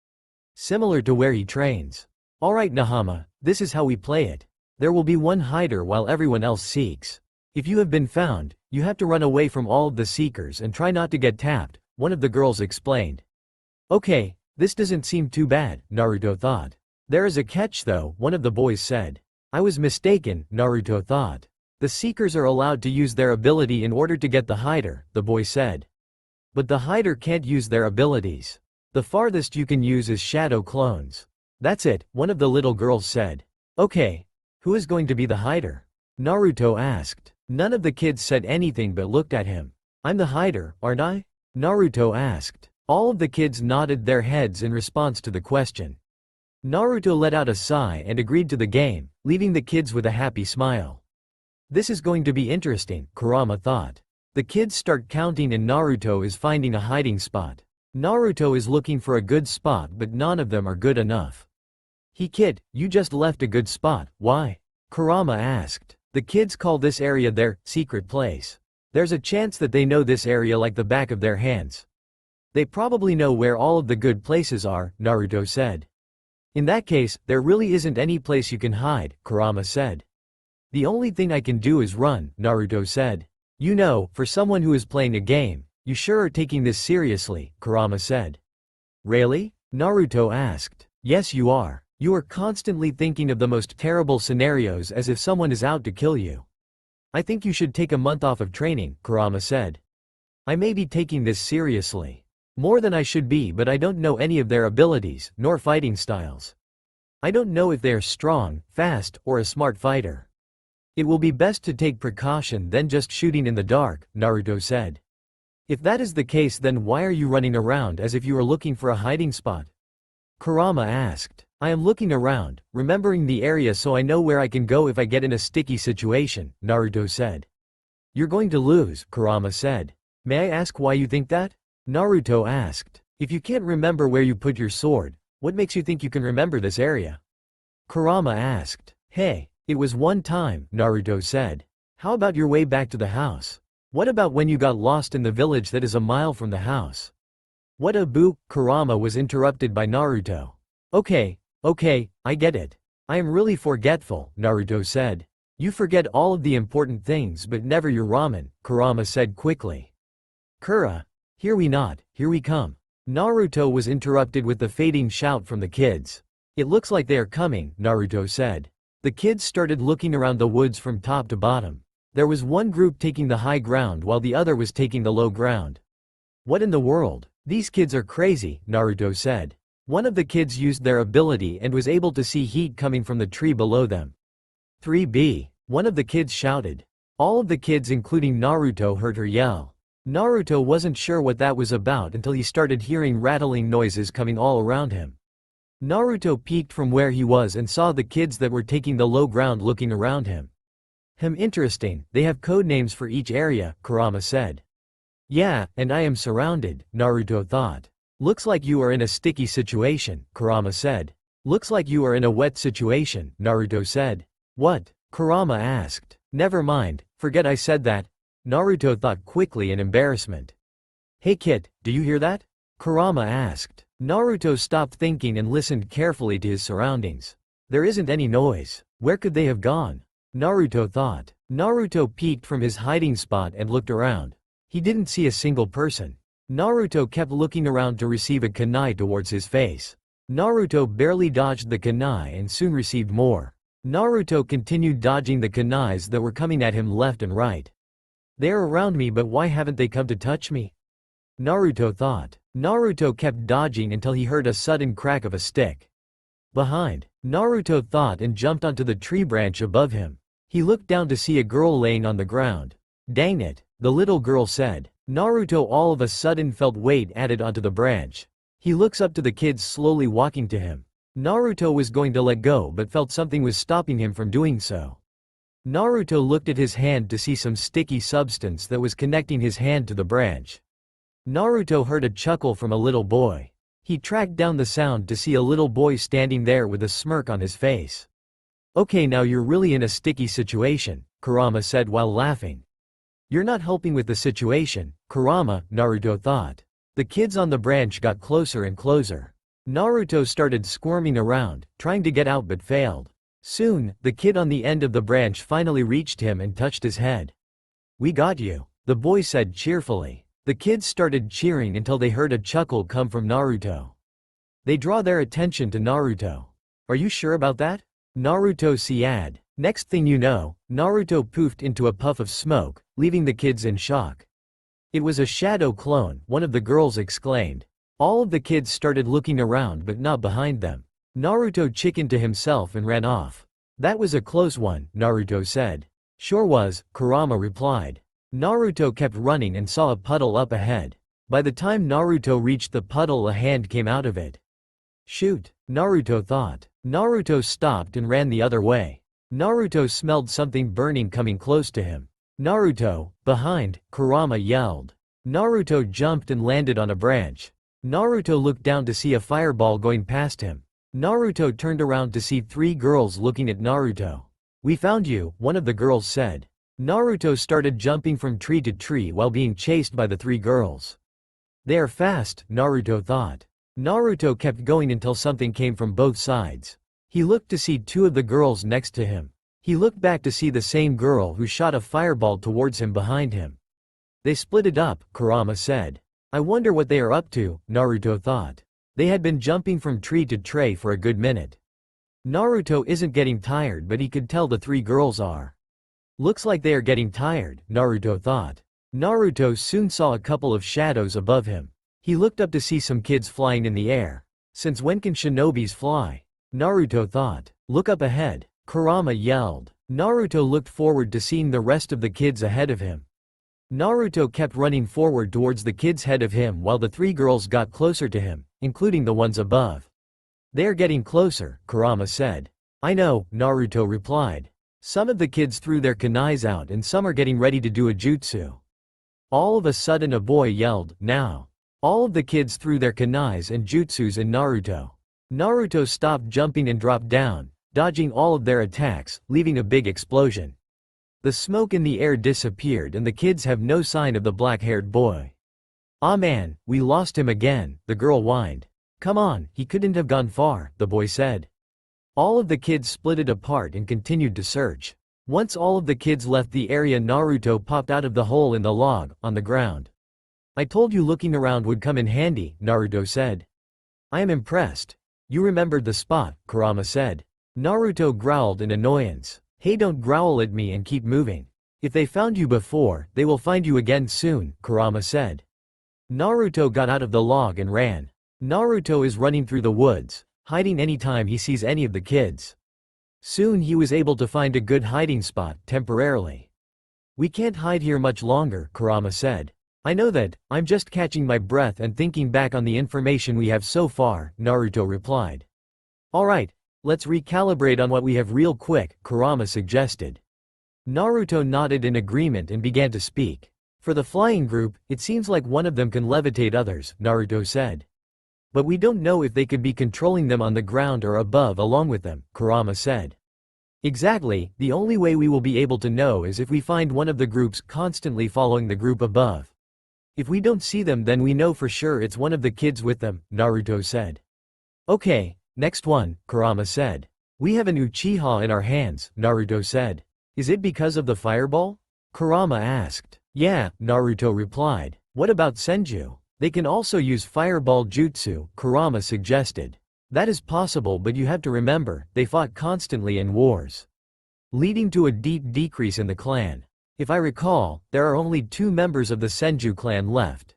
Similar to where he trains. Alright Nahama, this is how we play it. There will be one hider while everyone else seeks. If you have been found, you have to run away from all of the seekers and try not to get tapped, one of the girls explained. Okay, this doesn't seem too bad, Naruto thought. There is a catch though, one of the boys said. I was mistaken, Naruto thought. The seekers are allowed to use their ability in order to get the hider, the boy said. But the hider can't use their abilities. The farthest you can use is shadow clones. That's it, one of the little girls said. Okay, who is going to be the hider? Naruto asked. None of the kids said anything but looked at him. I'm the hider, aren't I? Naruto asked. All of the kids nodded their heads in response to the question. Naruto let out a sigh and agreed to the game, leaving the kids with a happy smile. This is going to be interesting, Kurama thought. The kids start counting and Naruto is finding a hiding spot. Naruto is looking for a good spot but none of them are good enough. Hey kid, you just left a good spot, why? Kurama asked. The kids call this area their secret place. There's a chance that they know this area like the back of their hands. They probably know where all of the good places are, Naruto said. In that case, there really isn't any place you can hide, Kurama said. The only thing I can do is run, Naruto said. You know, for someone who is playing a game, you sure are taking this seriously, Kurama said. Really? Naruto asked. Yes you are. You are constantly thinking of the most terrible scenarios as if someone is out to kill you. I think you should take a month off of training, Kurama said. I may be taking this seriously. More than I should be, but I don't know any of their abilities, nor fighting styles. I don't know if they are strong, fast, or a smart fighter. It will be best to take precaution than just shooting in the dark, Naruto said. If that is the case, then why are you running around as if you are looking for a hiding spot? Kurama asked. I am looking around, remembering the area so I know where I can go if I get in a sticky situation, Naruto said. You're going to lose, Kurama said. May I ask why you think that? Naruto asked. If you can't remember where you put your sword, what makes you think you can remember this area? Kurama asked. Hey, it was one time, Naruto said. How about your way back to the house? What about when you got lost in the village that is a mile from the house? What a boo, Kurama was interrupted by Naruto. Okay, I get it. I am really forgetful, Naruto said. You forget all of the important things but never your ramen, Kurama said quickly. Kura, here we come. Naruto was interrupted with the fading shout from the kids. It looks like they are coming, Naruto said. The kids started looking around the woods from top to bottom. There was one group taking the high ground while the other was taking the low ground. What in the world? These kids are crazy, Naruto said. One of the kids used their ability and was able to see heat coming from the tree below them. 3B. One of the kids shouted. All of the kids including Naruto heard her yell. Naruto wasn't sure what that was about until he started hearing rattling noises coming all around him. Naruto peeked from where he was and saw the kids that were taking the low ground looking around him. Interesting, they have code names for each area, Kurama said. Yeah, and I am surrounded, Naruto thought. Looks like you are in a sticky situation, Kurama said. Looks like you are in a wet situation, Naruto said. What? Kurama asked. Never mind, forget I said that. Naruto thought quickly in embarrassment. Hey kid, do you hear that? Kurama asked. Naruto stopped thinking and listened carefully to his surroundings. There isn't any noise. Where could they have gone? Naruto thought. Naruto peeked from his hiding spot and looked around. He didn't see a single person. Naruto kept looking around to receive a kunai towards his face. Naruto barely dodged the kunai and soon received more. Naruto continued dodging the kunais that were coming at him left and right. They are around me, but why haven't they come to touch me? Naruto thought. Naruto kept dodging until he heard a sudden crack of a stick. Behind, Naruto thought and jumped onto the tree branch above him. He looked down to see a girl laying on the ground. Dang it, the little girl said. Naruto all of a sudden felt weight added onto the branch. He looks up to the kids slowly walking to him. Naruto was going to let go but felt something was stopping him from doing so. Naruto looked at his hand to see some sticky substance that was connecting his hand to the branch. Naruto heard a chuckle from a little boy. He tracked down the sound to see a little boy standing there with a smirk on his face. Okay, now you're really in a sticky situation, Kurama said while laughing. You're not helping with the situation, Kurama, Naruto thought. The kids on the branch got closer and closer. Naruto started squirming around, trying to get out but failed. Soon, the kid on the end of the branch finally reached him and touched his head. We got you, the boy said cheerfully. The kids started cheering until they heard a chuckle come from Naruto. They draw their attention to Naruto. Are you sure about that? Naruto said. Next thing you know, Naruto poofed into a puff of smoke, leaving the kids in shock. It was a shadow clone, one of the girls exclaimed. All of the kids started looking around but not behind them. Naruto chickened to himself and ran off. That was a close one, Naruto said. Sure was, Kurama replied. Naruto kept running and saw a puddle up ahead. By the time Naruto reached the puddle, a hand came out of it. Shoot, Naruto thought. Naruto stopped and ran the other way. Naruto smelled something burning coming close to him. Naruto, behind, Kurama yelled. Naruto jumped and landed on a branch. Naruto looked down to see a fireball going past him. Naruto turned around to see three girls looking at Naruto. "We found you," one of the girls said. Naruto started jumping from tree to tree while being chased by the three girls. "They are fast," Naruto thought. Naruto kept going until something came from both sides. He looked to see two of the girls next to him. He looked back to see the same girl who shot a fireball towards him behind him. "They split it up," Kurama said. "I wonder what they are up to," Naruto thought. They had been jumping from tree to tree for a good minute. Naruto isn't getting tired, but he could tell the three girls are. "Looks like they are getting tired," Naruto thought. Naruto soon saw a couple of shadows above him. He looked up to see some kids flying in the air. "Since when can shinobis fly?" Naruto thought. "Look up ahead," Kurama yelled. Naruto looked forward to seeing the rest of the kids ahead of him. Naruto kept running forward towards the kids ahead of him while the three girls got closer to him, including the ones above. "They are getting closer," Kurama said. "I know," Naruto replied. "Some of the kids threw their kunais out and some are getting ready to do a jutsu." All of a sudden a boy yelled, "Now!" All of the kids threw their kunais and jutsus in Naruto. Naruto stopped jumping and dropped down, dodging all of their attacks, leaving a big explosion. The smoke in the air disappeared and the kids have no sign of the black-haired boy. "Aw man, we lost him again," the girl whined. "Come on, he couldn't have gone far," the boy said. All of the kids splitted apart and continued to search. Once all of the kids left the area, Naruto popped out of the hole in the log, on the ground. "I told you looking around would come in handy," Naruto said. "I am impressed. You remembered the spot," Kurama said. Naruto growled in annoyance. "Hey, don't growl at me and keep moving. If they found you before, they will find you again soon," Kurama said. Naruto got out of the log and ran. Naruto is running through the woods, hiding anytime he sees any of the kids. Soon he was able to find a good hiding spot, temporarily. "We can't hide here much longer," Kurama said. "I know that, I'm just catching my breath and thinking back on the information we have so far," Naruto replied. "Alright, let's recalibrate on what we have real quick," Kurama suggested. Naruto nodded in agreement and began to speak. "For the flying group, it seems like one of them can levitate others," Naruto said. "But we don't know if they could be controlling them on the ground or above along with them," Kurama said. "Exactly, the only way we will be able to know is if we find one of the groups constantly following the group above. If we don't see them, then we know for sure it's one of the kids with them," Naruto said. "Okay, next one," Kurama said. "We have an Uchiha in our hands," Naruto said. "Is it because of the fireball?" Kurama asked. "Yeah," Naruto replied. "What about Senju? They can also use fireball jutsu," Kurama suggested. "That is possible, but you have to remember, they fought constantly in wars, leading to a deep decrease in the clan. If I recall, there are only 2 members of the Senju clan left.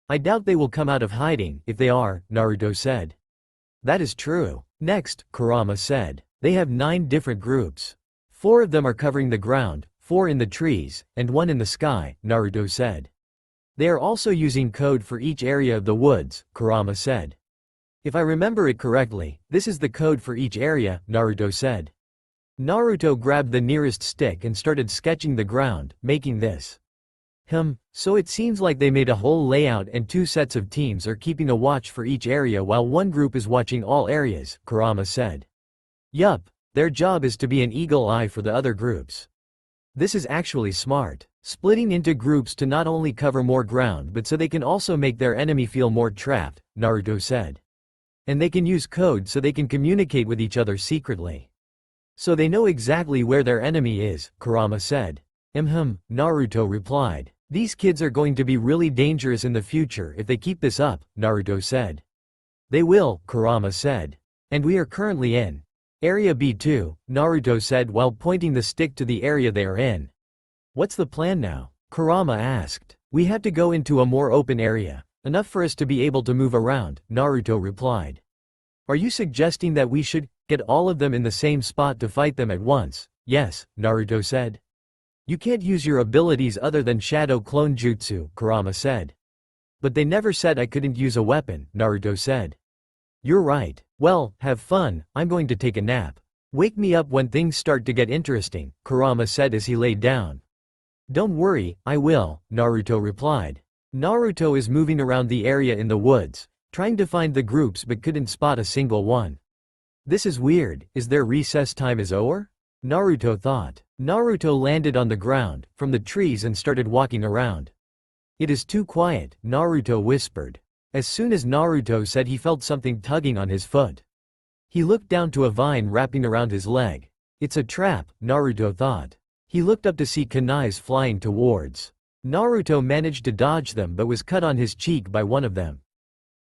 I doubt they will come out of hiding. If they are," Naruto said. "That is true. Next," Kurama said. "They have 9 different groups. 4 of them are covering the ground, 4 in the trees, and 1 in the sky," Naruto said. "They are also using code for each area of the woods," Kurama said. "If I remember it correctly, this is the code for each area," Naruto said. Naruto grabbed the nearest stick and started sketching the ground, making this. So it seems like they made a whole layout and 2 sets of teams are keeping a watch for each area while one group is watching all areas," Kurama said. "Yup, their job is to be an eagle eye for the other groups. This is actually smart, splitting into groups to not only cover more ground but so they can also make their enemy feel more trapped," Naruto said. "And they can use code so they can communicate with each other secretly. So they know exactly where their enemy is," Kurama said. Naruto replied. "These kids are going to be really dangerous in the future if they keep this up," Naruto said. "They will," Kurama said. "And we are currently in Area B2, Naruto said while pointing the stick to the area they are in. "What's the plan now?" Kurama asked. "We have to go into a more open area, enough for us to be able to move around," Naruto replied. "Are you suggesting that we should get all of them in the same spot to fight them at once?" "Yes," Naruto said. "You can't use your abilities other than Shadow Clone Jutsu," Kurama said. "But they never said I couldn't use a weapon," Naruto said. "You're right. Well, have fun, I'm going to take a nap." Wake me up when things start to get interesting, Kurama said as he laid down. Don't worry, I will, Naruto replied. Naruto is moving around the area in the woods, trying to find the groups but couldn't spot a single one. This is weird, is their recess time is over? Naruto thought. Naruto landed on the ground, from the trees and started walking around. It is too quiet, Naruto whispered. As soon as Naruto said he felt something tugging on his foot. He looked down to a vine wrapping around his leg. It's a trap, Naruto thought. He looked up to see kunais flying towards. Naruto managed to dodge them but was cut on his cheek by one of them.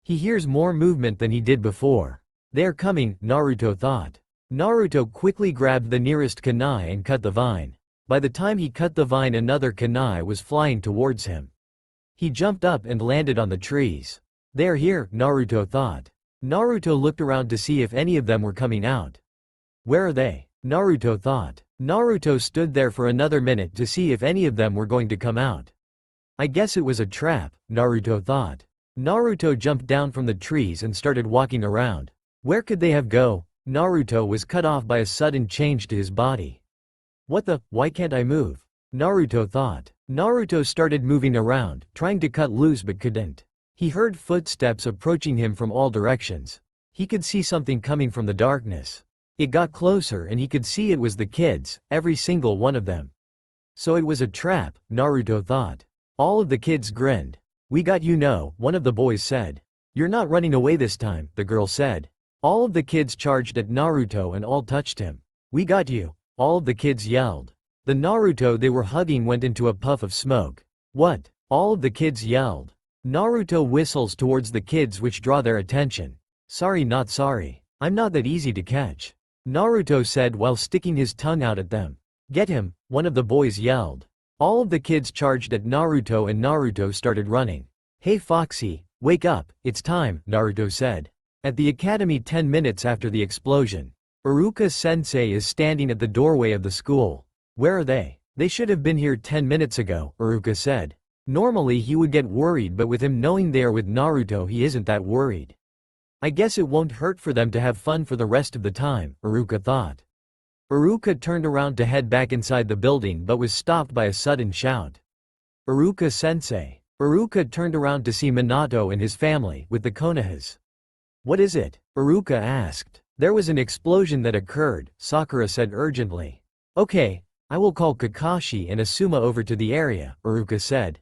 He hears more movement than he did before. They're coming, Naruto thought. Naruto quickly grabbed the nearest kunai and cut the vine. By the time he cut the vine, another kunai was flying towards him. He jumped up and landed on the trees. They're here, Naruto thought. Naruto looked around to see if any of them were coming out. Where are they? Naruto thought. Naruto stood there for another minute to see if any of them were going to come out. I guess it was a trap, Naruto thought. Naruto jumped down from the trees and started walking around. Where could they have go? Naruto was cut off by a sudden change to his body. What the, why can't I move? Naruto thought. Naruto started moving around, trying to cut loose but couldn't. He heard footsteps approaching him from all directions. He could see something coming from the darkness. It got closer and he could see it was the kids, every single one of them. So it was a trap, Naruto thought. All of the kids grinned. We got you, no, one of the boys said. You're not running away this time, the girl said. All of the kids charged at Naruto and all touched him. We got you, all of the kids yelled. The Naruto they were hugging went into a puff of smoke. What? All of the kids yelled. Naruto whistles towards the kids which draw their attention. Sorry, not sorry. I'm not that easy to catch. Naruto said while sticking his tongue out at them. Get him, one of the boys yelled. All of the kids charged at Naruto and Naruto started running. Hey Foxy, wake up, it's time, Naruto said. At the academy 10 minutes after the explosion. Iruka-sensei is standing at the doorway of the school. Where are they? They should have been here 10 minutes ago, Iruka said. Normally he would get worried, but with him knowing they are with Naruto he isn't that worried. I guess it won't hurt for them to have fun for the rest of the time, Iruka thought. Iruka turned around to head back inside the building but was stopped by a sudden shout. Iruka-sensei. Iruka turned around to see Minato and his family with the Konohas. What is it? Iruka asked. There was an explosion that occurred, Sakura said urgently. Okay, I will call Kakashi and Asuma over to the area, Iruka said.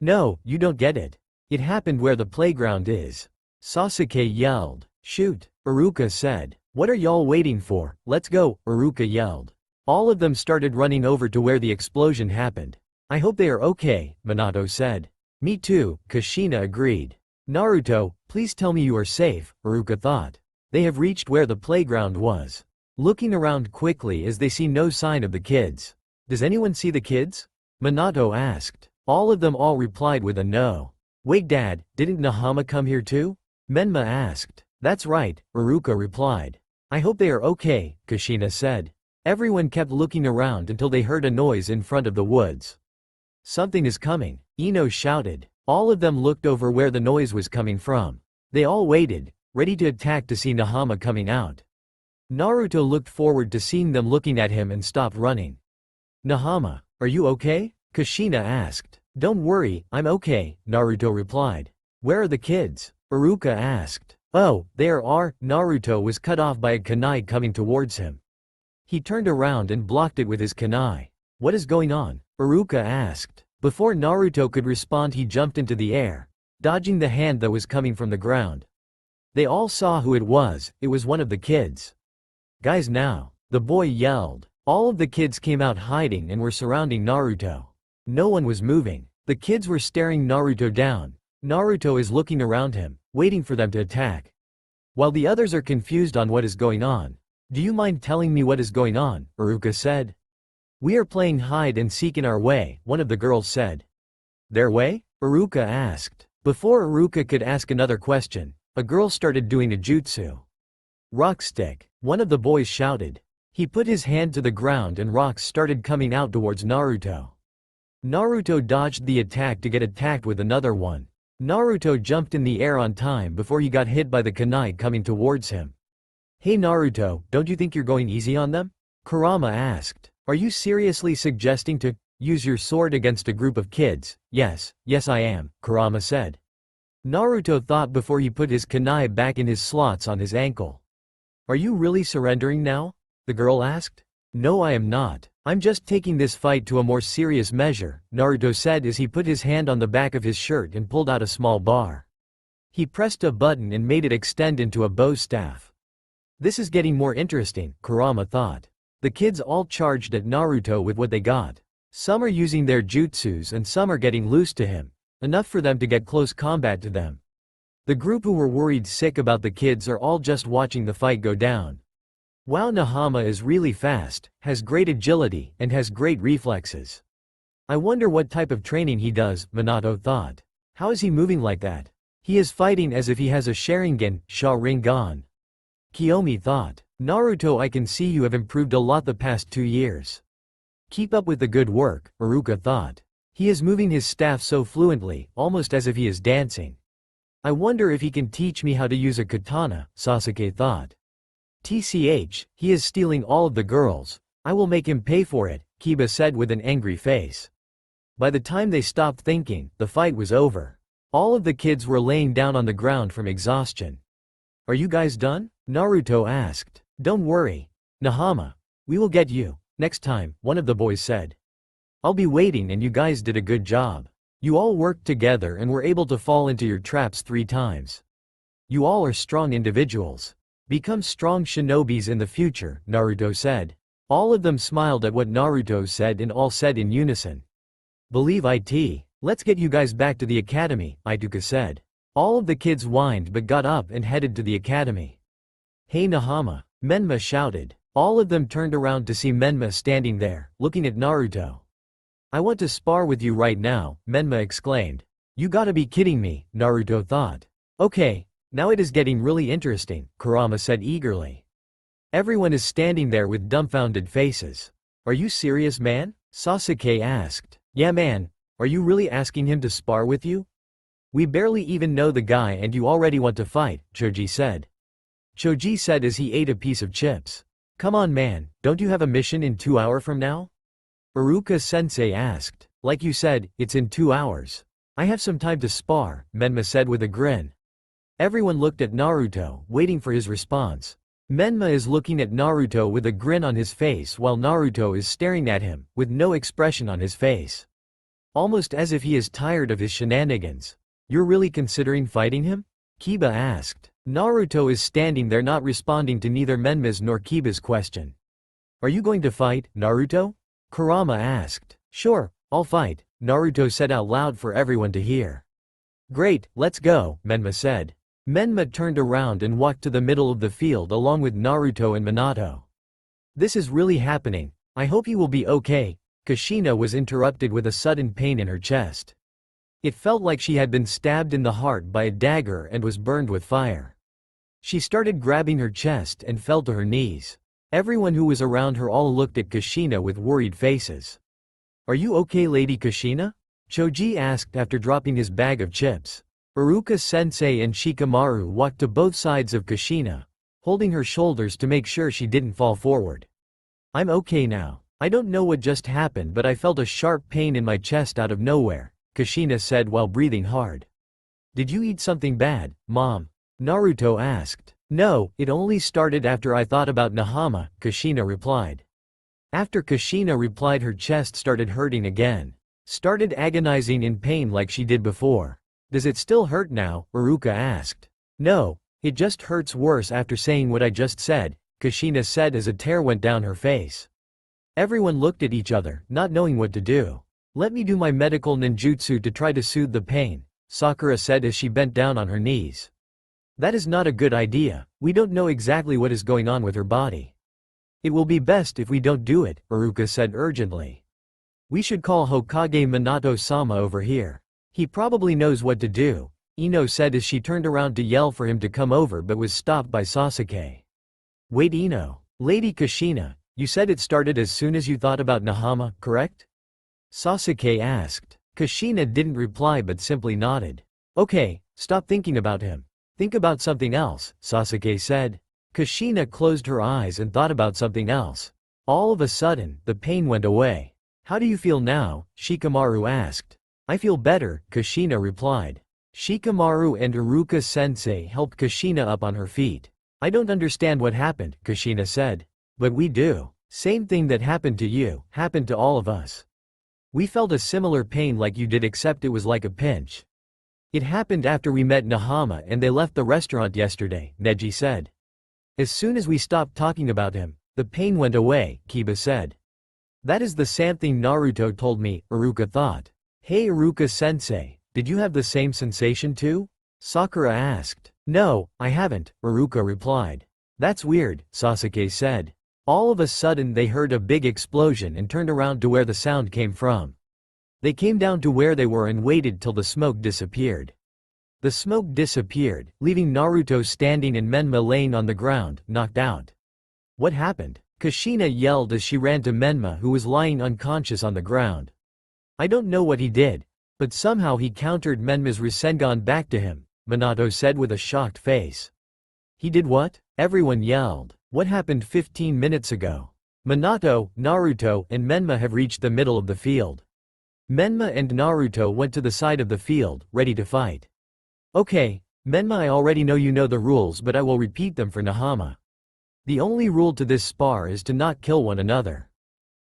No, you don't get it. It happened where the playground is. Sasuke yelled. Shoot, Iruka said. What are y'all waiting for? Let's go, Iruka yelled. All of them started running over to where the explosion happened. I hope they are okay, Minato said. Me too, Kushina agreed. Naruto, please tell me you are safe, Iruka thought. They have reached where the playground was. Looking around quickly as they see no sign of the kids. Does anyone see the kids? Minato asked. All of them all replied with a no. Wait Dad, didn't Nahama come here too? Menma asked. That's right, Iruka replied. I hope they are okay, Kushina said. Everyone kept looking around until they heard a noise in front of the woods. Something is coming, Ino shouted. All of them looked over where the noise was coming from. They all waited, ready to attack to see Nahama coming out. Naruto looked forward to seeing them looking at him and stopped running. Nahama, are you okay? Kushina asked. Don't worry, I'm okay, Naruto replied. Where are the kids? Iruka asked. Oh, there are. Naruto was cut off by a kunai coming towards him. He turned around and blocked it with his kunai. What is going on? Iruka asked. Before Naruto could respond he jumped into the air, dodging the hand that was coming from the ground. They all saw who it was one of the kids. Guys now, the boy yelled. All of the kids came out hiding and were surrounding Naruto. No one was moving. The kids were staring Naruto down. Naruto is looking around him, waiting for them to attack. While the others are confused on what is going on. Do you mind telling me what is going on? Iruka said. We are playing hide and seek in our way, one of the girls said. Their way? Iruka asked. Before Iruka could ask another question, a girl started doing a jutsu. Rock stick, one of the boys shouted. He put his hand to the ground and rocks started coming out towards Naruto. Naruto dodged the attack to get attacked with another one. Naruto jumped in the air on time before he got hit by the kunai coming towards him. Hey Naruto, don't you think you're going easy on them? Kurama asked. Are you seriously suggesting to use your sword against a group of kids? Yes I am, Kurama said. Naruto thought before he put his kunai back in his slots on his ankle. Are you really surrendering now? The girl asked. No, I am not. I'm just taking this fight to a more serious measure, Naruto said as he put his hand on the back of his shirt and pulled out a small bar. He pressed a button and made it extend into a bow staff. This is getting more interesting, Kurama thought. The kids all charged at Naruto with what they got. Some are using their jutsus and some are getting loose to him, enough for them to get close combat to them. The group who were worried sick about the kids are all just watching the fight go down. Wow, Nahama is really fast, has great agility, and has great reflexes. I wonder what type of training he does, Minato thought. How is he moving like that? He is fighting as if he has a Sharingan. Kiyomi thought. Naruto, I can see you have improved a lot the past 2 years. Keep up with the good work, Iruka thought. He is moving his staff so fluently, almost as if he is dancing. I wonder if he can teach me how to use a katana, Sasuke thought. TCH, he is stealing all of the girls. I will make him pay for it, Kiba said with an angry face. By the time they stopped thinking, the fight was over. All of the kids were laying down on the ground from exhaustion. Are you guys done? Naruto asked. Don't worry, Nahama. We will get you next time, one of the boys said. I'll be waiting and you guys did a good job. You all worked together and were able to fall into your traps 3 times. You all are strong individuals. Become strong shinobis in the future, Naruto said. All of them smiled at what Naruto said and all said in unison. Believe it. Let's get you guys back to the academy, Ituka said. All of the kids whined but got up and headed to the academy. Hey Nahama, Menma shouted. All of them turned around to see Menma standing there, looking at Naruto. I want to spar with you right now, Menma exclaimed. You gotta be kidding me, Naruto thought. Okay, now it is getting really interesting, Kurama said eagerly. Everyone is standing there with dumbfounded faces. Are you serious, man? Sasuke asked. Yeah man, are you really asking him to spar with you? We barely even know the guy and you already want to fight, Choji said. Choji said as he ate a piece of chips. Come on man, don't you have a mission in 2 hours from now? Iruka sensei asked. Like you said, it's in 2 hours. I have some time to spar, Menma said with a grin. Everyone looked at Naruto, waiting for his response. Menma is looking at Naruto with a grin on his face while Naruto is staring at him, with no expression on his face. Almost as if he is tired of his shenanigans. You're really considering fighting him? Kiba asked. Naruto is standing there not responding to neither Menma's nor Kiba's question. Are you going to fight, Naruto? Kurama asked. Sure, I'll fight, Naruto said out loud for everyone to hear. Great, let's go, Menma said. Menma turned around and walked to the middle of the field along with Naruto and Minato. This is really happening. I hope you will be okay. Kushina was interrupted with a sudden pain in her chest. It felt like she had been stabbed in the heart by a dagger and was burned with fire. She started grabbing her chest and fell to her knees. Everyone who was around her all looked at Kushina with worried faces. Are you okay, Lady Kushina? Choji asked after dropping his bag of chips. Iruka sensei and Shikamaru walked to both sides of Kushina, holding her shoulders to make sure she didn't fall forward. I'm okay now. I don't know what just happened but I felt a sharp pain in my chest out of nowhere, Kushina said while breathing hard. Did you eat something bad, Mom? Naruto asked. No, it only started after I thought about Nahama, Kushina replied. After Kushina replied her chest started hurting again. Started agonizing in pain like she did before. Does it still hurt now? Iruka asked. No, it just hurts worse after saying what I just said, Kushina said as a tear went down her face. Everyone looked at each other, not knowing what to do. Let me do my medical ninjutsu to try to soothe the pain, Sakura said as she bent down on her knees. That is not a good idea, we don't know exactly what is going on with her body. It will be best if we don't do it, Iruka said urgently. We should call Hokage Minato-sama over here. He probably knows what to do, Ino said as she turned around to yell for him to come over but was stopped by Sasuke. Wait Ino. Lady Kushina, you said it started as soon as you thought about Nahama, correct? Sasuke asked. Kushina didn't reply but simply nodded. Okay, stop thinking about him. Think about something else, Sasuke said. Kushina closed her eyes and thought about something else. All of a sudden, the pain went away. How do you feel now? Shikamaru asked. I feel better, Kushina replied. Shikamaru and Iruka-sensei helped Kushina up on her feet. I don't understand what happened, Kushina said. But we do. Same thing that happened to you, happened to all of us. We felt a similar pain like you did, except it was like a pinch. It happened after we met Nahama and they left the restaurant yesterday, Neji said. As soon as we stopped talking about him, the pain went away, Kiba said. That is the same thing Naruto told me, Iruka thought. Hey Iruka-sensei, did you have the same sensation too? Sakura asked. No, I haven't, Iruka replied. That's weird, Sasuke said. All of a sudden they heard a big explosion and turned around to where the sound came from. They came down to where they were and waited till the smoke disappeared. The smoke disappeared, leaving Naruto standing and Menma laying on the ground, knocked out. What happened? Kushina yelled as she ran to Menma, who was lying unconscious on the ground. I don't know what he did, but somehow he countered Menma's Rasengan back to him, Minato said with a shocked face. He did what? Everyone yelled. What happened 15 minutes ago? Minato, Naruto, and Menma have reached the middle of the field. Menma and Naruto went to the side of the field, ready to fight. Okay, Menma, I already know you know the rules, but I will repeat them for Nahama. The only rule to this spar is to not kill one another.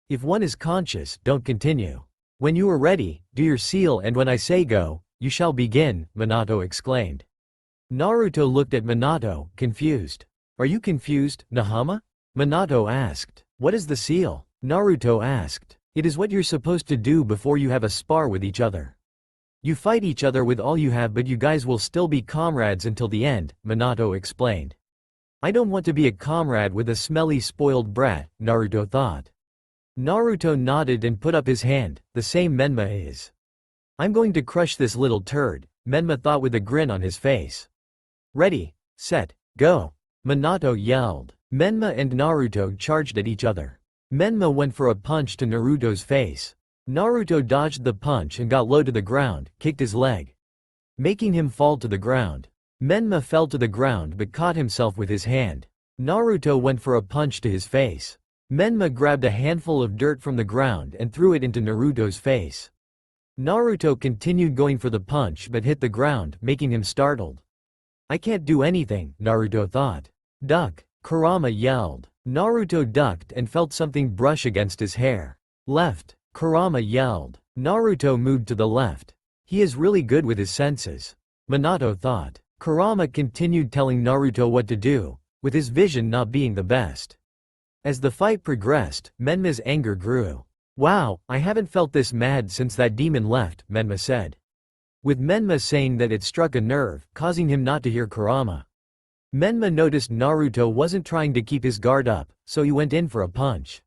If one is conscious, don't continue. When you are ready, do your seal, and when I say go, you shall begin, Minato exclaimed. Naruto looked at Minato, confused. Are you confused, Nahama? Minato asked. What is the seal? Naruto asked. It is what you're supposed to do before you have a spar with each other. You fight each other with all you have, but you guys will still be comrades until the end, Minato explained. I don't want to be a comrade with a smelly spoiled brat, Naruto thought. Naruto nodded and put up his hand, the same Menma is. I'm going to crush this little turd, Menma thought with a grin on his face. Ready, set, go. Minato yelled. Menma and Naruto charged at each other. Menma went for a punch to Naruto's face. Naruto dodged the punch and got low to the ground, kicked his leg, making him fall to the ground. Menma fell to the ground but caught himself with his hand. Naruto went for a punch to his face. Menma grabbed a handful of dirt from the ground and threw it into Naruto's face. Naruto continued going for the punch but hit the ground, making him startled. I can't do anything, Naruto thought. Duck, Kurama yelled. Naruto ducked and felt something brush against his hair. Left, Kurama yelled. Naruto moved to the left. He is really good with his senses, Minato thought. Kurama continued telling Naruto what to do, with his vision not being the best. As the fight progressed, Menma's anger grew. Wow, I haven't felt this mad since that demon left, Menma said. With Menma saying that it struck a nerve, causing him not to hear Kurama. Menma noticed Naruto wasn't trying to keep his guard up, so he went in for a punch.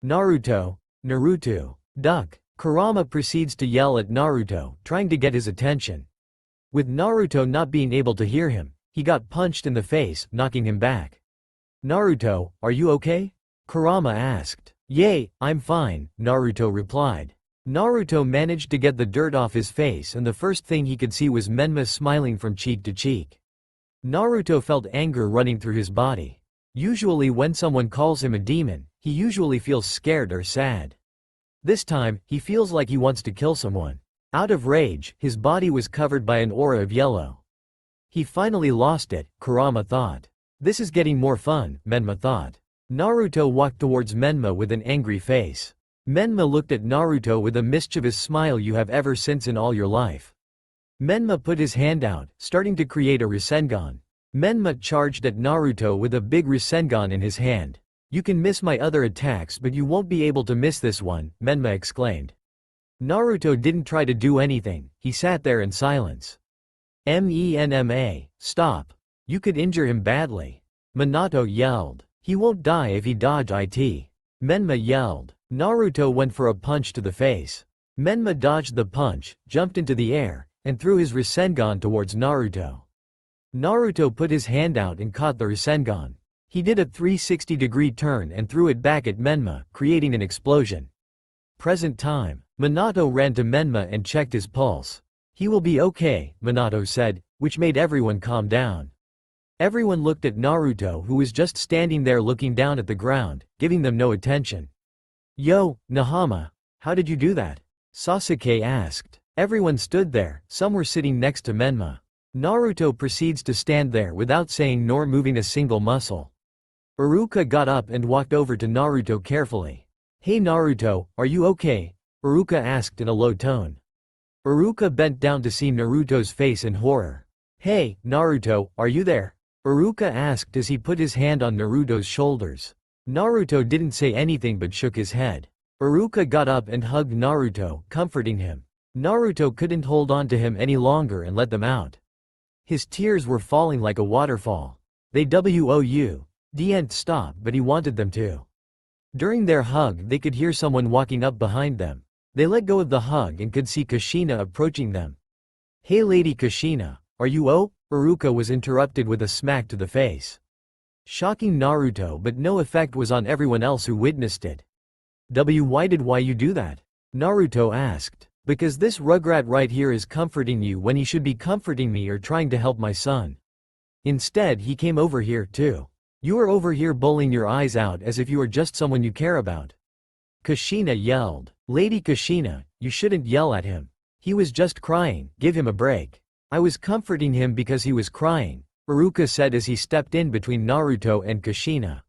Naruto, duck. Kurama proceeds to yell at Naruto, trying to get his attention. With Naruto not being able to hear him, he got punched in the face, knocking him back. Naruto, are you okay? Kurama asked. Yay, I'm fine, Naruto replied. Naruto managed to get the dirt off his face and the first thing he could see was Menma smiling from cheek to cheek. Naruto felt anger running through his body. Usually when someone calls him a demon, he usually feels scared or sad. This time, he feels like he wants to kill someone. Out of rage, his body was covered by an aura of yellow. He finally lost it, Kurama thought. This is getting more fun, Menma thought. Naruto walked towards Menma with an angry face. Menma looked at Naruto with a mischievous smile. You have ever since in all your life. Menma put his hand out, starting to create a Rasengan. Menma charged at Naruto with a big Rasengan in his hand. You can miss my other attacks but you won't be able to miss this one, Menma exclaimed. Naruto didn't try to do anything, he sat there in silence. Menma, stop. You could injure him badly. Minato yelled. He won't die if he dodge it. Menma yelled. Naruto went for a punch to the face. Menma dodged the punch, jumped into the air, and threw his Rasengan towards Naruto. Naruto put his hand out and caught the Rasengan. He did a 360-degree turn and threw it back at Menma, creating an explosion. Present time. Minato ran to Menma and checked his pulse. He will be okay, Minato said, which made everyone calm down. Everyone looked at Naruto, who was just standing there looking down at the ground, giving them no attention. "Yo, Nahama, how did you do that?" Sasuke asked. Everyone stood there, some were sitting next to Menma. Naruto proceeds to stand there without saying nor moving a single muscle. Iruka got up and walked over to Naruto carefully. "Hey Naruto, are you okay?" Iruka asked in a low tone. Iruka bent down to see Naruto's face in horror. "Hey, Naruto, are you there?" Iruka asked as he put his hand on Naruto's shoulders. Naruto didn't say anything but shook his head. Iruka got up and hugged Naruto, comforting him. Naruto couldn't hold on to him any longer and let them out. His tears were falling like a waterfall. They didn't stop, but he wanted them to. During their hug they could hear someone walking up behind them. They let go of the hug and could see Kushina approaching them. "Hey Lady Kushina, are you oh?" Iruka was interrupted with a smack to the face. Shocking Naruto, but no effect was on everyone else who witnessed it. Why you do that?" Naruto asked. "Because this rugrat right here is comforting you when he should be comforting me or trying to help my son. Instead he came over here too. You are over here bowling your eyes out as if you are just someone you care about." Kushina yelled. "Lady Kushina, you shouldn't yell at him. He was just crying, give him a break." "I was comforting him because he was crying," Iruka said as he stepped in between Naruto and Kushina.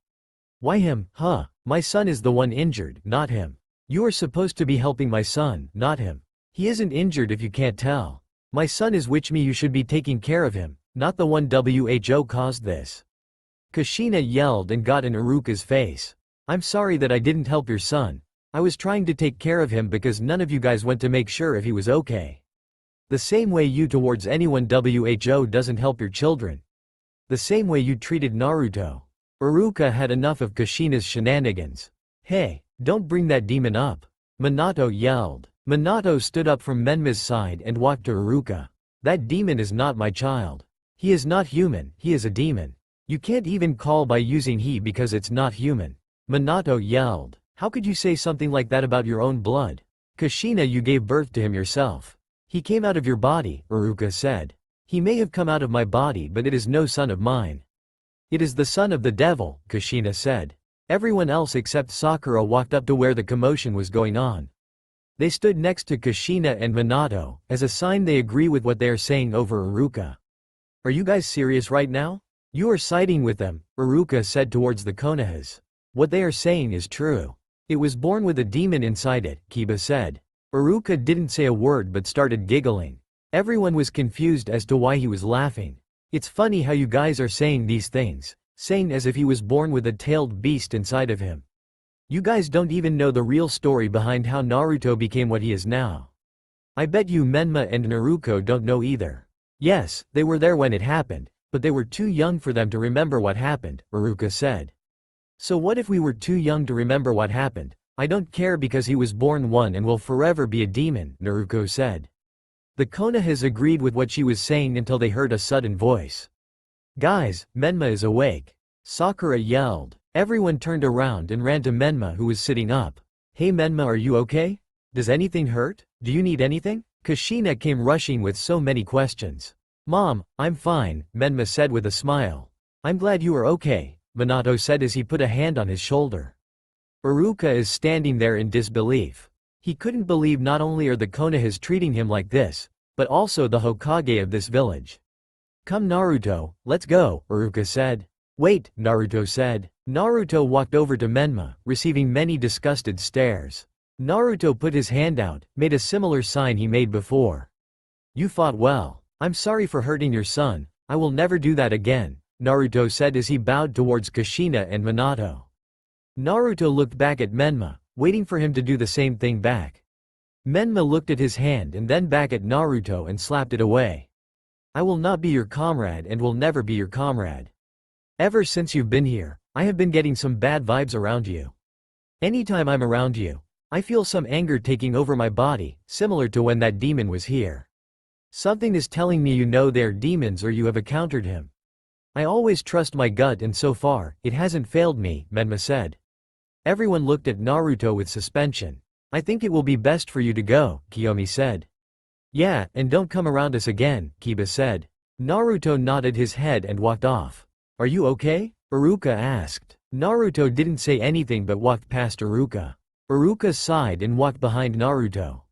"Why him, huh? My son is the one injured, not him. You are supposed to be helping my son, not him. He isn't injured if you can't tell. My son is with me, you should be taking care of him, not the one who caused this." Kushina yelled and got in Iruka's face. "I'm sorry that I didn't help your son. I was trying to take care of him because none of you guys went to make sure if he was okay. The same way you towards anyone who doesn't help your children. The same way you treated Naruto." Iruka had enough of Kushina's shenanigans. "Hey, don't bring that demon up," Minato yelled. Minato stood up from Menma's side and walked to Iruka. "That demon is not my child. He is not human, he is a demon. You can't even call by using he because it's not human." Minato yelled. "How could you say something like that about your own blood? Kushina, you gave birth to him yourself. He came out of your body," Iruka said. "He may have come out of my body, but it is no son of mine." "It is the son of the devil," Kushina said. Everyone else except Sakura walked up to where the commotion was going on. They stood next to Kushina and Minato, as a sign they agree with what they are saying over Iruka. "Are you guys serious right now? You are siding with them," Iruka said towards the Konohas. "What they are saying is true. It was born with a demon inside it," Kiba said. Iruka didn't say a word but started giggling. Everyone was confused as to why he was laughing. "It's funny how you guys are saying these things, saying as if he was born with a tailed beast inside of him. You guys don't even know the real story behind how Naruto became what he is now. I bet you Menma and Naruto don't know either. Yes, they were there when it happened, but they were too young for them to remember what happened," Iruka said. "So what if we were too young to remember what happened? I don't care because he was born one and will forever be a demon," Naruto said. The Konohas agreed with what she was saying until they heard a sudden voice. "Guys, Menma is awake," Sakura yelled. Everyone turned around and ran to Menma, who was sitting up. "Hey Menma, are you okay? Does anything hurt? Do you need anything?" Kushina came rushing with so many questions. "Mom, I'm fine," Menma said with a smile. "I'm glad you are okay," Minato said as he put a hand on his shoulder. Iruka is standing there in disbelief. He couldn't believe not only are the Konohas treating him like this, but also the Hokage of this village. "Come Naruto, let's go," Iruka said. "Wait," Naruto said. Naruto walked over to Menma, receiving many disgusted stares. Naruto put his hand out, made a similar sign he made before. "You fought well. I'm sorry for hurting your son, I will never do that again," Naruto said as he bowed towards Kushina and Minato. Naruto looked back at Menma, waiting for him to do the same thing back. Menma looked at his hand and then back at Naruto and slapped it away. "I will not be your comrade and will never be your comrade. Ever since you've been here, I have been getting some bad vibes around you. Anytime I'm around you, I feel some anger taking over my body, similar to when that demon was here. Something is telling me you know they're demons or you have encountered him. I always trust my gut and so far, it hasn't failed me," Menma said. Everyone looked at Naruto with suspension. "I think it will be best for you to go," Kiyomi said. "Yeah, and don't come around us again," Kiba said. Naruto nodded his head and walked off. "Are you okay?" Iruka asked. Naruto didn't say anything but walked past Iruka. Iruka sighed and walked behind Naruto.